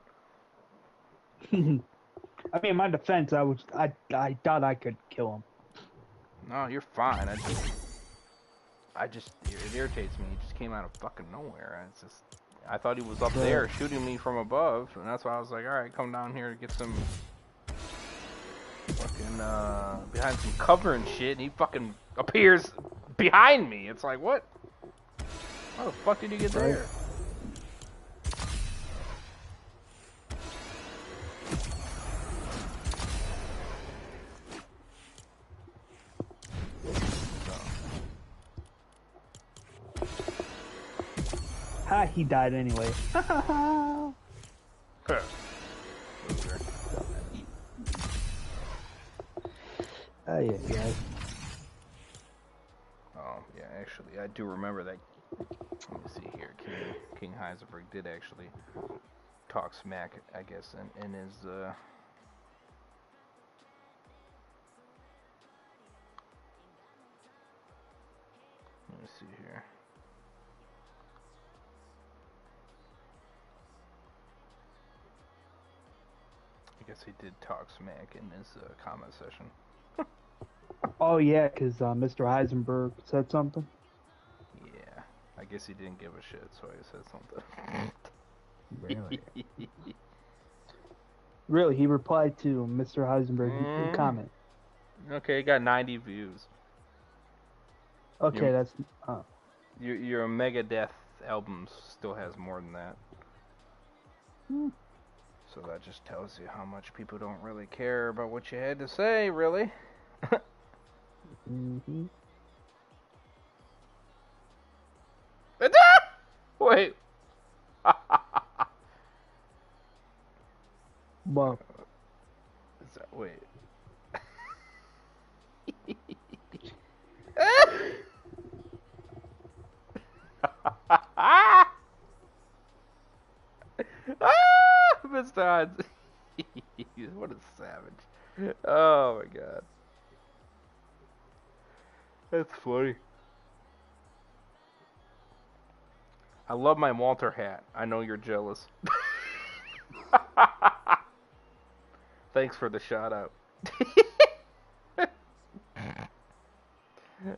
[SPEAKER 2] I mean, in my defense, I thought I could kill him.
[SPEAKER 1] No, you're fine. It irritates me. He just came out of fucking nowhere. It's just, I thought he was up there shooting me from above, and that's why I was like, all right, come down here to get some fucking behind some cover and shit, and he fucking appears behind me. It's like, what? How the fuck did you get there?
[SPEAKER 2] Ha, he died anyway.
[SPEAKER 1] Loser.
[SPEAKER 2] Oh yeah, guys.
[SPEAKER 1] Oh, yeah, actually, I do remember that. Let me see here. King Heisenberg did actually talk smack, I guess, in his, let me see here. I guess he did talk smack in his comment session.
[SPEAKER 2] Oh yeah, because Mr. Heisenberg said something.
[SPEAKER 1] Yeah, I guess he didn't give a shit, so he said something.
[SPEAKER 2] Really? Really, he replied to Mr. Heisenberg's comment.
[SPEAKER 1] Okay, got 90 views.
[SPEAKER 2] Okay, that's.
[SPEAKER 1] Your Megadeth album still has more than that. So that just tells you how much people don't really care about what you had to say, really.
[SPEAKER 2] Mm-hmm.
[SPEAKER 1] Wait.
[SPEAKER 2] Well,
[SPEAKER 1] Is that, wait. Ah, Mr. Hans. What a savage. Oh my god. That's funny. I love my Walter hat. I know you're jealous. Thanks for the shout out.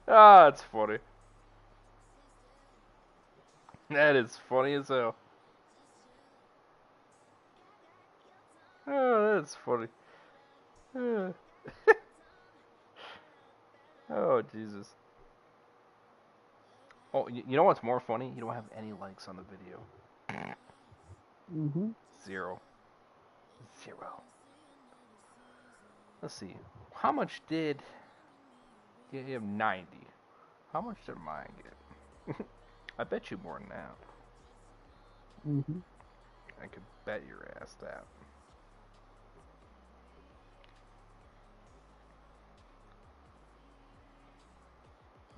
[SPEAKER 1] Ah, it's funny. That is funny as hell. Oh, that's funny. Ah. Oh, Jesus. Oh, you know what's more funny? You don't have any likes on the video.
[SPEAKER 2] Mm-hmm.
[SPEAKER 1] Zero. Let's see. How much did... You have 90. How much did mine get? I bet you more than that.
[SPEAKER 2] Mm-hmm.
[SPEAKER 1] I could bet your ass that.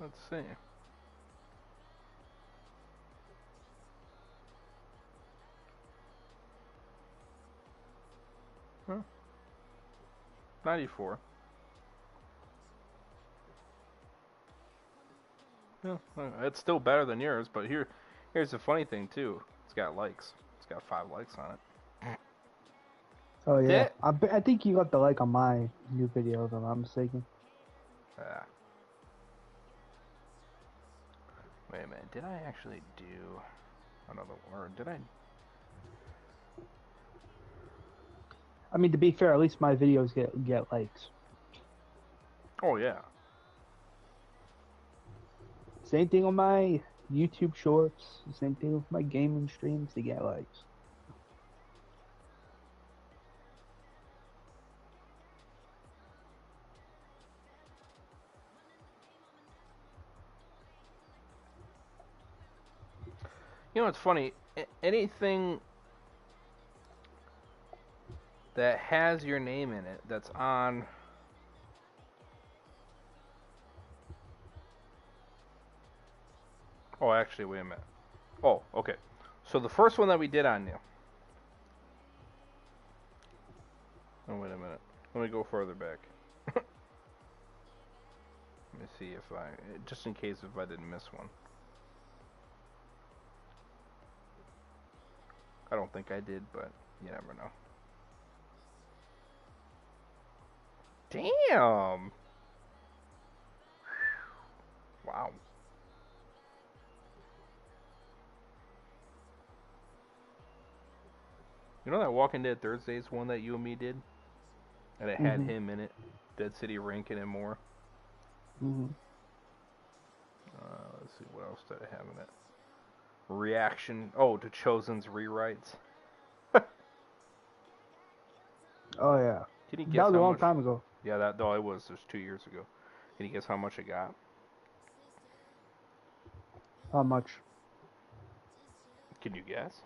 [SPEAKER 1] Let's see. Huh? 94. Yeah, it's still better than yours, but here's the funny thing too. It's got likes. It's got 5 likes on it.
[SPEAKER 2] Oh yeah,
[SPEAKER 1] That.
[SPEAKER 2] I think you got the like on my new video, if I'm not mistaken.
[SPEAKER 1] Wait a minute. Did I actually do another word? Did I?
[SPEAKER 2] I mean, to be fair, at least my videos get likes.
[SPEAKER 1] Oh yeah.
[SPEAKER 2] Same thing on my YouTube shorts. Same thing with my gaming streams. They get likes.
[SPEAKER 1] You know what's funny? Anything that has your name in it that's on. Oh, actually, wait a minute. Oh, okay. So the first one that we did on you. Oh, wait a minute. Let me go further back. Let me see if just in case if I didn't miss one. I don't think I did, but you never know. Damn! Wow. You know that Walking Dead Thursdays one that you and me did? And it had him in it. Dead City Rankin and more.
[SPEAKER 2] Mm-hmm.
[SPEAKER 1] Let's see, what else did I have in it? Reaction. Oh, to Chosen's rewrites.
[SPEAKER 2] Oh yeah.
[SPEAKER 1] Can you guess
[SPEAKER 2] That was a
[SPEAKER 1] how
[SPEAKER 2] long
[SPEAKER 1] much?
[SPEAKER 2] time ago.
[SPEAKER 1] Yeah, that though it was just 2 years ago. Can you guess how much it got?
[SPEAKER 2] How much?
[SPEAKER 1] Can you guess?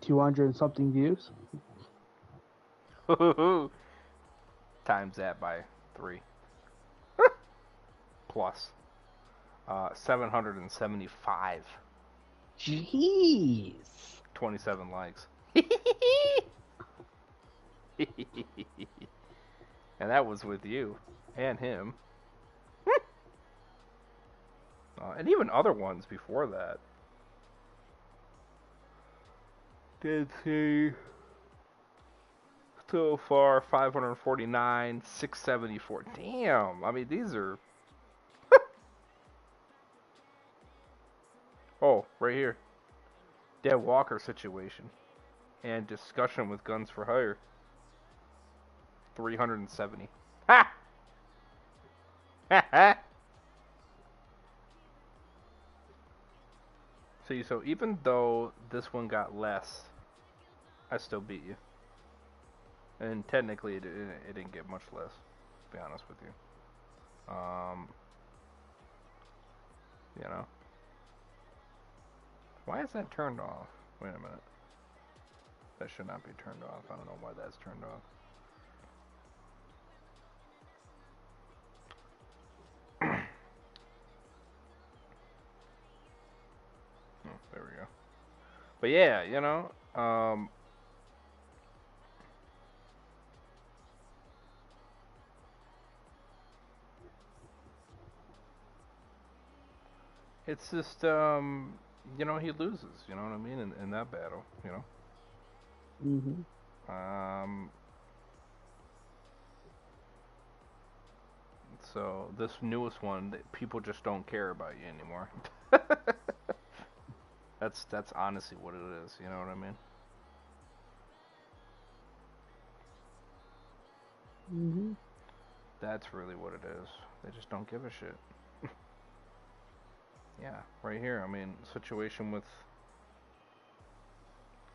[SPEAKER 2] 200 and something views.
[SPEAKER 1] Times that by 3. Plus. 775.
[SPEAKER 2] Jeez.
[SPEAKER 1] 27 likes. And that was with you and him. And even other ones before that. Did see so far 549, 674. Damn. I mean, these are. Oh, right here. Dead Walker situation. And discussion with Guns for Hire. 370. Ha! Ha ha! See, so even though this one got less, I still beat you. And technically, it didn't get much less, to be honest with you. You know. Why is that turned off? Wait a minute. That should not be turned off. I don't know why that's turned off. There we go. But yeah, you know, it's just, you know, he loses. You know what I mean? In that battle, you know.
[SPEAKER 2] Mhm.
[SPEAKER 1] So this newest one, people just don't care about you anymore. That's honestly what it is. You know what I mean?
[SPEAKER 2] Mhm.
[SPEAKER 1] That's really what it is. They just don't give a shit. Yeah, right here. I mean, situation with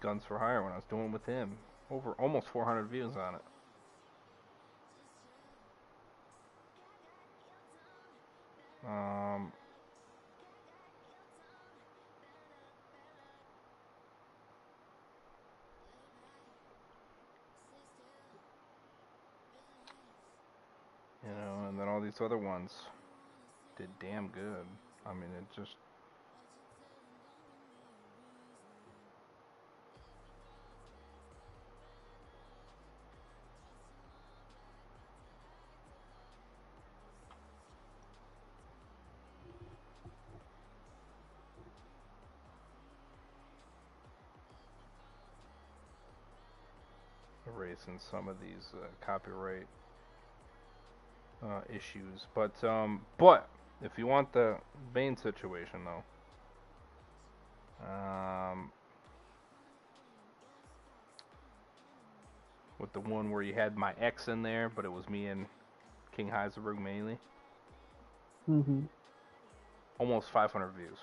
[SPEAKER 1] Guns for Hire when I was doing with him, over almost 400 views on it. Um, you know, and then all these other ones did damn good. I mean, it just erasing some of these copyright issues. But if you want the Bane situation though, with the one where you had my ex in there, but it was me and King Heisenberg mainly,
[SPEAKER 2] Mhm.
[SPEAKER 1] almost 500 views.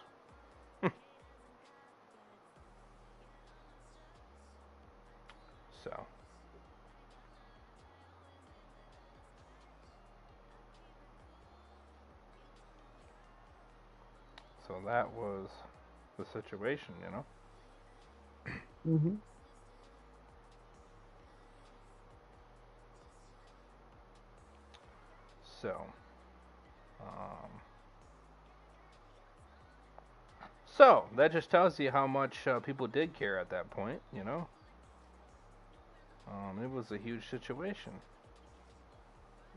[SPEAKER 1] So, so that was the situation, you know.
[SPEAKER 2] Mhm.
[SPEAKER 1] So, um, so that just tells you how much people did care at that point, you know. It was a huge situation.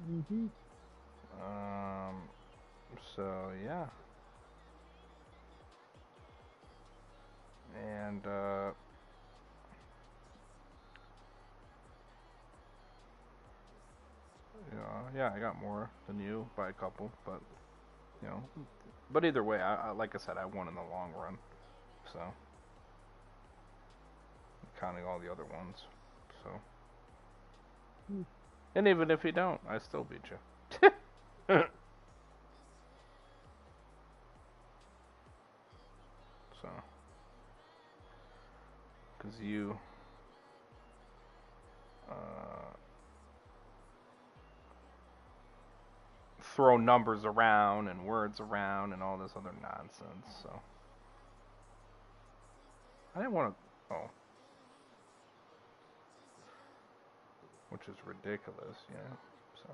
[SPEAKER 2] Mhm.
[SPEAKER 1] Um, so yeah, and you know, yeah, I got more than you by a couple, but you know, but either way, like I said, I won in the long run. So, counting all the other ones. So,
[SPEAKER 2] Mm.
[SPEAKER 1] and even if you don't, I still beat you. So, because you uh, throw numbers around and words around and all this other nonsense. So, I didn't want to. Oh, which is ridiculous, you know. So,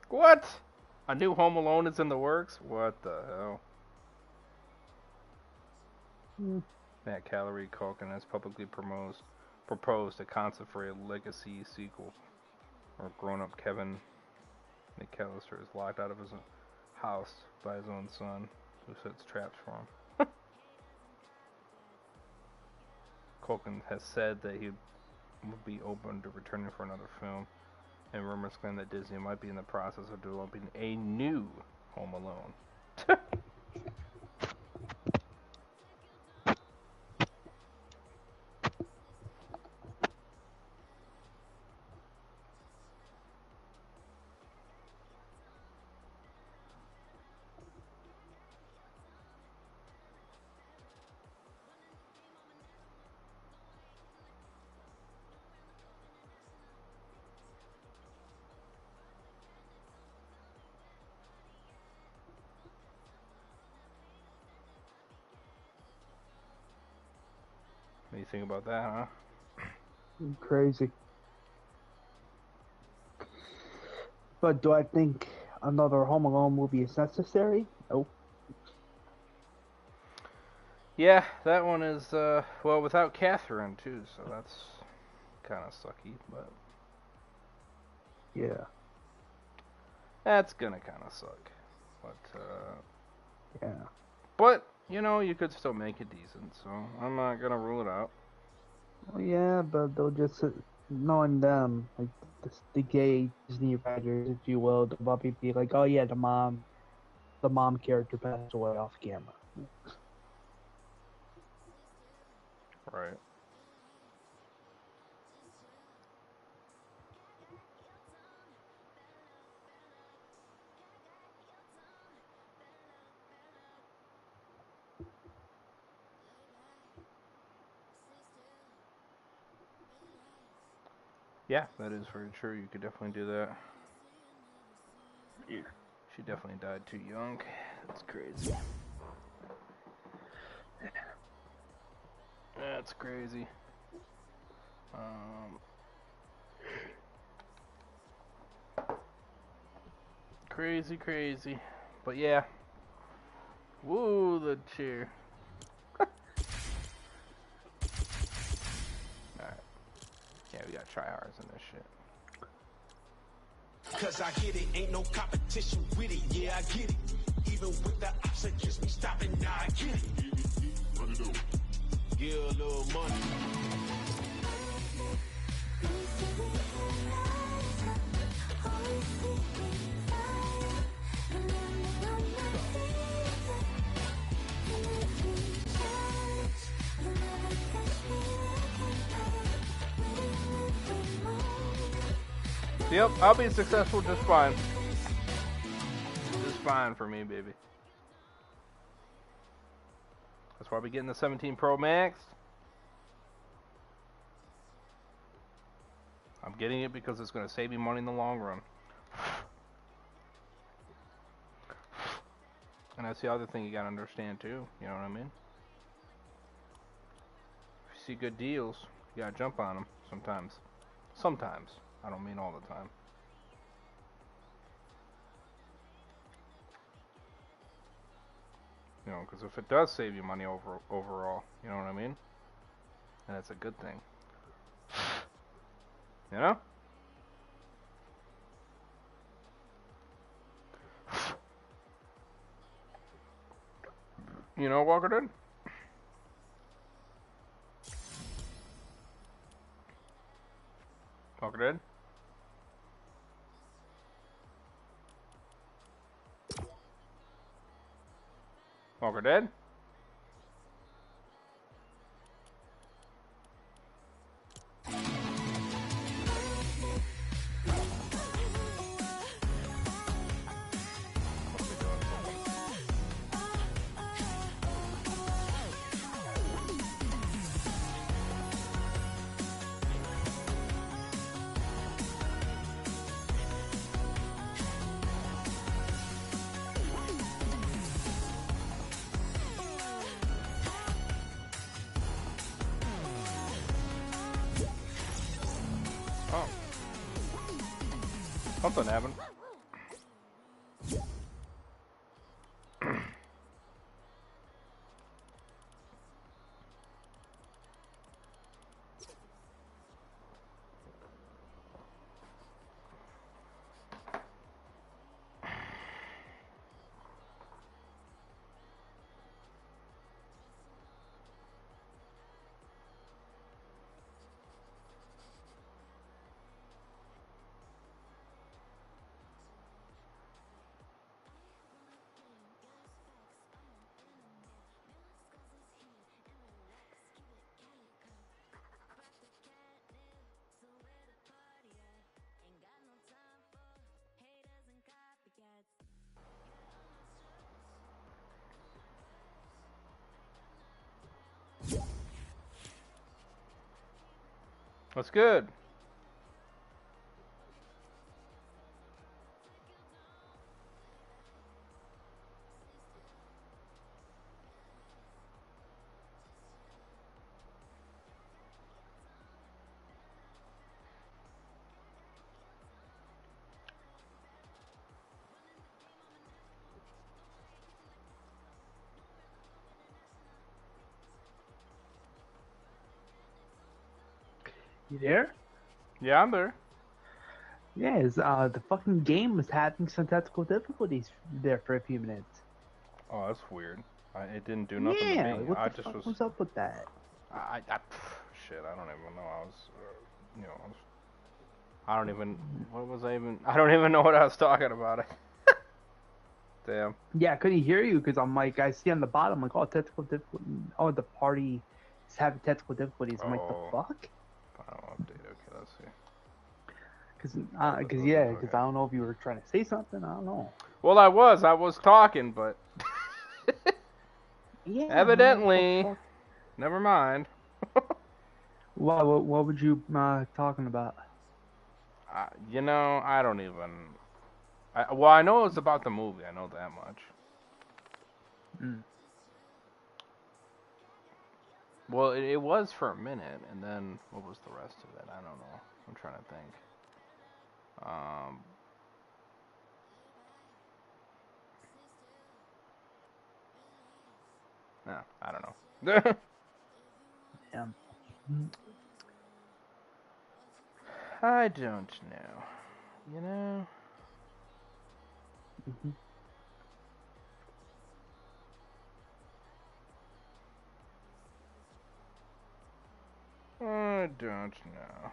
[SPEAKER 1] what? A new Home Alone is in the works? What the hell?
[SPEAKER 2] Mm.
[SPEAKER 1] Matt Calorie Culkin has publicly proposed a concept for a legacy sequel, where grown-up Kevin McAllister is locked out of his house by his own son, who sets traps for him. Culkin has said that he would be open to returning for another film, and rumors claim that Disney might be in the process of developing a new Home Alone. you think about that, huh?
[SPEAKER 2] Crazy. But do I think another Home Alone movie is necessary? Nope.
[SPEAKER 1] Yeah, that one is, well, without Catherine, too, so that's kind of sucky, but
[SPEAKER 2] Yeah.
[SPEAKER 1] that's gonna kind of suck. But,
[SPEAKER 2] Yeah.
[SPEAKER 1] but, you know, you could still make it decent, so I'm not gonna rule it out.
[SPEAKER 2] Well, yeah, but they'll just knowing them, like the gay Disney writers, if you will, they'll probably be like, "Oh yeah, the mom character passed away off camera."
[SPEAKER 1] Right. Yeah, that is very true. You could definitely do that.
[SPEAKER 2] Yeah.
[SPEAKER 1] She definitely died too young. That's crazy. That's crazy. Crazy, crazy. But yeah. Woo, the chair. Alright. Yeah, we got tryhards in this shit.
[SPEAKER 5] Cause I get it, ain't no competition with it, yeah, I get it. Even with the ops against me stopping, now I get it. Run it up. Yeah, a little money.
[SPEAKER 1] Yep, I'll be successful just fine. Just fine for me, baby. That's why we're getting the 17 Pro Max. I'm getting it because it's going to save me money in the long run. And that's the other thing you got to understand too. You know what I mean? If you see good deals, you got to jump on them sometimes. Sometimes. I don't mean all the time. You know, because if it does save you money overall, you know what I mean? And that's a good thing. You know? You know, Walker did? Walker did? Walker dead? Oh. Something happened. That's good.
[SPEAKER 2] You there?
[SPEAKER 1] Yeah, I'm there.
[SPEAKER 2] Yeah, the fucking game was having some technical difficulties there for a few minutes.
[SPEAKER 1] Oh, that's weird. It didn't do nothing to
[SPEAKER 2] Yeah,
[SPEAKER 1] me.
[SPEAKER 2] what
[SPEAKER 1] I
[SPEAKER 2] the
[SPEAKER 1] just
[SPEAKER 2] fuck
[SPEAKER 1] was.
[SPEAKER 2] was up with that?
[SPEAKER 1] Shit, I don't even know. I don't even. What was I even? I don't even know what I was talking about. Damn.
[SPEAKER 2] Yeah, I couldn't hear you because I'm like, I see on the bottom, like, oh, technical difficulty. Oh, the party is having technical difficulties. I'm like, the
[SPEAKER 1] Oh.
[SPEAKER 2] fuck?
[SPEAKER 1] Final update. Okay, let's see.
[SPEAKER 2] Because I don't know if you were trying to say something. I don't know.
[SPEAKER 1] Well, I was talking, but
[SPEAKER 2] Yeah.
[SPEAKER 1] evidently,
[SPEAKER 2] What
[SPEAKER 1] never mind.
[SPEAKER 2] what would you talking about?
[SPEAKER 1] I don't even. I know it's about the movie. I know that much.
[SPEAKER 2] Mm.
[SPEAKER 1] Well, it was for a minute, and then what was the rest of it? I don't know. I'm trying to think. No, I don't know.
[SPEAKER 2] Yeah.
[SPEAKER 1] I don't know. You know?
[SPEAKER 2] Mm-hmm.
[SPEAKER 1] I don't know.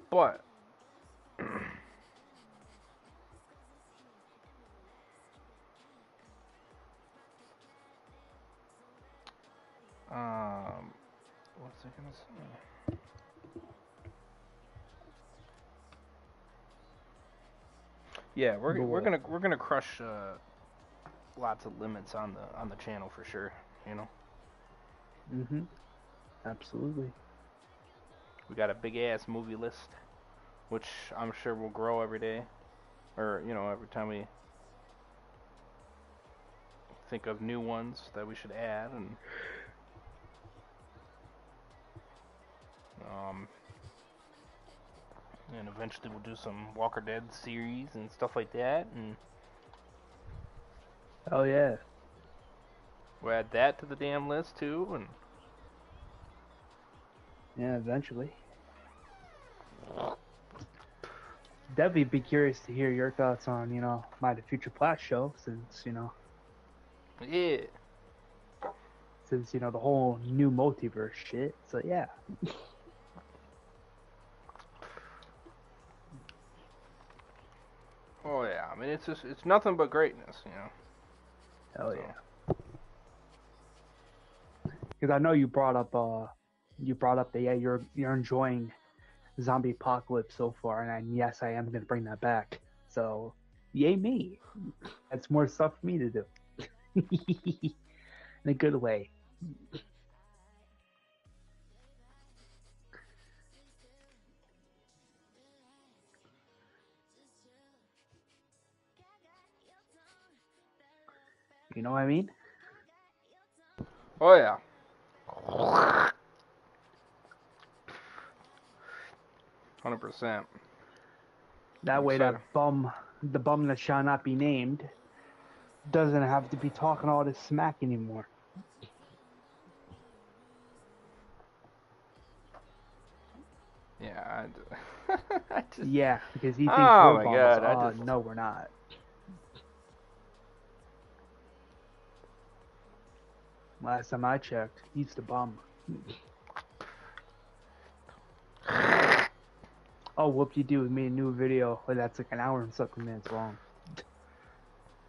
[SPEAKER 1] But what's I gonna say? Yeah, we're gonna crush lots of limits on the channel for sure. You know,
[SPEAKER 2] Mm-hmm. Absolutely.
[SPEAKER 1] we got a big ass movie list, which I'm sure will grow every day, or every time we think of new ones that we should add, um, and eventually we'll do some Walker Dead series and stuff like that, and
[SPEAKER 2] Oh yeah.
[SPEAKER 1] we'll add that to the damn list too, and
[SPEAKER 2] Yeah, eventually. Definitely be curious to hear your thoughts on, my The Future Plat show, since,
[SPEAKER 1] yeah.
[SPEAKER 2] the whole new multiverse shit. So yeah.
[SPEAKER 1] Oh yeah, I mean it's nothing but greatness,
[SPEAKER 2] Hell
[SPEAKER 1] So.
[SPEAKER 2] yeah. Because I know you brought up that you're enjoying Zombie Apocalypse so far, and yes, I am gonna bring that back. So, yay me! That's more stuff for me to do. In a good way. You know what I mean?
[SPEAKER 1] Oh yeah. 100%.
[SPEAKER 2] That way, the bum that shall not be named, doesn't have to be talking all this smack anymore.
[SPEAKER 1] Yeah,
[SPEAKER 2] Yeah, because he thinks
[SPEAKER 1] Oh
[SPEAKER 2] we're
[SPEAKER 1] my
[SPEAKER 2] bums.
[SPEAKER 1] God,
[SPEAKER 2] No, we're not. Last time I checked, he's the bum. Oh, whoop-de-doo, we made a new video that's like an hour and something minutes long.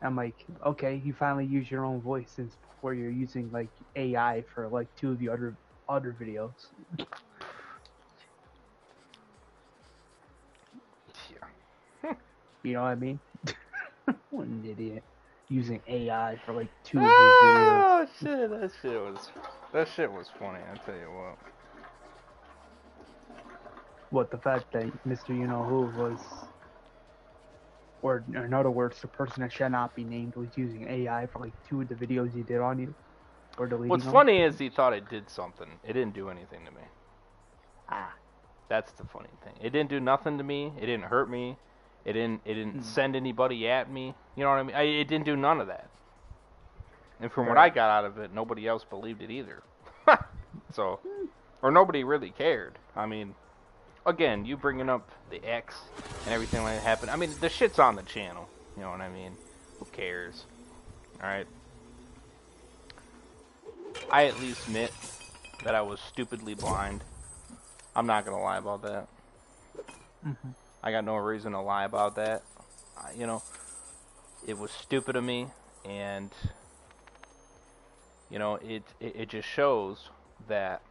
[SPEAKER 2] I'm like, okay, you finally use your own voice since before you're using like AI for like 2 of the other videos.
[SPEAKER 1] Yeah.
[SPEAKER 2] You know what I mean? What an idiot. Using AI for like 2 of his videos.
[SPEAKER 1] Oh shit, that shit was funny, I tell you what.
[SPEAKER 2] What, the fact that Mr. You-Know-Who was, or in other words, the person that shall not be named was using AI for like 2 of the videos he did on you? or deleting
[SPEAKER 1] What's
[SPEAKER 2] them.
[SPEAKER 1] funny is he thought it did something. It didn't do anything to me.
[SPEAKER 2] Ah.
[SPEAKER 1] That's the funny thing. It didn't do nothing to me. It didn't hurt me. It didn't send anybody at me. You know what I mean? It didn't do none of that. And from what I got out of it, nobody else believed it either. So, or nobody really cared. I mean, again, you bringing up the X and everything like that happened. I mean, the shit's on the channel. You know what I mean? Who cares? Alright? I at least admit that I was stupidly blind. I'm not gonna lie about that.
[SPEAKER 2] Mm-hmm.
[SPEAKER 1] I got no reason to lie about that. You know, it was stupid of me, and you know, it just shows that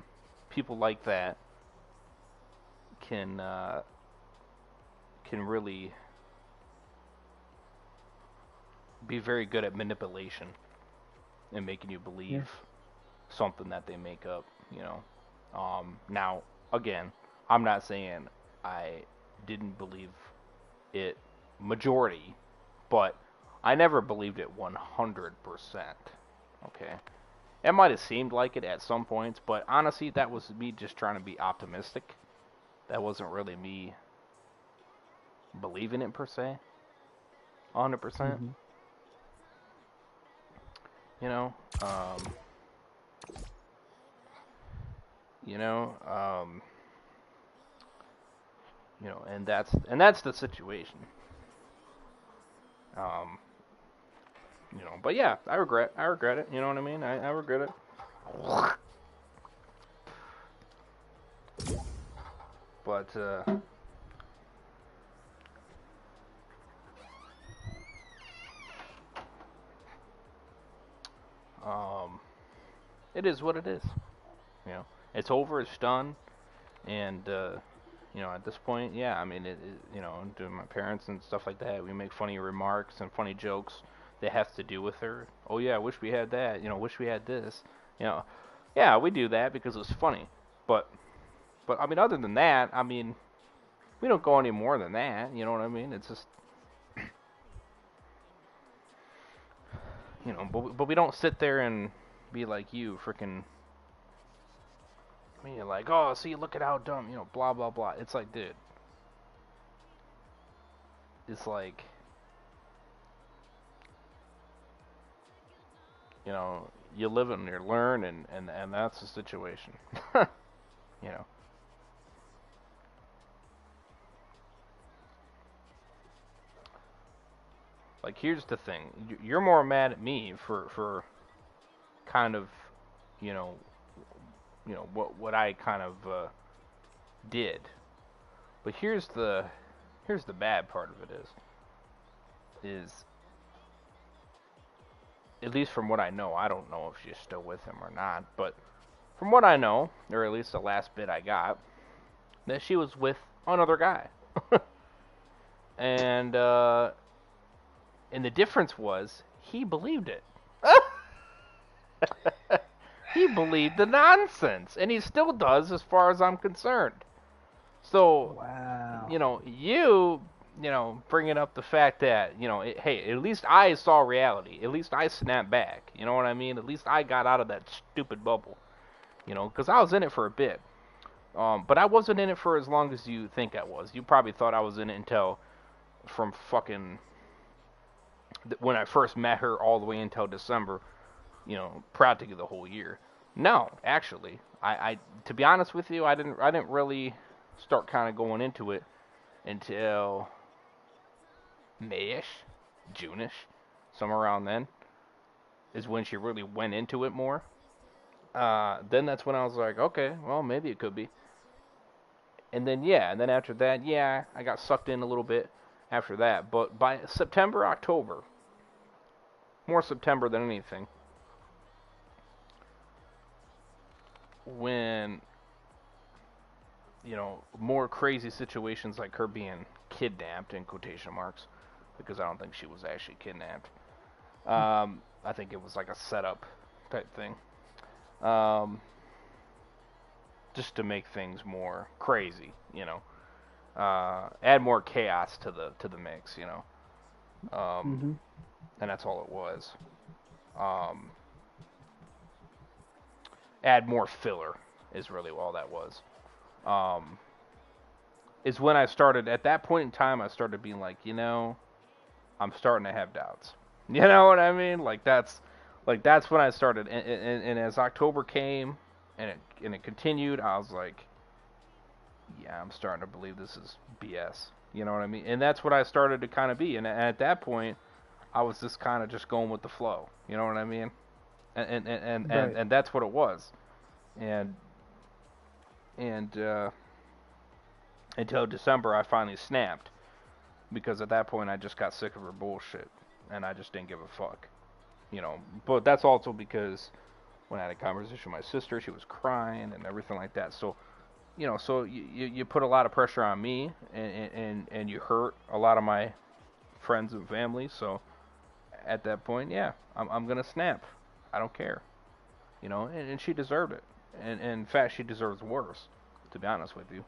[SPEAKER 1] people like that can really be very good at manipulation and making you believe something that they make up. You know, now again, I'm not saying I didn't believe it majority, but I never believed it 100%. Okay? It might have seemed like it at some points, but honestly, that was me just trying to be optimistic. That wasn't really me believing it per se. 100%.
[SPEAKER 2] Mm-hmm.
[SPEAKER 1] You know, and that's the situation. You know, but yeah, I regret it. You know what I mean? I regret it. But it is what it is. You know, it's over. It's done. And you know, at this point, yeah, I mean, you know, to my parents and stuff like that, we make funny remarks and funny jokes that have to do with her. Oh yeah, I wish we had that. You know, wish we had this. You know, yeah, we do that because it's funny. But I mean, other than that, I mean, we don't go any more than that. You know what I mean? It's just, you know, but we don't sit there and be like you, freaking. I mean, you're like, oh, see, look at how dumb, you know, blah blah blah. It's like, dude, it's like, you know, you live and you learn, and that's the situation. You know. Like, here's the thing. You're more mad at me for kind of, you know, what I kind of did. But here's the bad part of it is at least from what I know, I don't know if she's still with him or not, but from what I know, or at least the last bit I got, that she was with another guy. And the difference was he believed it. He believed the nonsense, and he still does as far as I'm concerned. So,
[SPEAKER 2] Wow.
[SPEAKER 1] you know, bringing up the fact that, you know, hey, at least I saw reality. At least I snapped back. You know what I mean? At least I got out of that stupid bubble. You know, because I was in it for a bit. But I wasn't in it for as long as you think I was. You probably thought I was in it until from fucking when I first met her all the way until December. You know, practically the whole year. No, actually, I to be honest with you, I didn't really start kind of going into it until Mayish, June-ish, somewhere around then, is when she really went into it more. Then that's when I was like, okay, well, maybe it could be. And then after that, yeah, I got sucked in a little bit after that. But by September, October, more September than anything, when, you know, more crazy situations like her being kidnapped, in quotation marks, because I don't think she was actually kidnapped. I think it was like a setup type thing. Just to make things more crazy, you know. Add more chaos to the mix, you know. And that's all it was. add more filler is really all that was. Is when I started, at that point in time, I started being like, I'm starting to have doubts. You know what I mean? That's when I started. And as October came and it continued, I was like, yeah, I'm starting to believe this is BS. You know what I mean? And that's what I started to kind of be. And at that point, I was just kind of just going with the flow. You know what I mean? And that's what it was. And until December, I finally snapped, because at that point I just got sick of her bullshit, and I just didn't give a fuck. But that's also because when I had a conversation with my sister, she was crying and everything like that. So, so you put a lot of pressure on me, and you hurt a lot of my friends and family. So at that point, yeah, I'm gonna snap. I don't care. And she deserved it. And in fact, she deserves worse, to be honest with you.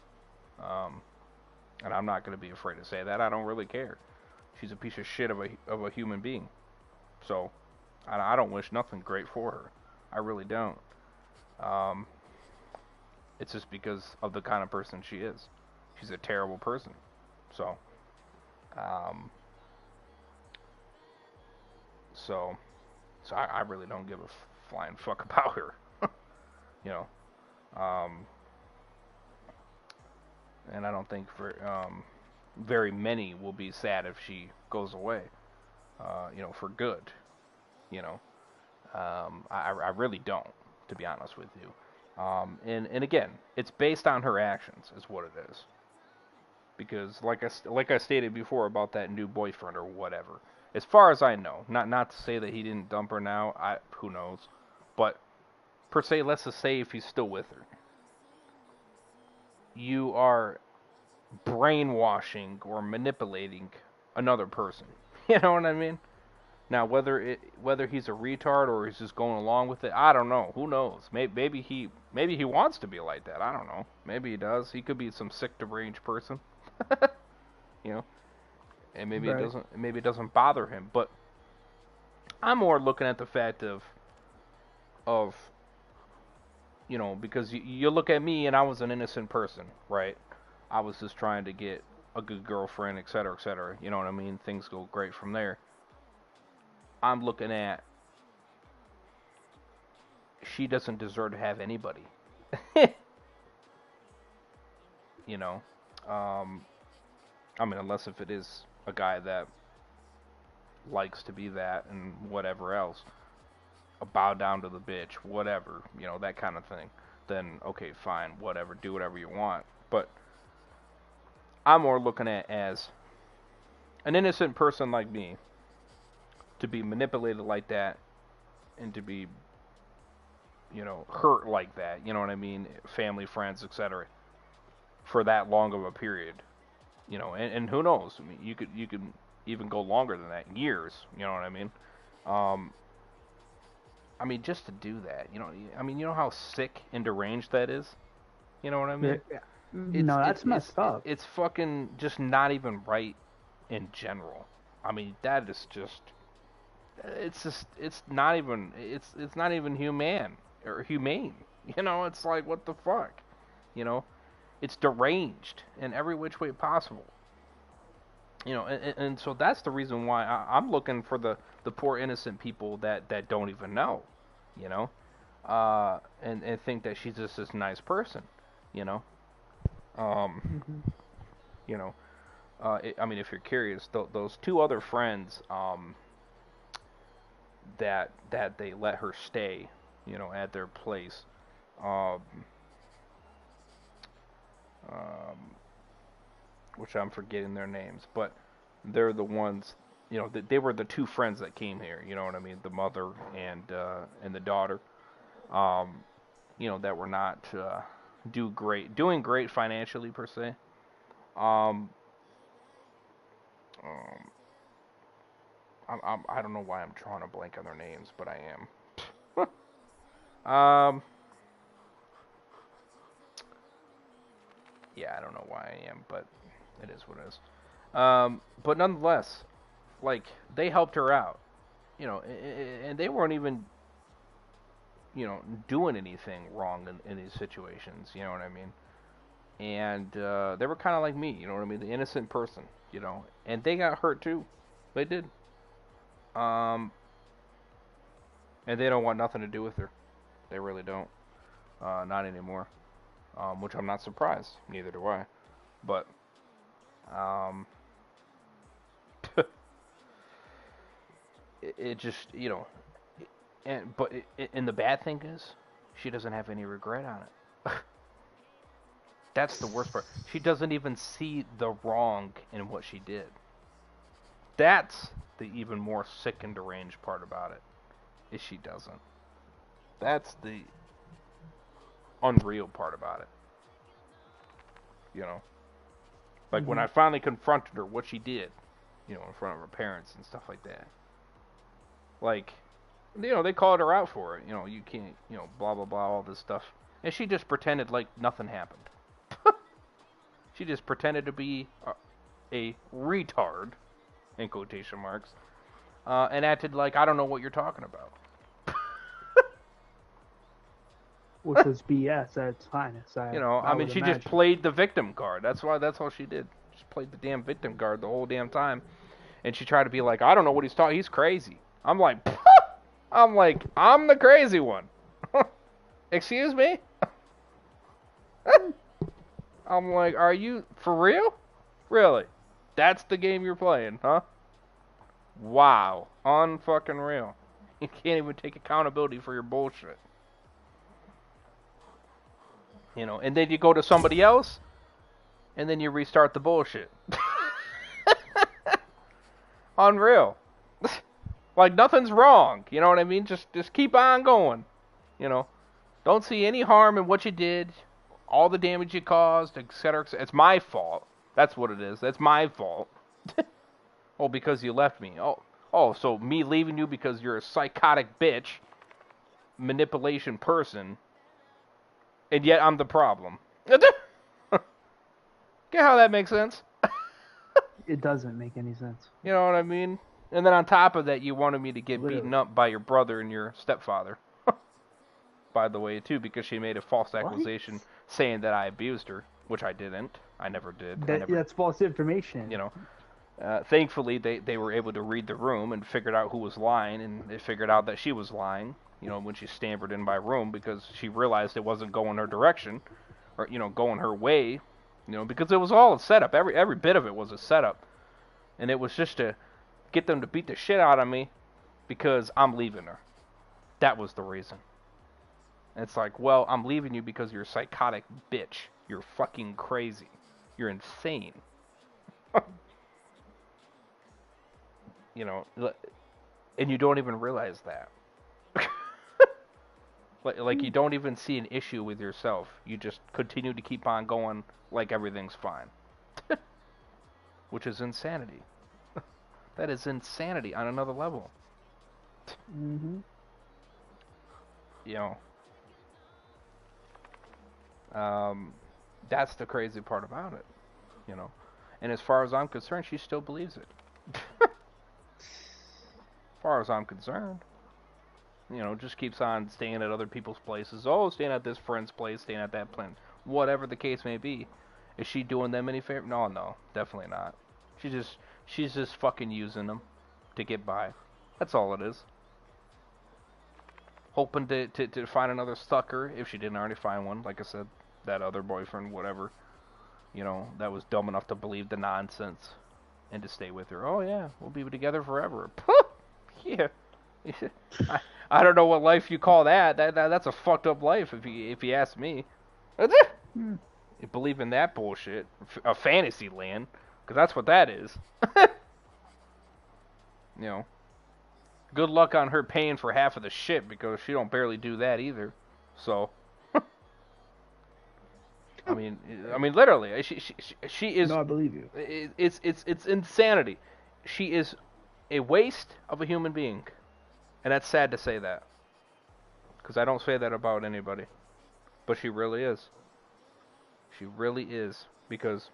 [SPEAKER 1] And I'm not going to be afraid to say that. I don't really care. She's a piece of shit of a human being. So I don't wish nothing great for her. I really don't. It's just because of the kind of person she is. She's a terrible person. So I really don't give a flying fuck about her. you know. And I don't think very many will be sad if she goes away, for good. I really don't, to be honest with you. And again, it's based on her actions, is what it is. Because like I stated before about that new boyfriend or whatever, as far as I know, not to say that he didn't dump her now, who knows, but per se, let's just say if he's still with her, you are brainwashing or manipulating another person. You know what I mean? Now, whether he's a retard or he's just going along with it, I don't know. Who knows? Maybe he wants to be like that. I don't know. Maybe he does. He could be some sick, deranged person. And maybe
[SPEAKER 2] Right.
[SPEAKER 1] it doesn't bother him. But I'm more looking at the fact of because you look at me and I was an innocent person, right? I was just trying to get a good girlfriend, et cetera, et cetera. You know what I mean? Things go great from there. I'm looking at, she doesn't deserve to have anybody. Unless if it is a guy that likes to be that and whatever else, a bow down to the bitch, whatever, that kind of thing. Then okay, fine, whatever, do whatever you want. But I'm more looking at as an innocent person like me to be manipulated like that and to be, hurt like that, you know what I mean? Family, friends, etc. for that long of a period, and who knows? I mean, you could even go longer than that, years, you know what I mean? Just to do that, you know how sick and deranged that is? You know what I mean?
[SPEAKER 2] Yeah. No, that's messed up.
[SPEAKER 1] It's fucking just not even right in general. That is just, it's not even humane or humane. It's like, what the fuck? It's deranged in every which way possible. And so that's the reason why I'm looking for the poor innocent people that don't even know, and think that she's just this nice person,
[SPEAKER 2] Mm-hmm.
[SPEAKER 1] If you're curious, those two other friends, that they let her stay, at their place, which I'm forgetting their names, but they're the ones, they were the two friends that came here, you know what I mean, the mother and the daughter, that were not doing great financially per se. I don't know why I'm drawing a blank on their names, but I am. Yeah, I don't know why I am, but it is what it is. But nonetheless, like, they helped her out, and they weren't even doing anything wrong in these situations. You know what I mean? And they were kind of like me. You know what I mean? The innocent person. And they got hurt too. They did. And they don't want nothing to do with her. They really don't. Not anymore. Which I'm not surprised. Neither do I. But it just, and the bad thing is, she doesn't have any regret on it. That's the worst part. She doesn't even see the wrong in what she did. That's the even more sick and deranged part about it, is she doesn't. That's the unreal part about it. Like when I finally confronted her, what she did, in front of her parents and stuff like that. Like, they called her out for it. You can't, blah, blah, blah, all this stuff. And she just pretended like nothing happened. She just pretended to be a retard, in quotation marks, and acted like, I don't know what you're talking about.
[SPEAKER 2] Which was BS at its finest.
[SPEAKER 1] She just played the victim card. That's all she did. She played the damn victim card the whole damn time. And she tried to be like, I don't know what he's talking. He's crazy. I'm like, I'm the crazy one. Excuse me? I'm like, are you for real? Really? That's the game you're playing, huh? Wow. Unfucking real. You can't even take accountability for your bullshit. And then you go to somebody else, and then you restart the bullshit. Unreal. Like nothing's wrong. You know what I mean? Just keep on going. Don't see any harm in what you did, all the damage you caused, etc. It's my fault. That's what it is. That's my fault. Oh, because you left me. Oh, so me leaving you because you're a psychotic bitch, manipulation person, and yet I'm the problem. Get how that makes sense?
[SPEAKER 2] It doesn't make any sense.
[SPEAKER 1] You know what I mean? And then on top of that, you wanted me to get beaten up by your brother and your stepfather. By the way, too, because she made a false accusation saying that I abused her, which I didn't. I never did.
[SPEAKER 2] That's false information.
[SPEAKER 1] Thankfully, they were able to read the room and figured out who was lying, and they figured out that she was lying, when she stammered in my room, because she realized it wasn't going her direction, or, going her way, because it was all a setup. Every bit of it was a setup. And it was just to get them to beat the shit out of me because I'm leaving her. That was the reason. And it's like, well, I'm leaving you because you're a psychotic bitch. You're fucking crazy. You're insane. And you don't even realize that. Like you don't even see an issue with yourself. You just continue to keep on going like everything's fine. Which is insanity. That is insanity on another level.
[SPEAKER 2] Mm-hmm.
[SPEAKER 1] That's the crazy part about it. And as far as I'm concerned, she still believes it. As far as I'm concerned. Just keeps on staying at other people's places. Oh, staying at this friend's place, staying at that place. Whatever the case may be. Is she doing them any favor? No, definitely not. She's just fucking using them to get by. That's all it is. Hoping to find another sucker, if she didn't already find one. Like I said, that other boyfriend, whatever. That was dumb enough to believe the nonsense and to stay with her. Oh yeah, we'll be together forever. Yeah. I don't know what life you call that. That's a fucked up life if you ask me. You believe in that bullshit, a fantasy land, because that's what that is. Good luck on her paying for half of the shit, because she don't barely do that either. So, I mean, literally, she is.
[SPEAKER 2] No, I believe you.
[SPEAKER 1] It's insanity. She is a waste of a human being, and that's sad to say that, because I don't say that about anybody, but she really is. She really is, because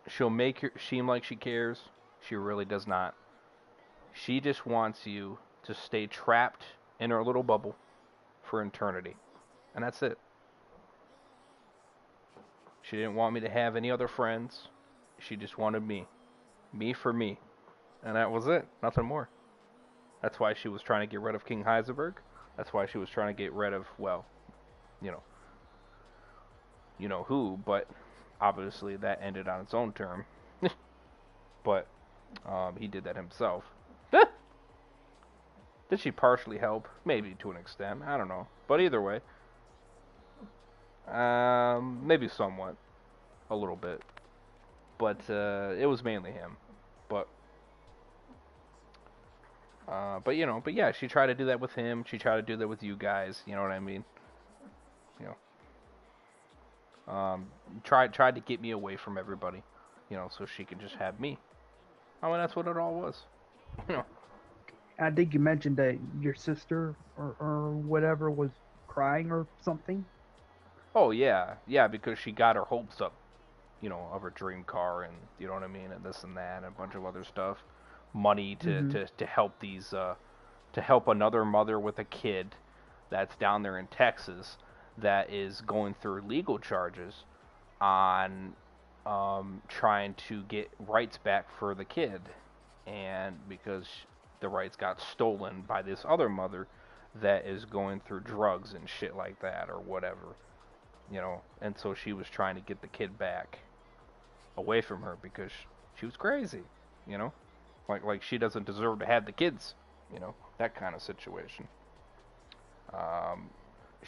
[SPEAKER 1] she'll make you seem like she cares. She really does not. She just wants you to stay trapped in her little bubble for eternity. And that's it. She didn't want me to have any other friends. She just wanted me. Me for me. And that was it. Nothing more. That's why she was trying to get rid of King Heisenberg. That's why she was trying to get rid of, well, you know who, but obviously that ended on its own term. But he did that himself. Did she partially help? Maybe to an extent. I don't know. But either way, maybe somewhat, a little bit. But it was mainly him. But yeah, she tried to do that with him. She tried to do that with you guys. You know what I mean? You know, tried to get me away from everybody. You know, so she could just have me. I mean, that's what it all was. You know.
[SPEAKER 2] I think you mentioned that your sister or whatever was crying or something.
[SPEAKER 1] Oh yeah, because she got her hopes up, you know, of her dream car, and you know what I mean, and this and that, and a bunch of other stuff, money to help these, to help another mother with a kid that's down there in Texas that is going through legal charges on trying to get rights back for the kid, and because the rights got stolen by this other mother that is going through drugs and shit like that or whatever, you know, and so she was trying to get the kid back away from her because she was crazy, you know, like she doesn't deserve to have the kids, you know, that kind of situation.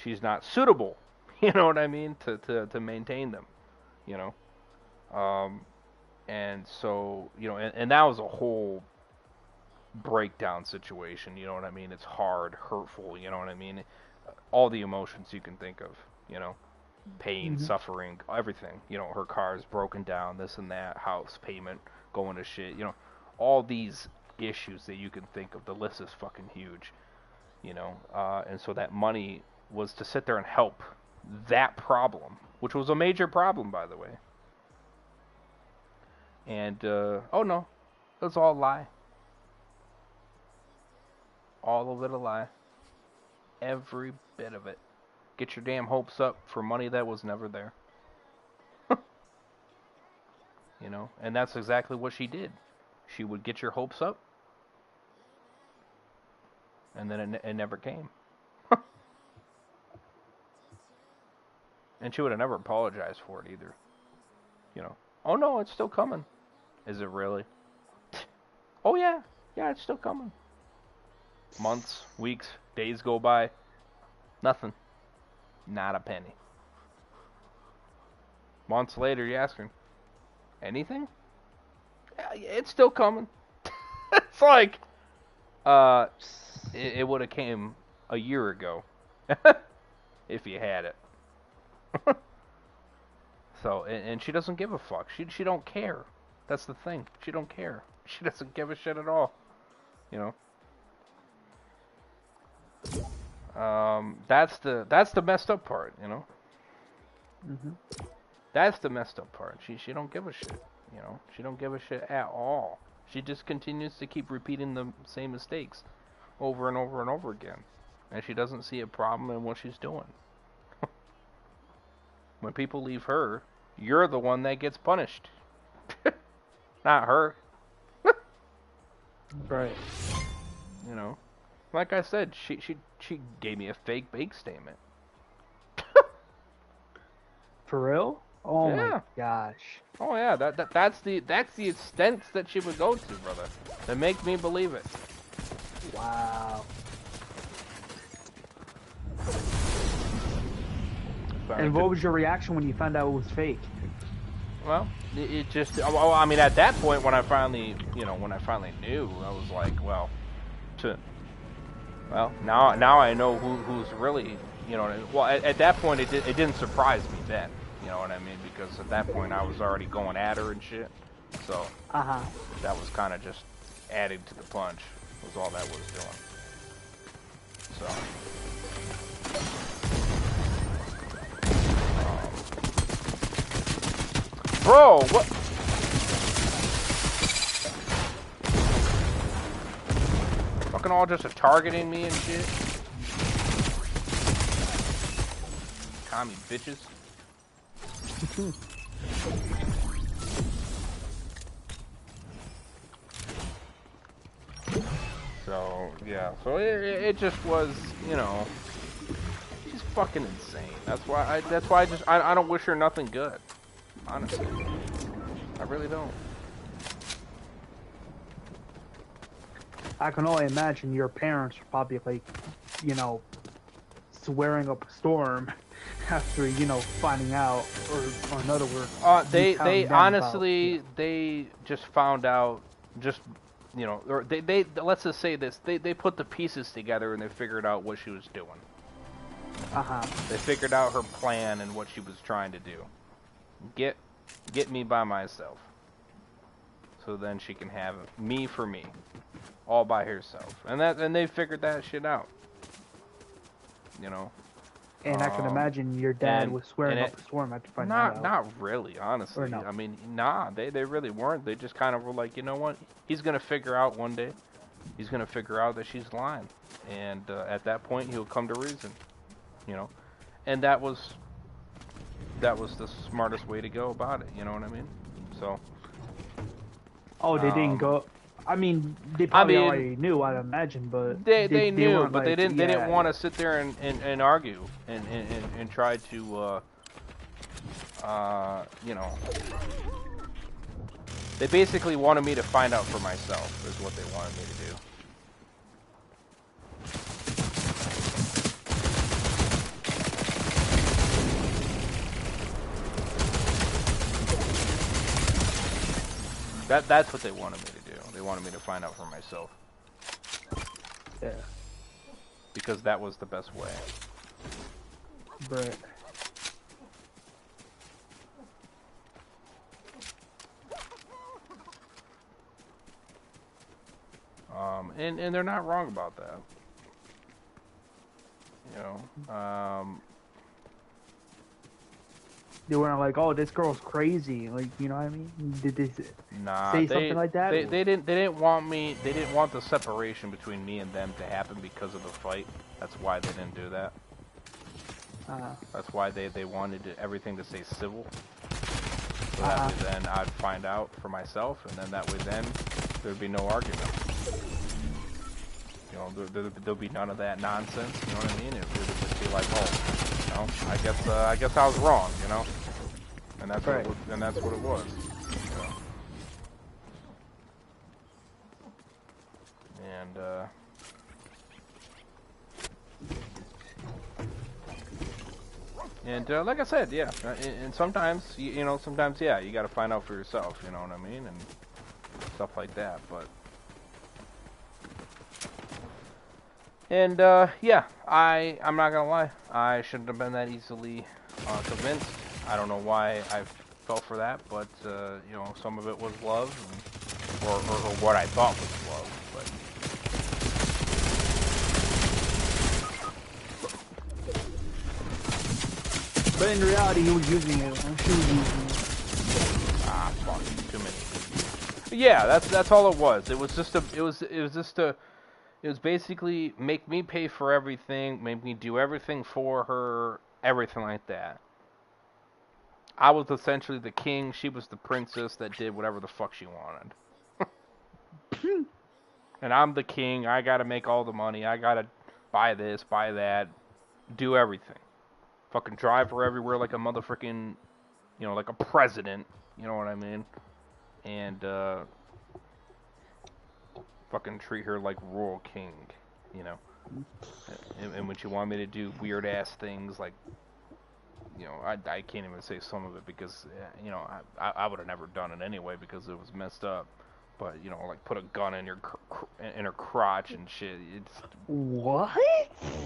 [SPEAKER 1] She's not suitable, you know what I mean, to maintain them, you know. And so, you know, and that was a whole breakdown situation, you know what I mean? It's hard, hurtful, you know what I mean? All the emotions you can think of, you know, pain, suffering, everything, you know, her car is broken down, this and that, house payment going to shit, you know, all these issues that you can think of. The list is fucking huge, you know, and so that money was to sit there and help that problem, which was a major problem, by the way. And, oh no, it was all a lie. All of it a lie. Every bit of it. Get your damn hopes up for money that was never there. You know, and that's exactly what she did. She would get your hopes up, and then it never came. And she would have never apologized for it either. You know, oh no, it's still coming. Is it really? Oh yeah, it's still coming. Months, weeks, days go by. Nothing. Not a penny. Months later, you ask her, anything? Yeah, it's still coming. It's like, it would have came a year ago if you had it. So, and she doesn't give a fuck. She don't care. That's the thing. She don't care. She doesn't give a shit at all. You know. That's the messed up part, you know. That's the messed up part. She don't give a shit, you know. She don't give a shit at all. She just continues to keep repeating the same mistakes over and over and over again, and she doesn't see a problem in what she's doing. When people leave her, you're the one that gets punished, not her.
[SPEAKER 2] Right.
[SPEAKER 1] You know. Like I said, she gave me a fake bank statement.
[SPEAKER 2] For real? Oh
[SPEAKER 1] Yeah.
[SPEAKER 2] my gosh.
[SPEAKER 1] Oh yeah, that's the extent that she would go to, brother. That make me believe it.
[SPEAKER 2] Wow. And what was your reaction when you found out it was fake?
[SPEAKER 1] Well, it just, I mean, at that point when I finally knew, I was like, well, now I know who's really, you know, well, at that point it didn't surprise me then, you know what I mean, because at that point I was already going at her and shit, so that was kind of just adding to the punch, was all that was doing. So, bro, what? fucking all just targeting me and shit. Commie bitches. So, yeah. So it just was, you know, she's fucking insane. That's why I don't wish her nothing good. Honestly. I really don't.
[SPEAKER 2] I can only imagine your parents were probably like, you know, swearing up a storm after, you know, finding out, or in other words,
[SPEAKER 1] they honestly, they just found out, just, you know, or they let's just say this, they put the pieces together and they figured out what she was doing. They figured out her plan and what she was trying to do. Get me by myself. So then she can have me for me. All by herself. And they figured that shit out. You know.
[SPEAKER 2] And I can imagine your dad was swearing up a storm after finding that out.
[SPEAKER 1] Not really, honestly.
[SPEAKER 2] No?
[SPEAKER 1] I mean, nah, they really weren't. They just kind of were like, you know what? He's gonna figure out one day. He's gonna figure out that she's lying, and at that point, he'll come to reason. You know, and that was the smartest way to go about it. You know what I mean? So.
[SPEAKER 2] Oh, they didn't go. I mean, they probably already knew, I'd imagine, but
[SPEAKER 1] they knew, but
[SPEAKER 2] like,
[SPEAKER 1] they didn't want to sit there and argue and try to you know. They basically wanted me to find out for myself, is what they wanted me to do. That's what they wanted me to do. They wanted me to find out for myself.
[SPEAKER 2] Yeah.
[SPEAKER 1] Because that was the best way.
[SPEAKER 2] Right.
[SPEAKER 1] And they're not wrong about that. You know,
[SPEAKER 2] they weren't like, oh, this girl's crazy. Like, you know what I mean? Did they say something like that?
[SPEAKER 1] They didn't want me. They didn't want the separation between me and them to happen because of the fight. That's why they didn't do that. That's why they wanted everything to stay civil. So that way then I'd find out for myself, and then that way then there'd be no argument. You know, there'll be none of that nonsense. You know what I mean? It would just be like, oh, you know, I guess I was wrong. You know, and that's right. That's what it was. You know? And like I said, yeah, and sometimes, you know, sometimes, yeah, you gotta find out for yourself, you know what I mean, and stuff like that, but, and, yeah, I'm not gonna lie, I shouldn't have been that easily, convinced. I don't know why I fell for that, but, you know, some of it was love, and, or what I thought was love, but...
[SPEAKER 2] But in reality, he was using it. She was using it.
[SPEAKER 1] Ah, fuck, too many. Yeah, that's all it was. It was just it was basically make me pay for everything, make me do everything for her, everything like that. I was essentially the king, she was the princess that did whatever the fuck she wanted. And I'm the king, I gotta make all the money, I gotta buy this, buy that, do everything. Fucking drive her everywhere like a motherfucking, you know, like a president, you know what I mean? And, fucking treat her like royal king, you know? And when she wanted me to do weird-ass things, like, you know, I can't even say some of it because, you know, I would have never done it anyway because it was messed up. But, you know, like, put a gun in her crotch and shit. It's...
[SPEAKER 2] What?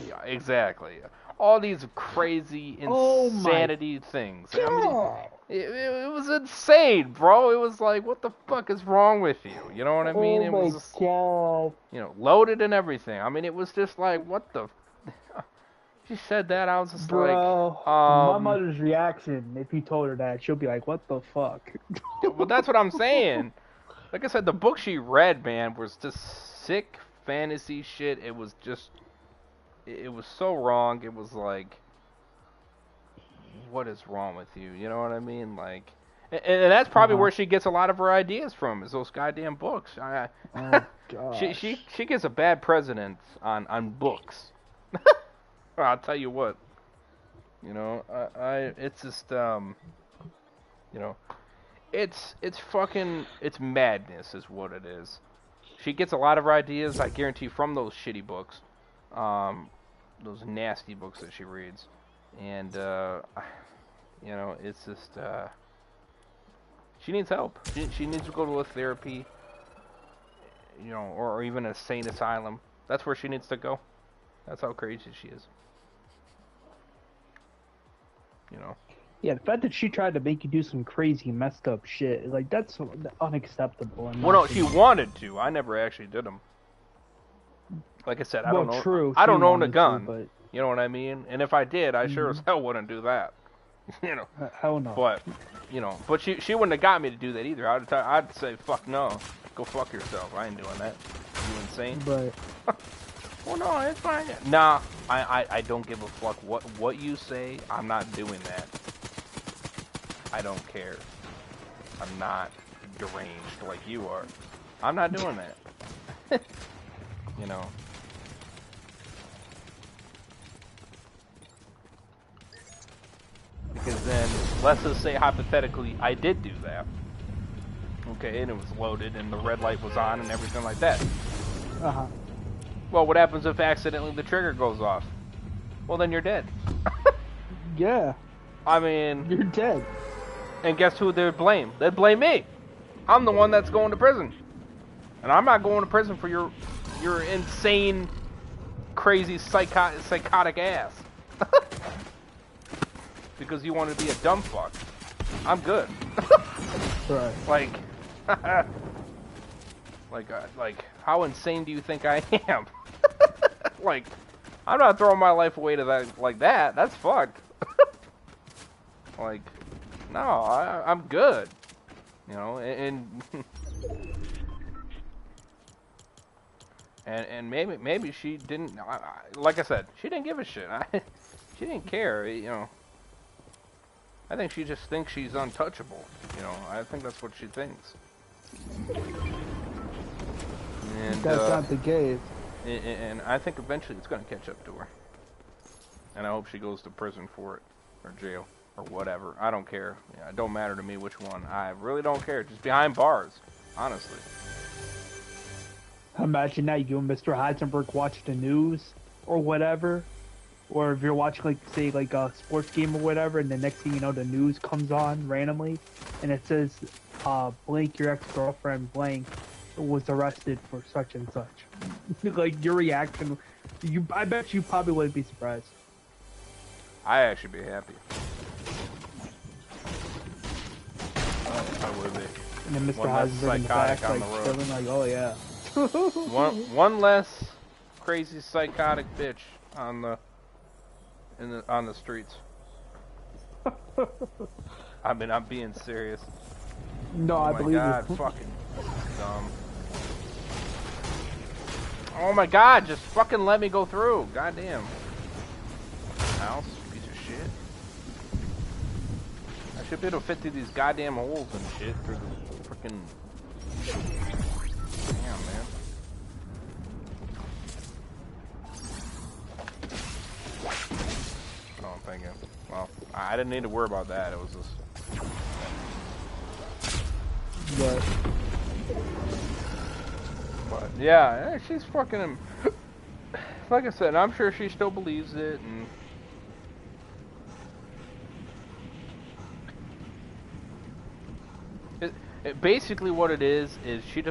[SPEAKER 1] Yeah, exactly. All these crazy insanity things. I mean, it was insane, bro. It was like, what the fuck is wrong with you? You know what I mean? It was just,
[SPEAKER 2] God.
[SPEAKER 1] You know, loaded and everything. I mean, it was just like, what the... She said that, I was just
[SPEAKER 2] Bro,
[SPEAKER 1] like...
[SPEAKER 2] my mother's reaction, if you told her that, she'll be like, what the fuck?
[SPEAKER 1] Well, that's what I'm saying. Like I said, the book she read, man, was just sick fantasy shit. It was just, it was so wrong. It was like, what is wrong with you? You know what I mean? Like, and that's probably where she gets a lot of her ideas from, is those goddamn books.
[SPEAKER 2] Oh gosh.
[SPEAKER 1] She gets a bad president on books. I'll tell you what. You know, it's just you know, it's madness is what it is. She gets a lot of her ideas, I guarantee, from those shitty books, those nasty books that she reads, and you know, it's just she needs help. She needs to go to a therapy, you know, or even a sane asylum. That's where she needs to go. That's how crazy she is. You know.
[SPEAKER 2] Yeah, the fact that she tried to make you do some crazy, messed up shit, like, that's unacceptable.
[SPEAKER 1] Well, no, she wanted to. I never actually did them. Like I said, I don't know.
[SPEAKER 2] True.
[SPEAKER 1] I don't own a gun.
[SPEAKER 2] But...
[SPEAKER 1] You know what I mean? And if I did, I sure as hell wouldn't do that. You know.
[SPEAKER 2] Hell no.
[SPEAKER 1] But, you know, but she wouldn't have got me to do that either. I'd say, fuck no. Go fuck yourself. I ain't doing that. You insane?
[SPEAKER 2] But...
[SPEAKER 1] Well, no, it's fine. Nah, I don't give a fuck what you say. I'm not doing that. I don't care. I'm not deranged like you are. I'm not doing that. You know. Because then, let's just say hypothetically, I did do that. Okay, and it was loaded, and the red light was on, and everything like that.
[SPEAKER 2] Uh-huh.
[SPEAKER 1] Well, what happens if accidentally the trigger goes off? Well, then you're dead.
[SPEAKER 2] Yeah.
[SPEAKER 1] I mean...
[SPEAKER 2] You're dead.
[SPEAKER 1] And guess who they'd blame? They'd blame me. I'm the one that's going to prison. And I'm not going to prison for your insane, crazy, psychotic ass. Because you want to be a dumb fuck. I'm good.
[SPEAKER 2] Right.
[SPEAKER 1] Like, how insane do you think I am? Like, I'm not throwing my life away to that like that. That's fucked. Like, no, I'm good. You know, and maybe she didn't. Like I said, she didn't give a shit. She didn't care. You know. I think she just thinks she's untouchable. You know, I think that's what she thinks. And,
[SPEAKER 2] that's not the case.
[SPEAKER 1] And I think eventually it's going to catch up to her. And I hope she goes to prison for it. Or jail. Or whatever. I don't care. Yeah, it don't matter to me which one. I really don't care. Just behind bars. Honestly.
[SPEAKER 2] Imagine that you and Mr. Heisenberg watch the news. Or whatever. Or if you're watching, like, say, like a sports game or whatever, and the next thing you know, the news comes on randomly, and it says, blank, your ex-girlfriend, blank, was arrested for such and such. Like, your reaction, I bet you probably wouldn't be surprised.
[SPEAKER 1] I'd actually be happy. I would be.
[SPEAKER 2] And then Mr.
[SPEAKER 1] One less
[SPEAKER 2] Heisenberg in the
[SPEAKER 1] psychotic
[SPEAKER 2] back,
[SPEAKER 1] on
[SPEAKER 2] like,
[SPEAKER 1] the road.
[SPEAKER 2] chilling, like, oh yeah.
[SPEAKER 1] one less crazy psychotic bitch on the streets. I mean, I'm being serious.
[SPEAKER 2] No, I believe
[SPEAKER 1] Oh my god,
[SPEAKER 2] you.
[SPEAKER 1] fucking dumb. Oh my god, just fucking let me go through. Goddamn. Mouse, piece of shit. I should be able to fit through these goddamn holes and shit through the freaking. Damn, man. Oh, thank you. Well, I didn't need to worry about that. It was just. But yeah, she's fucking him. Like I said, I'm sure she still believes it, and basically what it is she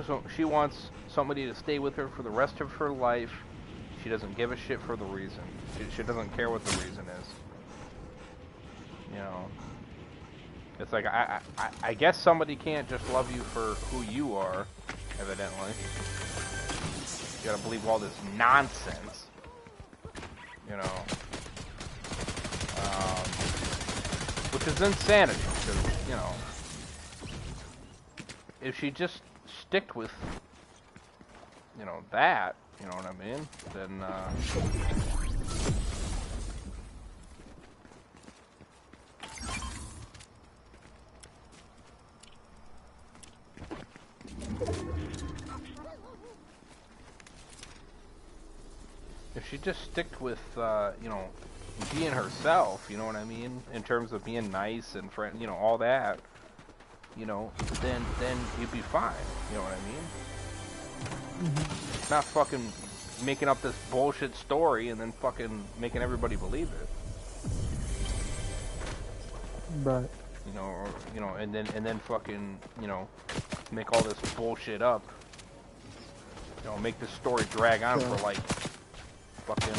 [SPEAKER 1] wants somebody to stay with her for the rest of her life. She doesn't give a shit for the reason. She doesn't care what the reason is. You know, it's like I guess somebody can't just love you for who you are, evidently. You gotta believe all this nonsense. You know, which is insanity. Because, you know, if she just sticked with, you know, that, you know what I mean, then if she just sticked with, you know, being herself, you know what I mean, in terms of being nice and friend, you know, all that, you know, then you'd be fine, you know what I mean? Not fucking making up this bullshit story and then fucking making everybody believe it.
[SPEAKER 2] Right.
[SPEAKER 1] You know, or, you know, and then fucking, you know, make all this bullshit up. You know, make this story drag on for like fucking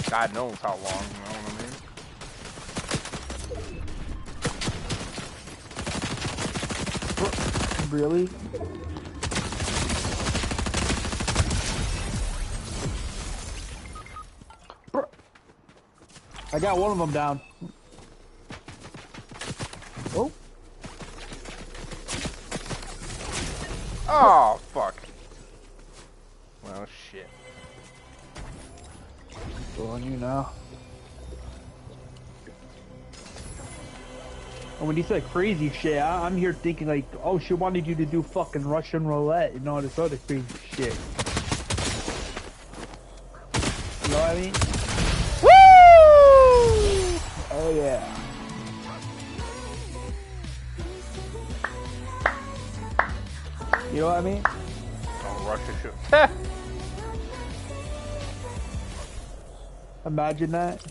[SPEAKER 1] God knows how long, you know what I mean?
[SPEAKER 2] Really? I got one of them down. Oh.
[SPEAKER 1] Oh, fuck. Well, shit.
[SPEAKER 2] Go on you now. And when he said crazy shit, I'm here thinking like, oh, she wanted you to do fucking Russian roulette and all this other crazy shit. You know what I mean?
[SPEAKER 1] Woo!
[SPEAKER 2] Oh yeah. You know what I mean?
[SPEAKER 1] Oh, Russia should.
[SPEAKER 2] Imagine that.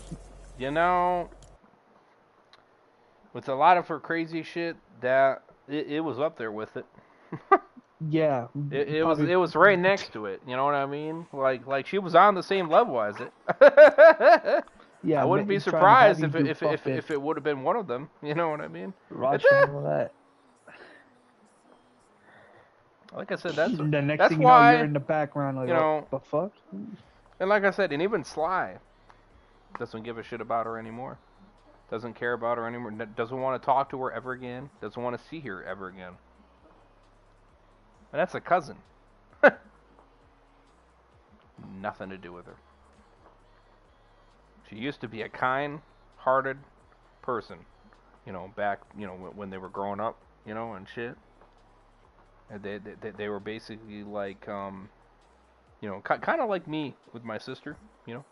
[SPEAKER 1] You know, with a lot of her crazy shit, that it was up there with it.
[SPEAKER 2] Yeah.
[SPEAKER 1] It
[SPEAKER 2] probably-
[SPEAKER 1] was right next to it. You know what I mean? Like she was on the same level as it.
[SPEAKER 2] Yeah.
[SPEAKER 1] I wouldn't be
[SPEAKER 2] trying to
[SPEAKER 1] surprised
[SPEAKER 2] have
[SPEAKER 1] if
[SPEAKER 2] you do
[SPEAKER 1] if it would have been one of them. You know what I mean?
[SPEAKER 2] Russian roulette.
[SPEAKER 1] Like I said, that's
[SPEAKER 2] The next
[SPEAKER 1] that's
[SPEAKER 2] thing you
[SPEAKER 1] why
[SPEAKER 2] know, you're in the background like,
[SPEAKER 1] you know.
[SPEAKER 2] what the fuck?
[SPEAKER 1] And like I said, and even Sly doesn't give a shit about her anymore. Doesn't care about her anymore. Doesn't want to talk to her ever again. Doesn't want to see her ever again. And that's a cousin. Nothing to do with her. She used to be a kind-hearted person, you know, back, you know, when they were growing up, you know, and shit. And they were basically like, you know, kind of like me with my sister, you know.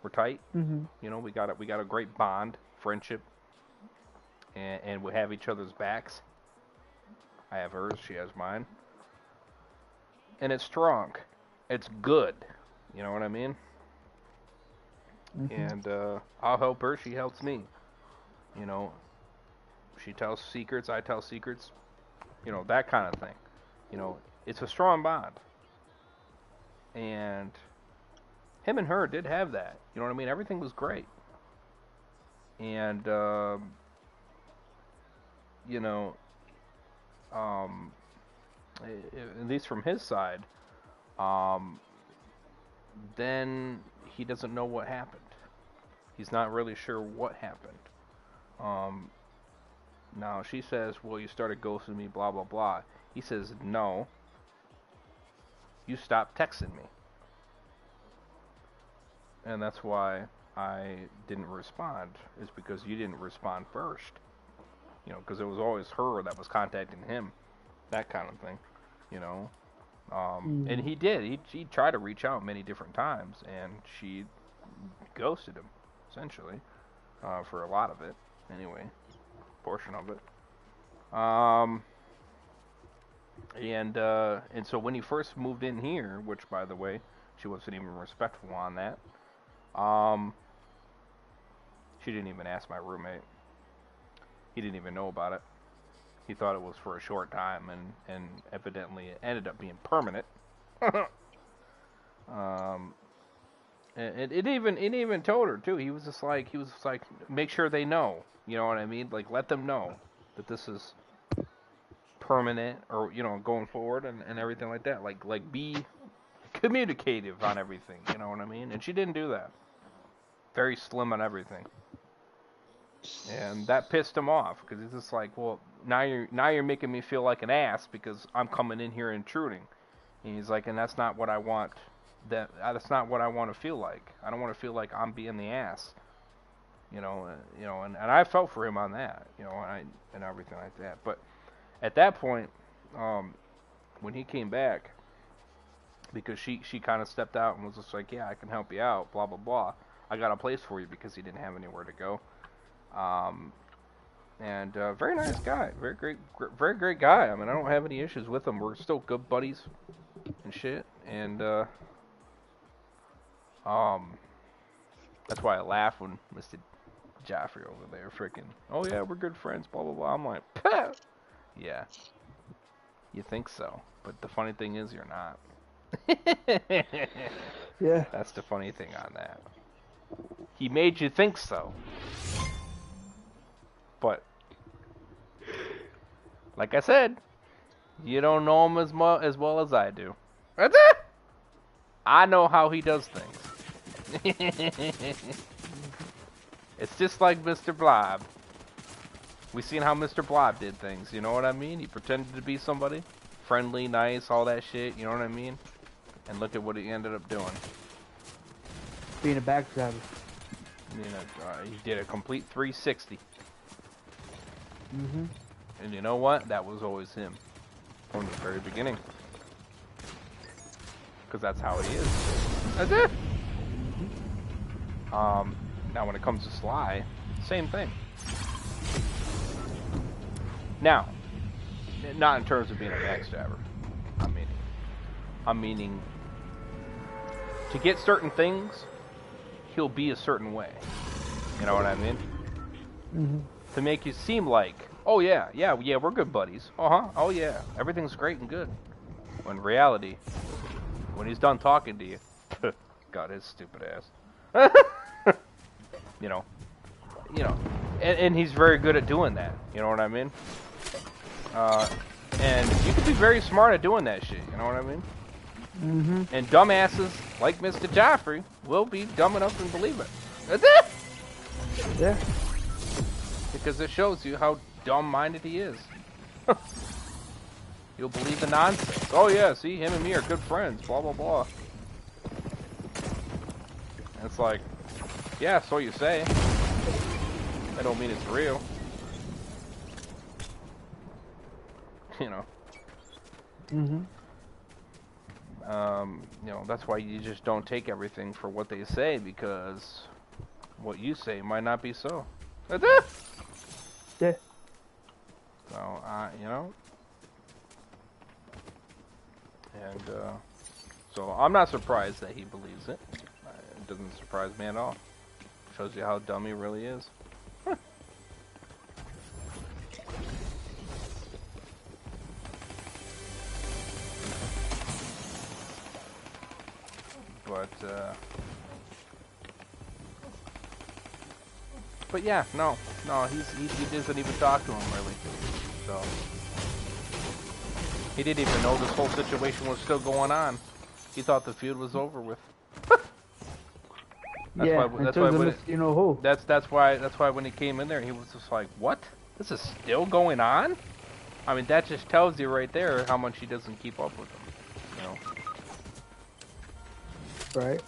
[SPEAKER 1] We're tight,
[SPEAKER 2] Mm-hmm.
[SPEAKER 1] you know. We got a great bond, friendship, and we have each other's backs. I have hers, she has mine, and it's strong. It's good, you know what I mean.
[SPEAKER 2] Mm-hmm.
[SPEAKER 1] And I'll help her, she helps me. You know, she tells secrets, I tell secrets. You know, that kind of thing. You know, it's a strong bond. And him and her did have that. You know what I mean? Everything was great. And, you know, at least from his side, then he doesn't know what happened. He's not really sure what happened. Now she says, well, you started ghosting me, blah, blah, blah. He says, no, you stopped texting me. And that's why I didn't respond, is because you didn't respond first. You know, because it was always her that was contacting him. That kind of thing, you know. And he did. He tried to reach out many different times, and she ghosted him, essentially, for a lot of it, anyway, portion of it. And so when he first moved in here, which, by the way, she wasn't even respectful on that. She didn't even ask my roommate. He didn't even know about it. He thought it was for a short time, and evidently it ended up being permanent. And it even told her too. He was just like, make sure they know. You know what I mean? Like, let them know that this is permanent, or, you know, going forward, and everything like that. Like be communicative on everything. You know what I mean? And she didn't do that. Very slim on everything. And that pissed him off, because he's just like, well, now you're making me feel like an ass because I'm coming in here intruding, And he's like, and that's not what I want. That's not what I want to feel like. I don't want to feel like I'm being the ass. And I felt for him on that, and everything like that. But at that point, when he came back, because she kind of stepped out and was just like, yeah, I can help you out, blah blah blah. I got a place for you because he didn't have anywhere to go. And very nice guy, very great guy. I mean, I don't have any issues with him. We're still good buddies and shit. And that's why I laugh when Mr. Joffrey over there freaking, oh yeah, we're good friends, blah blah blah. I'm like, Pah! Yeah, you think so, but the funny thing is you're not.
[SPEAKER 2] Yeah.
[SPEAKER 1] That's the funny thing on that. He made you think so. But like I said, you don't know him as well as I do. That's it. I know how he does things. It's just like Mr. Blob. We seen how Mr. Blob did things, you know what I mean? He pretended to be somebody. Friendly, nice, all that shit, you know what I mean? And look at what he ended up doing.
[SPEAKER 2] Being a backstabber.
[SPEAKER 1] He did a complete 360.
[SPEAKER 2] Mm-hmm.
[SPEAKER 1] And you know what? That was always him. From the very beginning. Because that's how he is. That's it! Now when it comes to Sly, same thing. Now, not in terms of being a backstabber. I'm meaning to get certain things, he'll be a certain way. You know what I mean?
[SPEAKER 2] Mm-hmm.
[SPEAKER 1] To make you seem like, oh yeah, we're good buddies. Oh yeah, everything's great and good. When in reality, when he's done talking to you, God, his stupid ass. And he's very good at doing that. You know what I mean? And you can be very smart at doing that shit. You know what I mean?
[SPEAKER 2] Mm-hmm.
[SPEAKER 1] And dumbasses like Mr. Joffrey will be dumb enough to believe it. That's it.
[SPEAKER 2] Yeah.
[SPEAKER 1] Because it shows you how dumb-minded he is. You'll believe the nonsense. Oh yeah, see, him and me are good friends. Blah blah blah. And it's like, yeah, so you say. That don't mean it's real. You know.
[SPEAKER 2] Mm-hmm.
[SPEAKER 1] That's why you just don't take everything for what they say, because what you say might not be so. That's it.
[SPEAKER 2] Yeah.
[SPEAKER 1] So, and so I'm not surprised that he believes it. It doesn't surprise me at all. Shows you how dumb he really is. But yeah, no, he doesn't even talk to him really. So he didn't even know this whole situation was still going on. He thought the feud was over with. That's why when he came in there, he was just like, "What? This is still going on?" I mean, that just tells you right there how much he doesn't keep up with him. You know.
[SPEAKER 2] Right.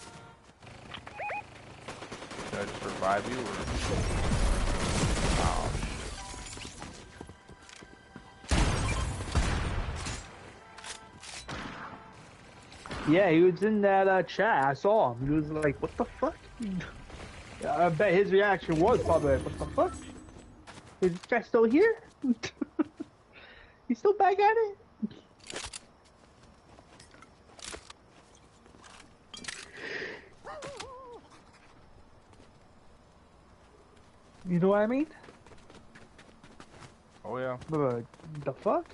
[SPEAKER 1] Should I just revive you, or? Oh.
[SPEAKER 2] Yeah, he was in that chat. I saw him. He was like, "What the fuck?" I bet his reaction was probably like, "What the fuck? Is this guy still here? He's still back at it?" You know what I mean?
[SPEAKER 1] Oh yeah.
[SPEAKER 2] The fuck?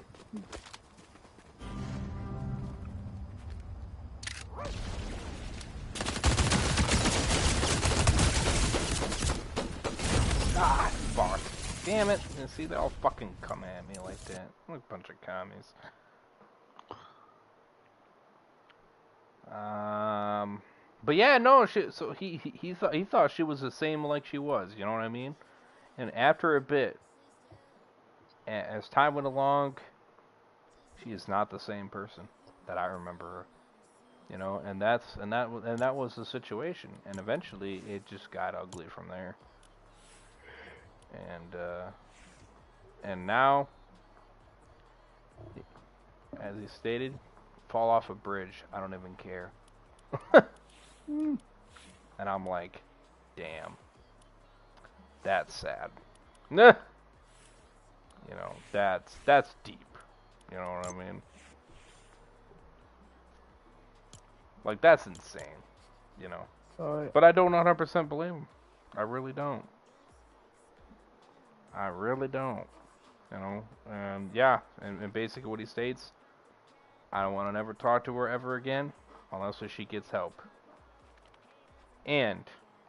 [SPEAKER 1] Ah, fuck. Damn it. You see, they all fucking come at me like that. What a bunch of commies. But yeah, no, so he thought she was the same like she was, you know what I mean? And after a bit, as time went along, she is not the same person. that I remember her. You know, and that was the situation, and eventually it just got ugly from there. And now, as he stated, fall off a bridge. I don't even care. And I'm like, damn, that's sad. Nah. You know, that's deep. You know what I mean? Like, that's insane. You know.
[SPEAKER 2] Alright.
[SPEAKER 1] But I don't 100% believe him. I really don't. I really don't. You know, and yeah, and basically what he states, I don't want to never talk to her ever again unless she gets help. And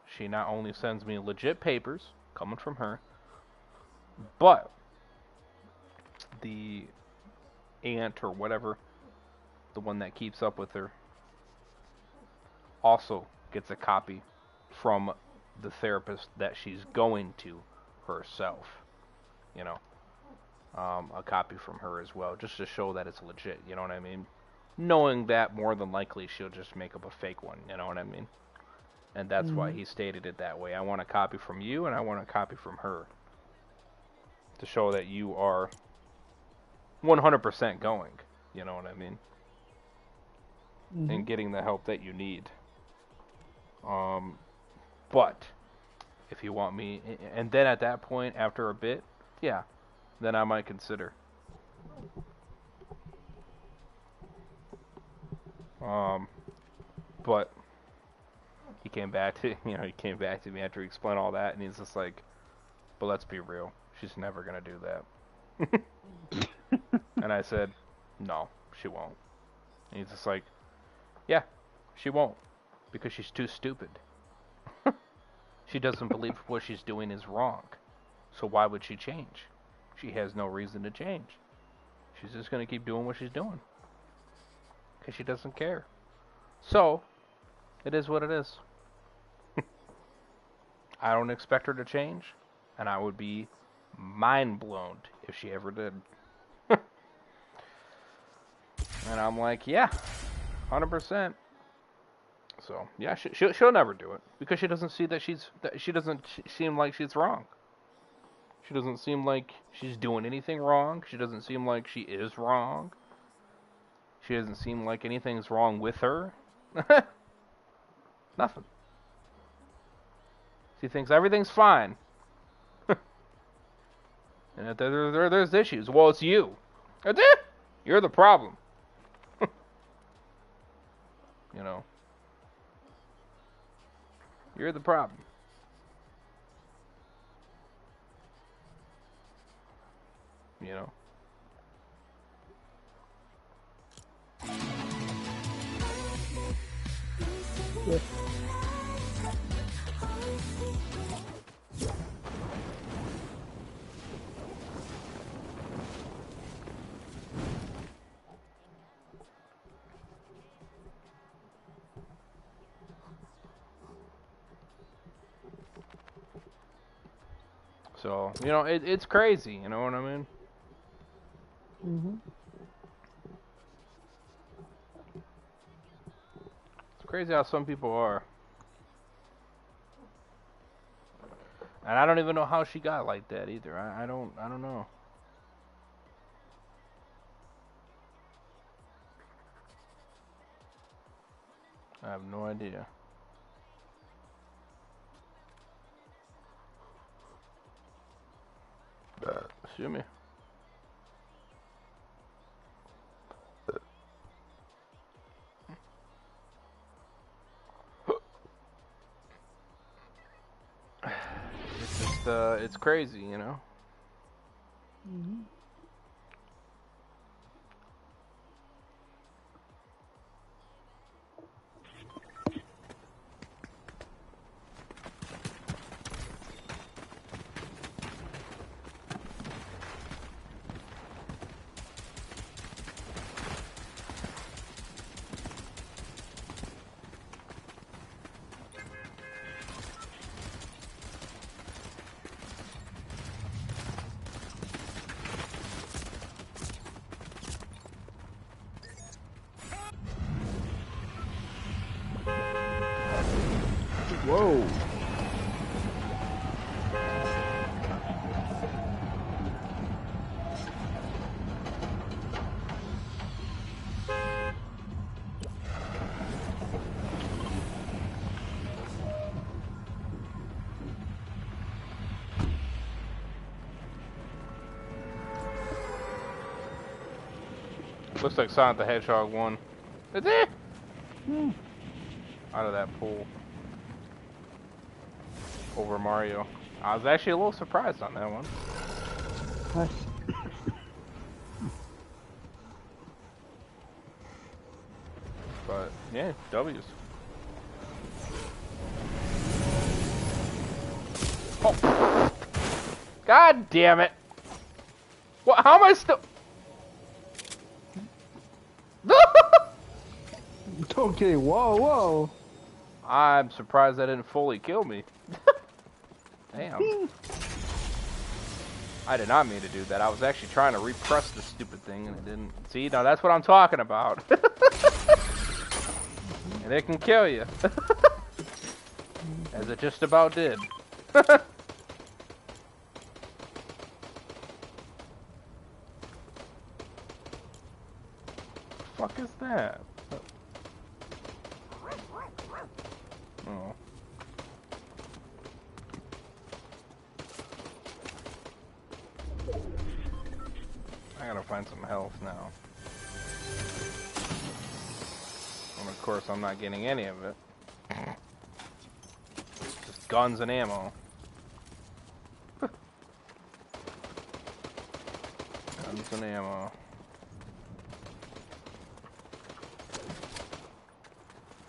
[SPEAKER 1] she not only sends me legit papers coming from her, but the aunt or whatever, the one that keeps up with her, also gets a copy from the therapist that she's going to herself. You know, a copy from her as well, just to show that it's legit, you know what I mean? Knowing that more than likely she'll just make up a fake one, you know what I mean? And that's why he stated it that way. I want a copy from you, and I want a copy from her. To show that you are 100% going, you know what I mean? And getting the help that you need. But, if you want me, and then at that point, after a bit, yeah, then I might consider. But he came back to me after he explained all that, and he's just like, but let's be real, she's never gonna do that. And I said, no, she won't. And he's just like, yeah, she won't, because she's too stupid. She doesn't believe what she's doing is wrong. So why would she change? She has no reason to change. She's just going to keep doing what she's doing. Because she doesn't care. So, it is what it is. I don't expect her to change. And I would be mind blown if she ever did. And I'm like, yeah, 100%. So yeah, she'll never do it because she doesn't see that she doesn't seem like she's wrong. She doesn't seem like she's doing anything wrong. She doesn't seem like she is wrong. She doesn't seem like anything's wrong with her. Nothing. She thinks everything's fine. And if there's issues, well, it's you. That's it. You're the problem. You know. You're the problem. You know.
[SPEAKER 2] Yeah.
[SPEAKER 1] So, you know, it's crazy, you know what I mean? It's crazy how some people are. And I don't even know how she got like that either. I don't know. I have no idea. Excuse me. It's just, it's crazy, you know?
[SPEAKER 2] Whoa.
[SPEAKER 1] Looks like Sonic the Hedgehog won. Is it? Out of that pool. Over Mario. I was actually a little surprised on that one.
[SPEAKER 2] Nice.
[SPEAKER 1] But, yeah, W's. Oh. God damn it. What? How am I still...
[SPEAKER 2] Okay, whoa.
[SPEAKER 1] I'm surprised that didn't fully kill me. Damn. I did not mean to do that. I was actually trying to repress the stupid thing and it didn't. See, now that's what I'm talking about. And it can kill you. As it just about did. Fuck is that? Oh. I gotta find some health now. And of course I'm not getting any of it. Just guns and ammo. Guns and ammo.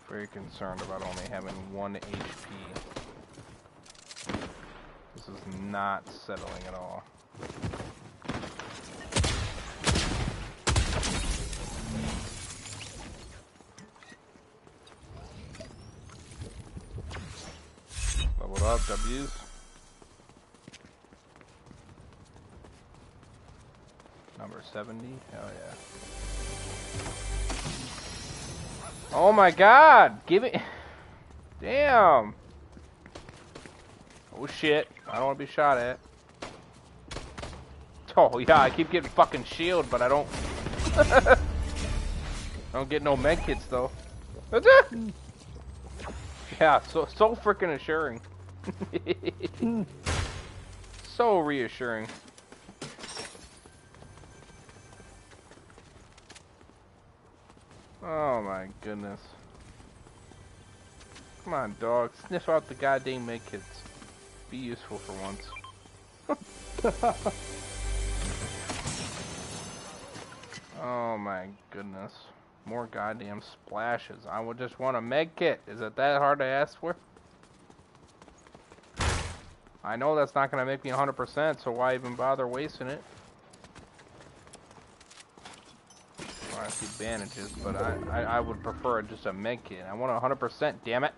[SPEAKER 1] Very concerned about only having 1 HP. This is not settling at all. Leveled up, W's. Number 70, hell yeah. Oh my god! Give it. Damn! Oh shit. I don't want to be shot at. Oh yeah, I keep getting fucking shield, but I don't. I don't get no medkits though. Yeah, so freaking assuring. So reassuring. Oh my goodness. Come on, dog. Sniff out the goddamn medkits. Be useful for once. Oh my goodness. More goddamn splashes. I would just want a medkit. Is it that hard to ask for? I know that's not going to make me 100%, so why even bother wasting it? I see bandages, but I would prefer just a med kit. I want 100%, damn it.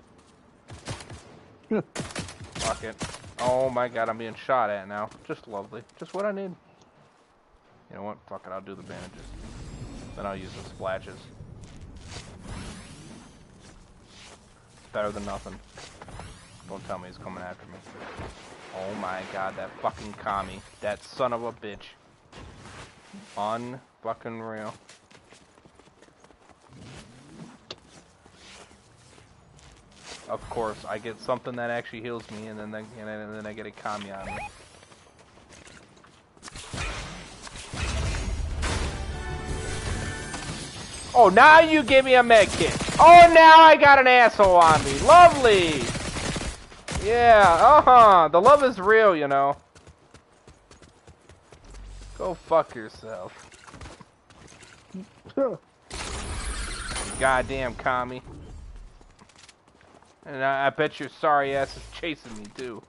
[SPEAKER 1] Fuck it. Oh my god, I'm being shot at now. Just lovely. Just what I need. You know what? Fuck it, I'll do the bandages. Then I'll use the splashes. It's better than nothing. Don't tell me he's coming after me. Oh my god, that fucking commie. That son of a bitch. Un-fucking real. Of course, I get something that actually heals me, and then I get a commie on me. Oh, now you give me a med kit. Oh, now I got an asshole on me. Lovely. Yeah, the love is real, you know. Go fuck yourself. Goddamn commie. And I bet your sorry ass is chasing me, too.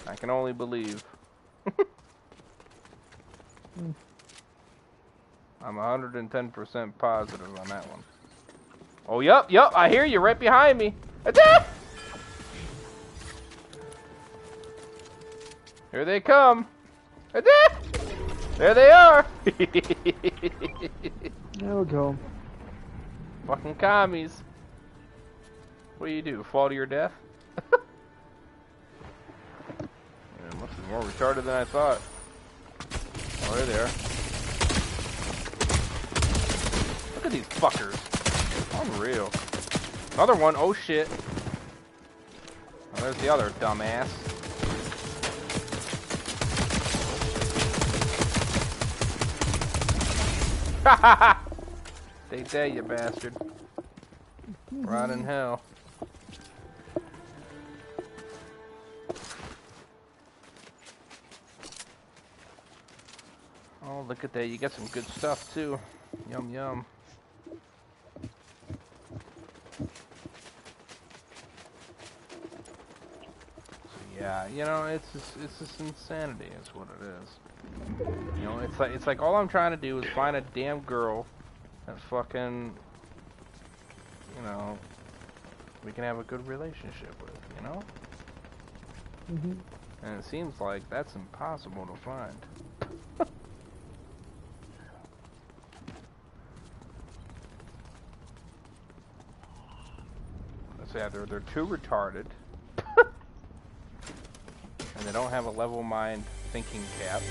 [SPEAKER 1] I can only believe. I'm 110% positive on that one. Oh, yup, I hear you right behind me. Here they come. There they are.
[SPEAKER 2] There we go.
[SPEAKER 1] Fucking commies. What do? Fall to your death? More retarded than I thought. Oh, there they are. Look at these fuckers. Unreal. Another one. Oh shit. Oh, there's the other dumbass. Ha ha ha! Take that, you bastard. Rot in hell. Oh, look at that. You got some good stuff, too. Yum, yum. So, yeah, you know, it's just insanity is what it is. You know, it's like all I'm trying to do is find a damn girl that fucking, you know, we can have a good relationship with, you know?
[SPEAKER 2] Mhm.
[SPEAKER 1] And it seems like that's impossible to find. So yeah, they're too retarded. And they don't have a level mind thinking cap.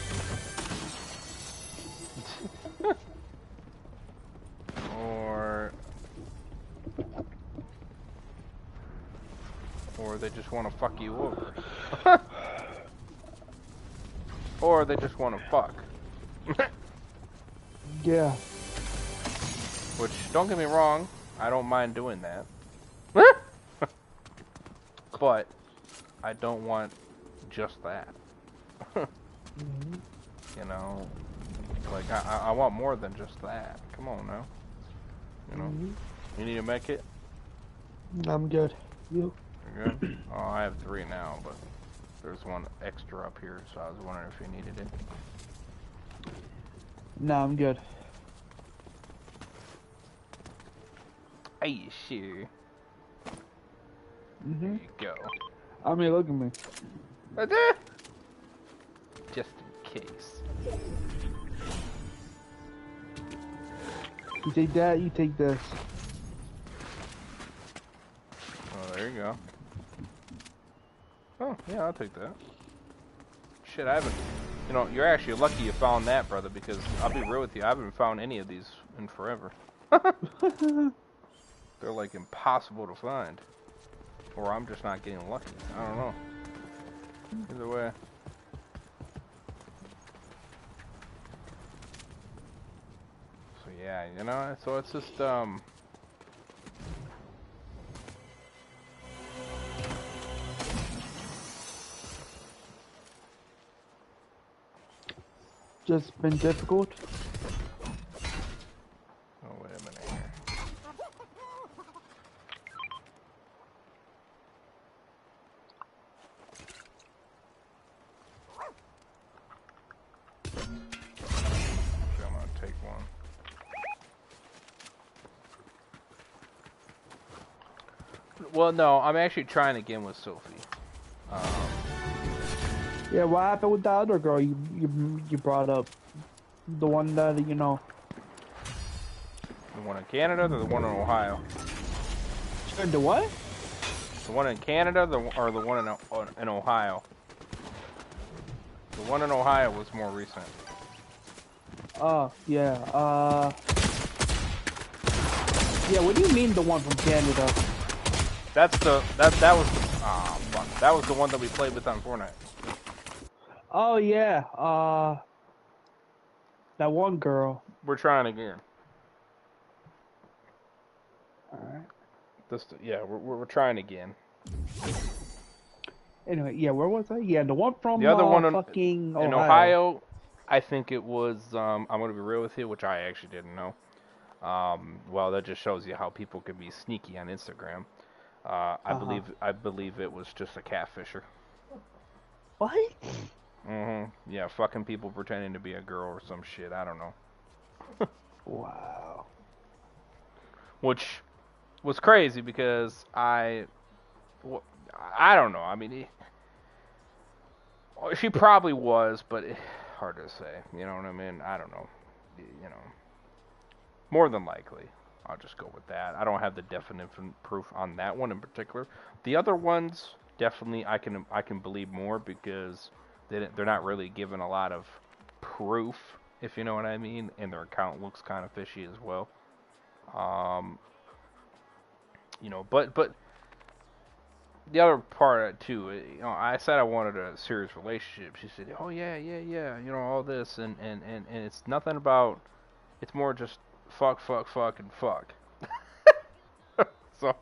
[SPEAKER 1] Or they just want to fuck you over. Or they just want to fuck.
[SPEAKER 2] Yeah.
[SPEAKER 1] Which, don't get me wrong, I don't mind doing that. But I don't want just that. You know, like I want more than just that. Come on now. You know, you need a med kit?
[SPEAKER 2] I'm good. You?
[SPEAKER 1] You're good? Oh, I have 3 now, but there's one extra up here, so I was wondering if you needed it.
[SPEAKER 2] No, I'm good.
[SPEAKER 1] Are you sure? There you go.
[SPEAKER 2] I mean, look at me.
[SPEAKER 1] Right there. Just in case.
[SPEAKER 2] You take that, you take this.
[SPEAKER 1] Oh, there you go. Oh, yeah, I'll take that. Shit, I haven't... You know, you're actually lucky you found that, brother, because I'll be real with you, I haven't found any of these in forever. They're, like, impossible to find. Or I'm just not getting lucky. I don't know. Either way. So, yeah, you know, so it's just,
[SPEAKER 2] Just been difficult.
[SPEAKER 1] oh, wait a minute here. I'm gonna take one. Well, no, I'm actually trying again with Sophie.
[SPEAKER 2] Yeah, what happened with the other girl you brought up? The one that, you know...
[SPEAKER 1] The one in Canada or the one in Ohio?
[SPEAKER 2] The what?
[SPEAKER 1] The one in Canada or the one in Ohio? The one in Ohio was more recent.
[SPEAKER 2] Oh, yeah, yeah, what do you mean the one from Canada?
[SPEAKER 1] That was fuck. That was the one that we played with on Fortnite.
[SPEAKER 2] Oh, yeah, that one girl.
[SPEAKER 1] We're trying again.
[SPEAKER 2] Alright.
[SPEAKER 1] Yeah, we're trying again.
[SPEAKER 2] Anyway, yeah, where was I? Yeah, the one from
[SPEAKER 1] The other one
[SPEAKER 2] fucking
[SPEAKER 1] in Ohio, I think it was, I'm going to be real with you, which I actually didn't know. Well, that just shows you how people can be sneaky on Instagram. I believe it was just a catfisher.
[SPEAKER 2] What?
[SPEAKER 1] Yeah, fucking people pretending to be a girl or some shit. I don't know.
[SPEAKER 2] Wow.
[SPEAKER 1] Which was crazy because I don't know. I mean, she probably was, but hard to say. You know what I mean? I don't know. You know, more than likely. I'll just go with that. I don't have the definite proof on that one in particular. The other ones, definitely, I can believe more because they're not really given a lot of proof, if you know what I mean, and their account looks kind of fishy as well. But the other part too, I said I wanted a serious relationship. She said, "Oh yeah, all this and it's nothing about. It's more just fuck, and fuck." So,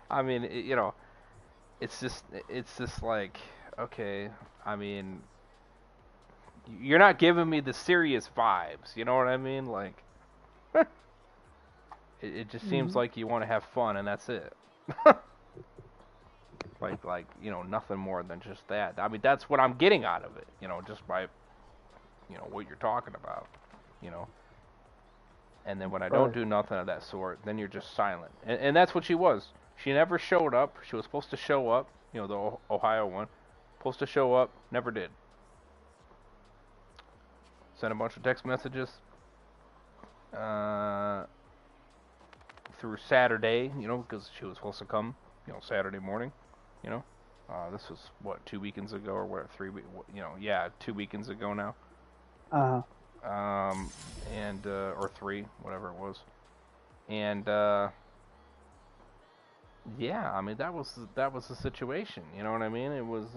[SPEAKER 1] I mean, it's just like, okay, I mean, you're not giving me the serious vibes. You know what I mean? Like, it just seems like you want to have fun and that's it. like nothing more than just that. I mean, that's what I'm getting out of it. Just by what you're talking about. And then when I don't do nothing of that sort, then you're just silent. And that's what she was. She never showed up. She was supposed to show up. The Ohio one. Supposed to show up. Never did. Sent a bunch of text messages. Through Saturday, because she was supposed to come, Saturday morning, this was, 2 weekends ago, or what, 3 weeks, 2 weekends ago now. And, or 3, whatever it was. And, yeah, I mean, that was the situation, you know what I mean? It was,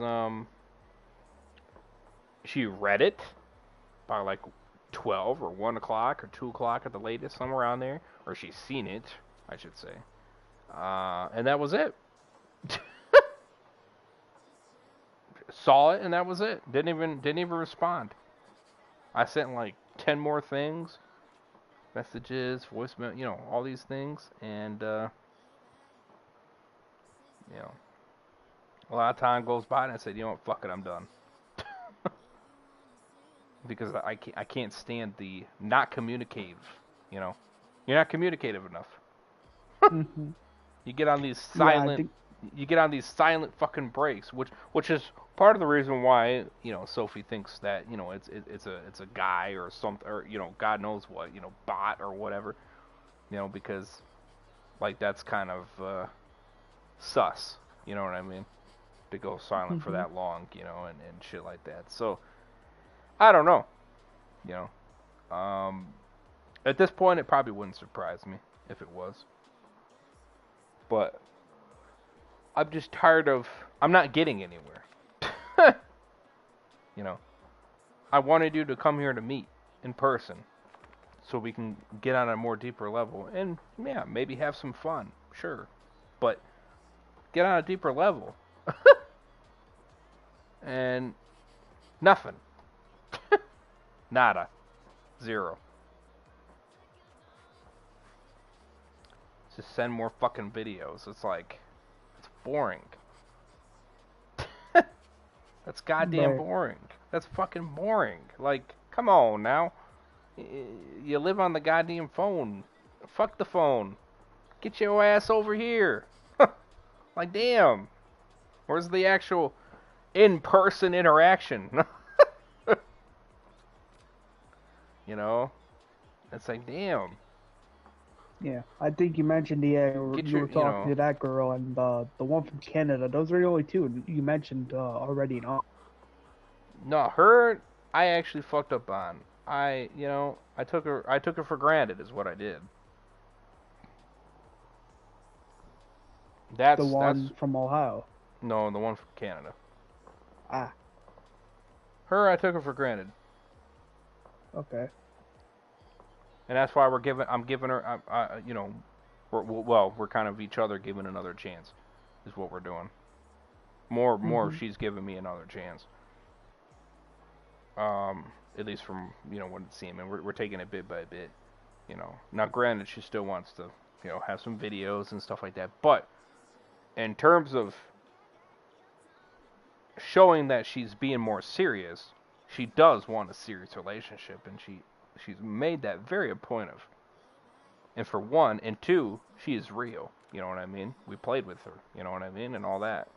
[SPEAKER 1] she read it by, like, 12 or 1 o'clock or 2 o'clock at the latest, somewhere around there. Or she's seen it, I should say. And that was it. Saw it and that was it. Didn't even respond. I sent like 10 more things, messages, voicemail, all these things, and a lot of time goes by and I said, what, fuck it, I'm done. Because I can't stand the not communicative, You're not communicative enough.
[SPEAKER 2] Mm-hmm.
[SPEAKER 1] You get on these silent, fucking breaks, which is part of the reason why Sophie thinks that it's a guy or something, or God knows what, bot or whatever, because like that's kind of sus, you know what I mean, to go silent for that long, and shit like that. So I don't know, at this point it probably wouldn't surprise me if it was. But I'm just tired of... I'm not getting anywhere. I wanted you to come here to meet in person so we can get on a more deeper level. And, yeah, maybe have some fun. Sure. But get on a deeper level. And nothing. Nada. Zero. Just send more fucking videos. It's like, it's boring. That's goddamn boring. That's fucking boring. Like, come on now. You live on the goddamn phone. Fuck the phone. Get your ass over here. Like, damn. Where's the actual in-person interaction? It's like, damn.
[SPEAKER 2] Yeah, I think you mentioned you were talking to that girl and the one from Canada. Those are the only two you mentioned already.
[SPEAKER 1] No, her I actually fucked up on. I took her for granted is what I did. That's
[SPEAKER 2] the one from Ohio.
[SPEAKER 1] No, the one from Canada.
[SPEAKER 2] Ah.
[SPEAKER 1] Her, I took her for granted.
[SPEAKER 2] Okay.
[SPEAKER 1] And that's why I'm giving her, we're kind of each other giving another chance, is what we're doing. More, she's giving me another chance. At least from, what it seemed, and we're taking it bit by bit, Now, granted, she still wants to, have some videos and stuff like that, but in terms of showing that she's being more serious, she does want a serious relationship, and she's made that very appointive. And for one, and two, she is real. You know what I mean? We played with her. You know what I mean? And all that.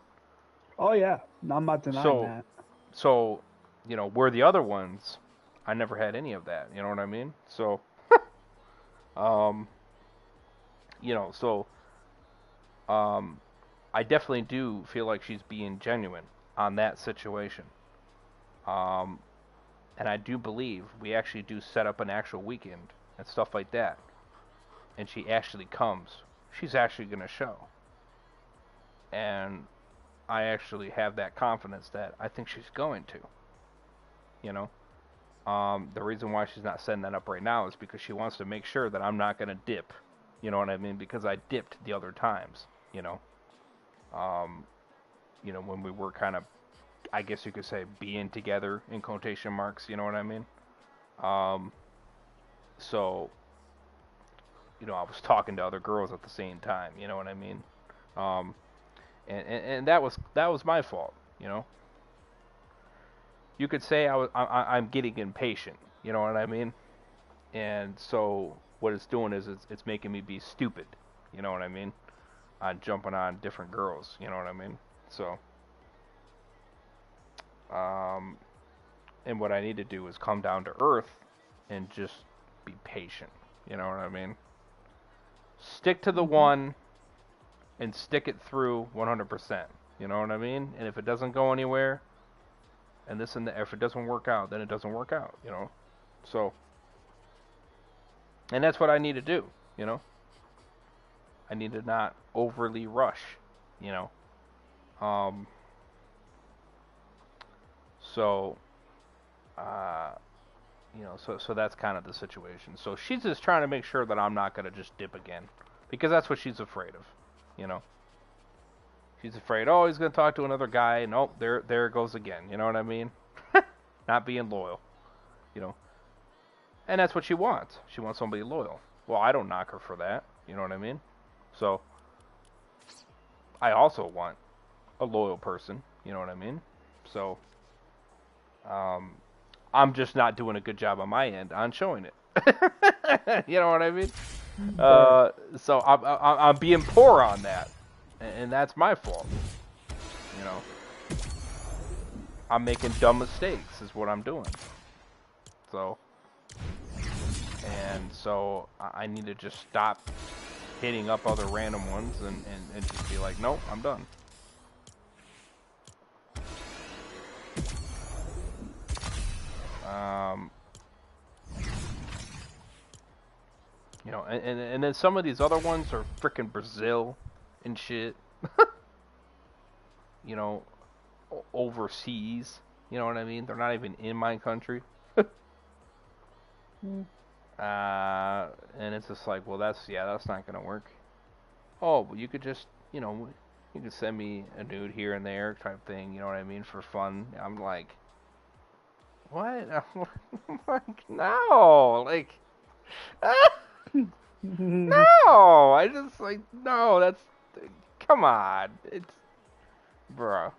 [SPEAKER 2] Oh, yeah. I'm not denying that.
[SPEAKER 1] So, where the other ones, I never had any of that. You know what I mean? So, I definitely do feel like she's being genuine on that situation. And I do believe we actually do set up an actual weekend and stuff like that. And she actually comes. She's actually going to show. And I actually have that confidence that I think she's going to. You know? The reason why she's not setting that up right now is because she wants to make sure that I'm not going to dip. You know what I mean? Because I dipped the other times, you know? When we were kind of, I guess you could say, being together in quotation marks, you know what I mean? So, I was talking to other girls at the same time, you know what I mean? And that was my fault, you know? You could say I'm getting impatient, you know what I mean? And so what it's doing is it's making me be stupid, you know what I mean? On jumping on different girls, you know what I mean? So, and what I need to do is come down to earth and just be patient, you know what I mean? Stick to the one and stick it through 100%, you know what I mean? And if it doesn't go anywhere, and if it doesn't work out, then it doesn't work out, you know? So, and that's what I need to do, you know? I need to not overly rush, you know? So, so that's kind of the situation. So she's just trying to make sure that I'm not going to just dip again. Because that's what she's afraid of, you know? She's afraid, oh, he's going to talk to another guy, and oh, there it goes again, you know what I mean? Not being loyal, you know? And that's what she wants. She wants somebody loyal. Well, I don't knock her for that, you know what I mean? So, I also want a loyal person, you know what I mean? So, I'm just not doing a good job on my end on showing it. You know what I mean? So I'm being poor on that, and that's my fault. You know, I'm making dumb mistakes is what I'm doing. So, I need to just stop hitting up other random ones and just be like, nope, I'm done. And then some of these other ones are frickin' Brazil and shit. You know, overseas. You know what I mean? They're not even in my country. And it's just like, well, that's not gonna work. Oh, but you could just, you could send me a nude here and there type thing. You know what I mean? For fun. I'm like, what? I'm like, no, like, no. I just like, no. That's, come on. It's, bruh.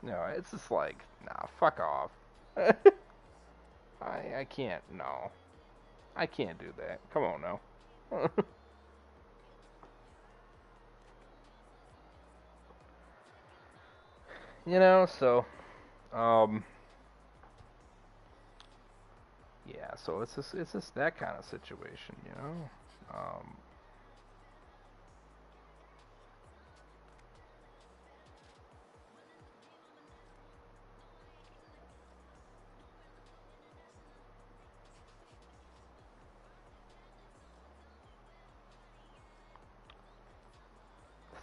[SPEAKER 1] No, it's just like, nah, fuck off. I can't, no. I can't do that. Come on now. So, yeah, so it's just that kind of situation, you know?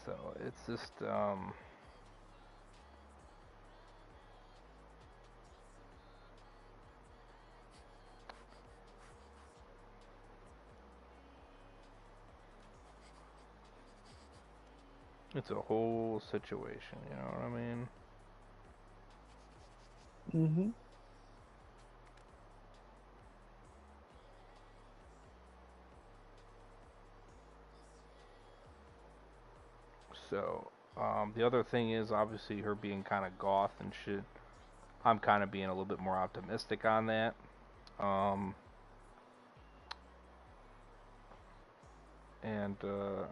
[SPEAKER 1] So it's just, it's a whole situation, you know what I mean?
[SPEAKER 2] Mm-hmm.
[SPEAKER 1] So, the other thing is obviously her being kind of goth and shit. I'm kind of being a little bit more optimistic on that. And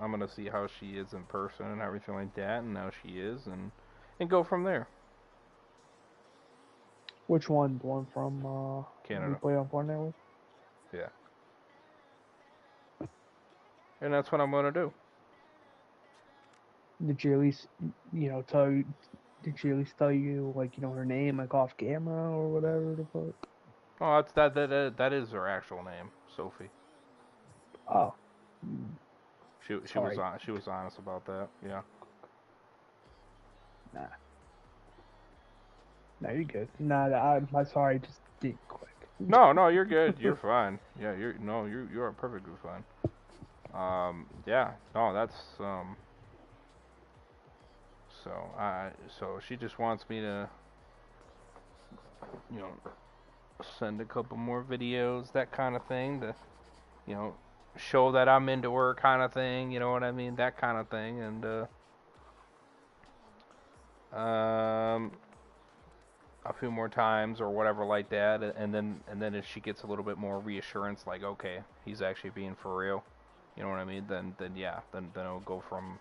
[SPEAKER 1] I'm gonna see how she is in person and everything like that, and how she is, and go from there.
[SPEAKER 2] Which one? The one from
[SPEAKER 1] Canada.
[SPEAKER 2] we played on Fortnite with?
[SPEAKER 1] Yeah. And that's what I'm gonna do.
[SPEAKER 2] Did you at least, tell you Did she at least tell you, like, her name, like, off camera or whatever the fuck?
[SPEAKER 1] Oh, that is her actual name, Sophie.
[SPEAKER 2] Oh.
[SPEAKER 1] She was honest about that. Yeah.
[SPEAKER 2] Nah. No, you're good. Nah, I'm sorry, just did quick.
[SPEAKER 1] No, you're good. You're fine. Yeah, you are perfectly fine. Yeah, no, that's so she just wants me to, you know, send a couple more videos, that kind of thing, to, you know, show that I'm into her, kind of thing. You know what I mean? That kind of thing, and a few more times or whatever like that, and then if she gets a little bit more reassurance, like, okay, he's actually being for real, you know what I mean? Then yeah, then it'll go from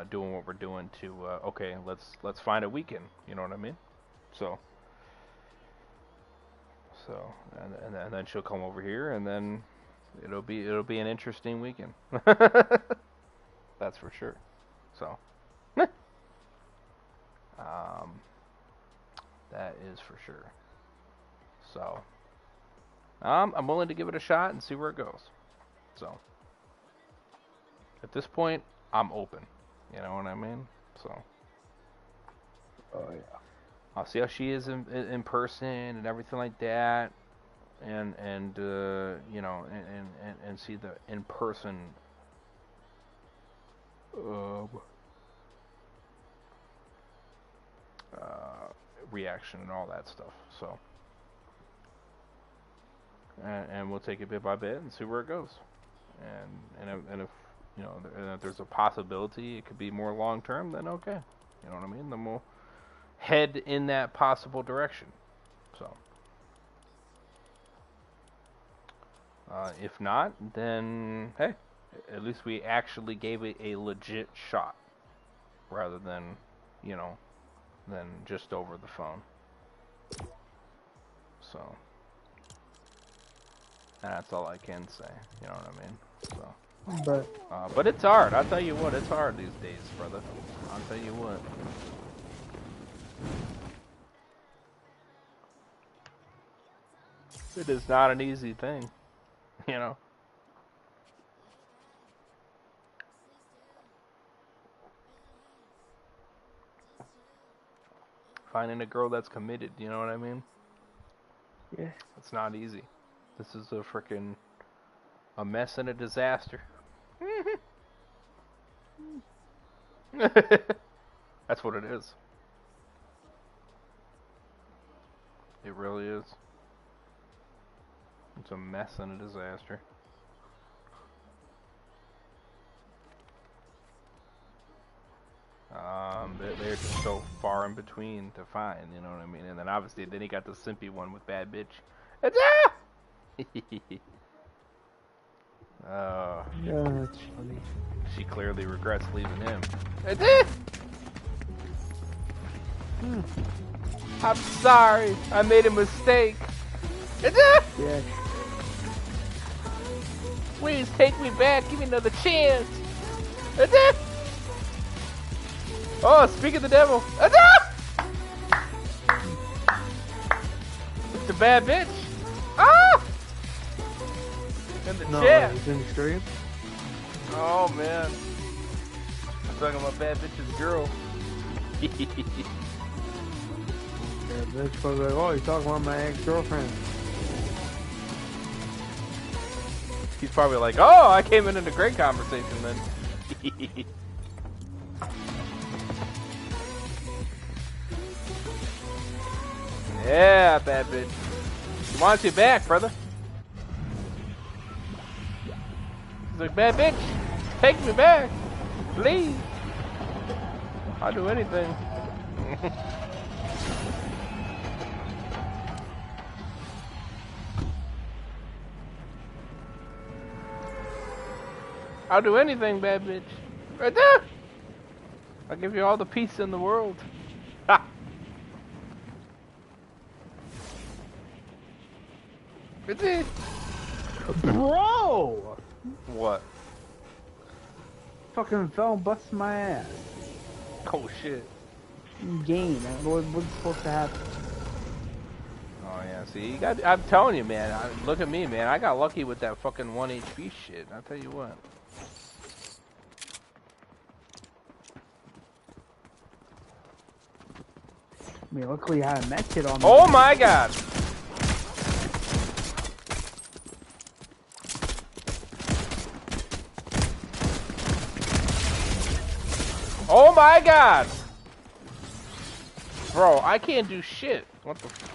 [SPEAKER 1] doing what we're doing to okay, let's find a weekend, you know what I mean? So and then she'll come over here, and then it'll be an interesting weekend. That's for sure. So. That is for sure. So, I'm willing to give it a shot and see where it goes. So, at this point, I'm open. You know what I mean? So,
[SPEAKER 2] Oh, yeah.
[SPEAKER 1] I'll see how she is in person and everything like that, and you know, and see the in person reaction and all that stuff. So, and we'll take it bit by bit and see where it goes. And if you know, and if there's a possibility it could be more long term, then okay, you know what I mean. Then we'll head in that possible direction. So, if not, then hey, at least we actually gave it a legit shot, rather than, you know, than just over the phone. So, that's all I can say. You know what I mean? So, but it's hard. I'll tell you what, it's hard these days, brother. I'll tell you what. It is not an easy thing, you know. Finding a girl that's committed, you know what I mean?
[SPEAKER 2] Yeah.
[SPEAKER 1] It's not easy. This is a mess and a disaster. That's what it is. It really is. It's a mess and a disaster. They're just so far in between to find, you know what I mean? And then obviously, then he got the simpy one with bad bitch.
[SPEAKER 2] Yeah, that's funny.
[SPEAKER 1] She clearly regrets leaving him. I'm sorry, I made a mistake.
[SPEAKER 2] Yeah.
[SPEAKER 1] Please take me back, give me another chance. Oh, speak of the devil. It's the bad bitch. Ah! In the chat.
[SPEAKER 2] It's in the stream.
[SPEAKER 1] Oh man. I'm talking about bad bitch's girl.
[SPEAKER 2] Yeah, bitch was like, oh, you're talking about my ex-girlfriend.
[SPEAKER 1] He's probably like, oh, I came in a great conversation then. Yeah, bad bitch. She wants you back, brother. He's like, bad bitch, take me back, please. I'll do anything. I'll do anything, bad bitch. Right there. I'll give you all the peace in the world. Ha! Right there.
[SPEAKER 2] Bro!
[SPEAKER 1] What?
[SPEAKER 2] fucking fell and busted my ass.
[SPEAKER 1] Oh shit.
[SPEAKER 2] Game. What's supposed to happen?
[SPEAKER 1] Oh yeah, see, you got. I'm telling you, man. Look at me, man. I got lucky with that fucking 1 HP shit. I'll tell you what.
[SPEAKER 2] I mean, luckily I had a med kit on me.
[SPEAKER 1] Oh my god! Oh my god! Bro, I can't do shit. What the f—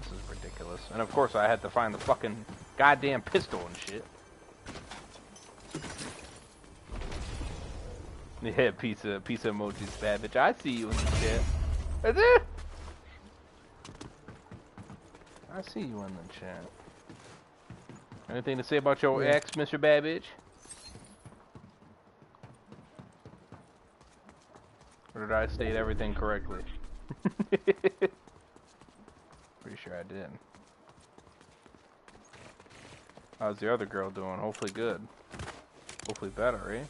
[SPEAKER 1] This is ridiculous. And of course I had to find the fucking goddamn pistol and shit. Yeah, pizza emojis, bad bitch. I see you in the chat. Is it? I see you in the chat. Anything to say about your ex, Mr. Bad Bitch? Or did I state everything correctly? Pretty sure I did. How's the other girl doing? Hopefully good. Hopefully better, right?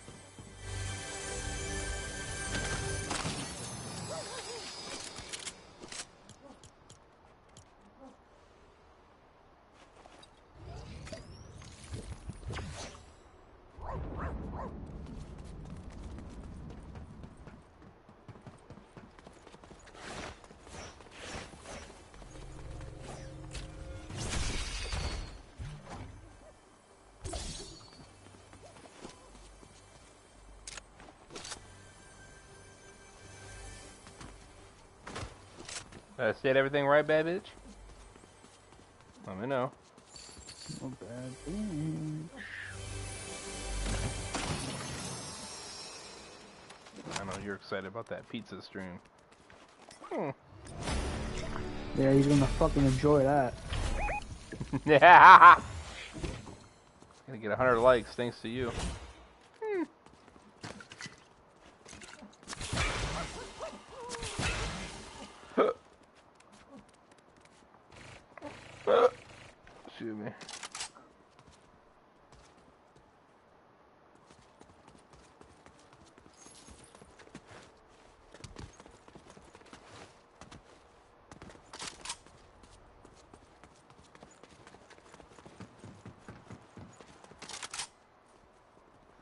[SPEAKER 1] Did I state everything right, bad bitch? Let me know.
[SPEAKER 2] No bad bitch.
[SPEAKER 1] I know you're excited about that pizza stream.
[SPEAKER 2] Yeah, he's gonna fucking enjoy that.
[SPEAKER 1] Yeah. Gonna get 100 likes thanks to you. Excuse me.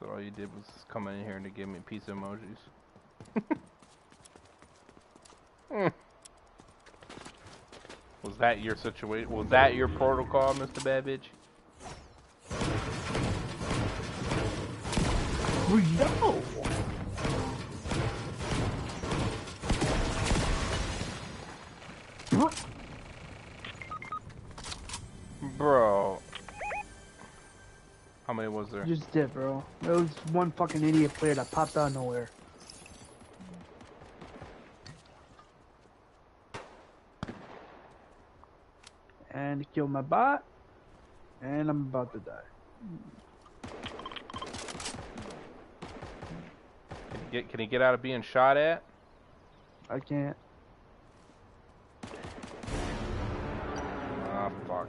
[SPEAKER 1] So all you did was come in here to give me pizza emojis. Was that your situation? Was that your protocol, Mr. Bad Bitch?
[SPEAKER 2] No.
[SPEAKER 1] Bro. How many was there?
[SPEAKER 2] Just did, bro. There was one fucking idiot player that popped out of nowhere. And he killed my bot. And I'm about to die.
[SPEAKER 1] Can he get out of being shot at?
[SPEAKER 2] I can't.
[SPEAKER 1] Ah, fuck.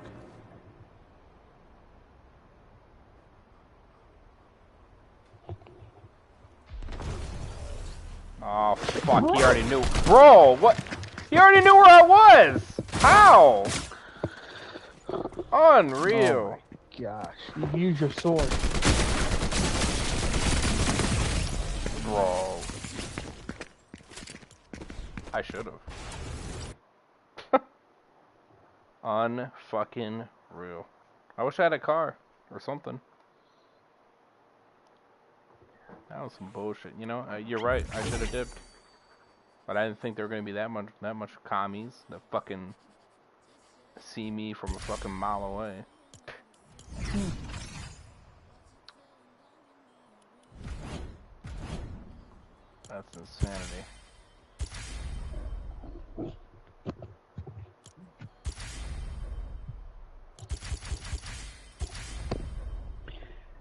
[SPEAKER 1] Oh, fuck, he already knew. Bro, what? He already knew where I was! How? Unreal.
[SPEAKER 2] Oh my gosh. You use your sword.
[SPEAKER 1] Bro. I should've. Unfucking real. I wish I had a car or something. That was some bullshit. You know, you're right. I should have dipped, but I didn't think there were gonna be that much commies that fucking see me from a fucking mile away. That's insanity.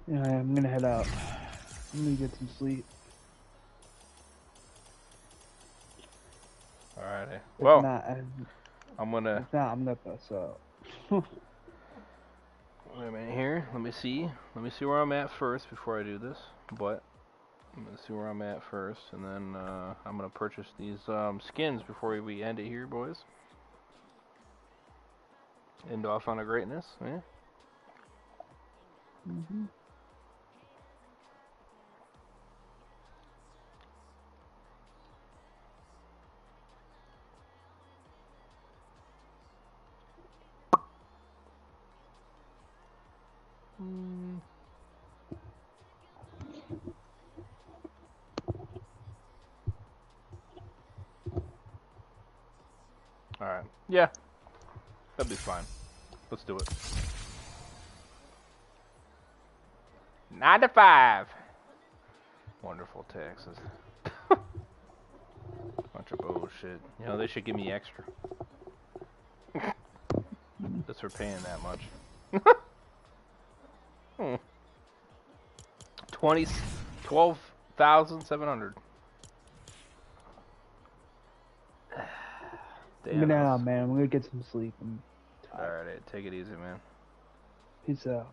[SPEAKER 2] Yeah, I'm gonna head out. I'm gonna get some sleep.
[SPEAKER 1] Alrighty.
[SPEAKER 2] If
[SPEAKER 1] Well,
[SPEAKER 2] not,
[SPEAKER 1] I'm gonna.
[SPEAKER 2] if not, I'm gonna pass out.
[SPEAKER 1] Wait a minute here. Let me see. Let me see where I'm at first before I do this. But I'm gonna see where I'm at first, and then I'm gonna purchase these skins before we end it here, boys. End off on a greatness, yeah.
[SPEAKER 2] Mm-hmm.
[SPEAKER 1] All right, yeah, that'd be fine. Let's do it. 9 to 5. Wonderful taxes. Bunch of bullshit. You know, they should give me extra. Just for paying that much. 12,700. Damn.
[SPEAKER 2] Nah, man, I'm gonna get some sleep. I'm tired.
[SPEAKER 1] Alright, take it easy, man.
[SPEAKER 2] Peace out.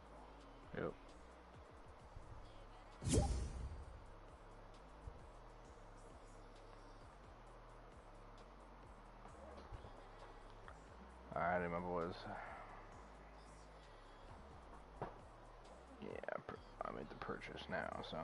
[SPEAKER 1] Yep. Alrighty, my boys. Yeah, I made the purchase now, so.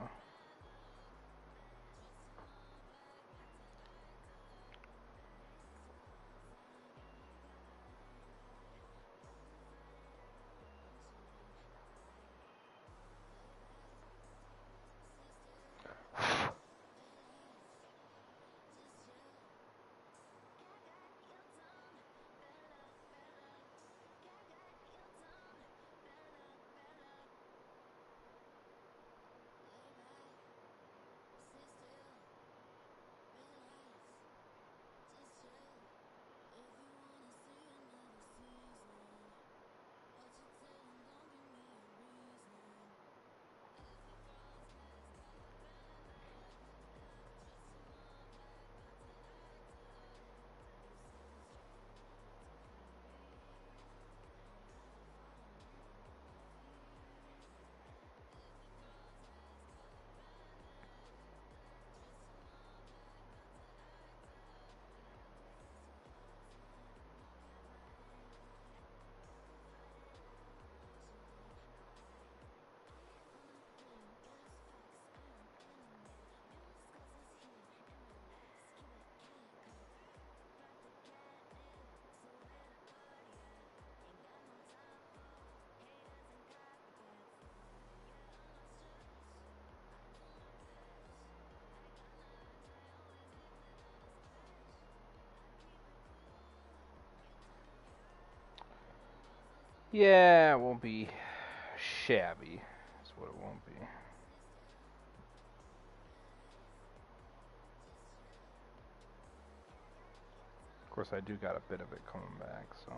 [SPEAKER 1] Yeah, it won't be shabby. That's what it won't be. Of course, I do got a bit of it coming back, so.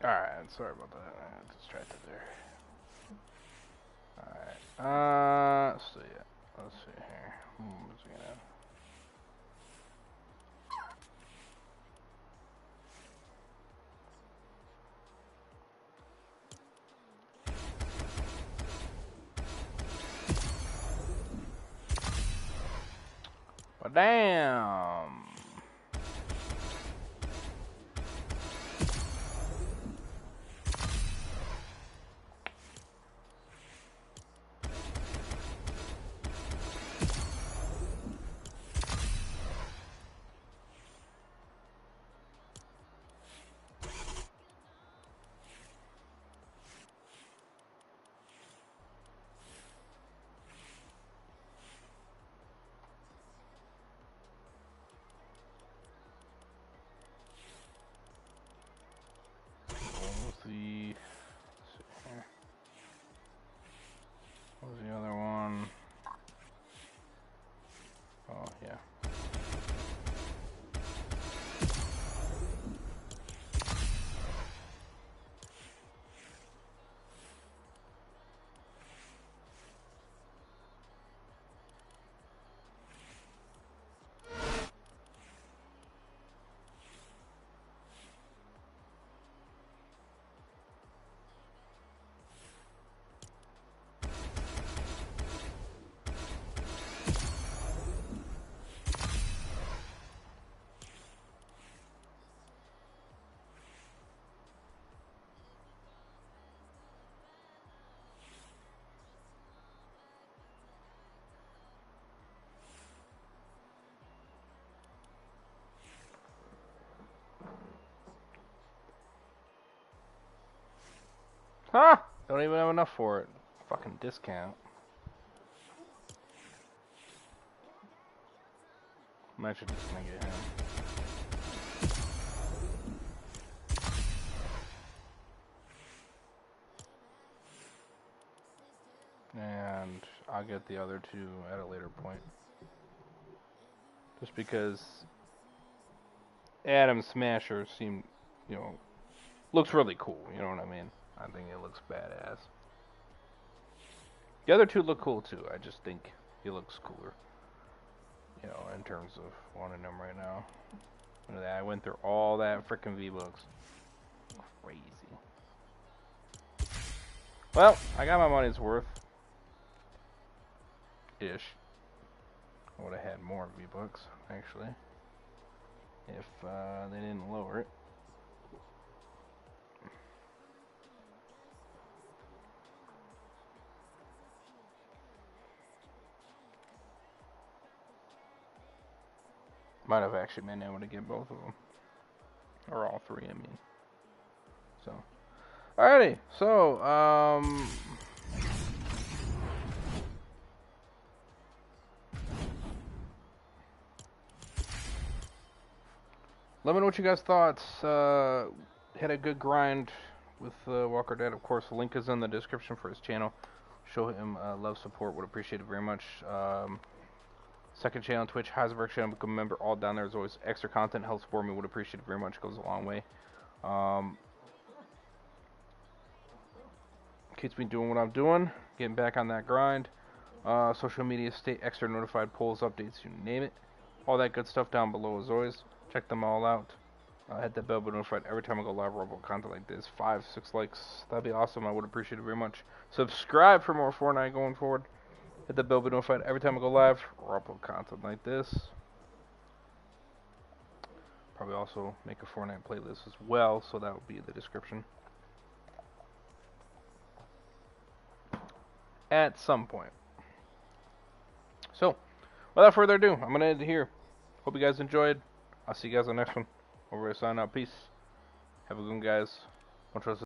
[SPEAKER 1] Alright, sorry about that. I got distracted there. Alright, so yeah, let's see here. What's he gonna... Well, damn! What was the other one? Oh, yeah. Huh? Don't even have enough for it. Fucking discount. I'm actually just gonna get him. And I'll get the other two at a later point. Just because Adam Smasher seemed, you know, looks really cool, you know what I mean? I think it looks badass. The other two look cool too, I just think he looks cooler. You know, in terms of wanting them right now. Look at that, I went through all that frickin' V-Bucks. Crazy. Well, I got my money's worth. Ish. I would have had more V-Bucks, actually. If they didn't lower it. Might have actually been able to get both of them. Or all three, I mean. So. Alrighty, so, let me know what you guys thought. Had a good grind with Walker Dead. Of course, the link is in the description for his channel. Show him love, support. Would appreciate it very much. Second channel, Twitch, Heisenberg channel. Become a member. All down there. As always, extra content helps for me. Would appreciate it very much. Goes a long way. Keeps me doing what I'm doing. Getting back on that grind. Social media, stay extra notified. Polls, updates, you name it. All that good stuff down below as always. Check them all out. Hit that bell, be notified every time I go live or upload content like this. 5, 6 likes. That'd be awesome. I would appreciate it very much. Subscribe for more Fortnite going forward. Hit the bell, be notified every time I go live or upload content like this. Probably also make a Fortnite playlist as well, so that will be in the description. At some point. So, without further ado, I'm going to end it here. Hope you guys enjoyed. I'll see you guys on the next one. Over to sign out. Peace. Have a good one, guys. Don't trust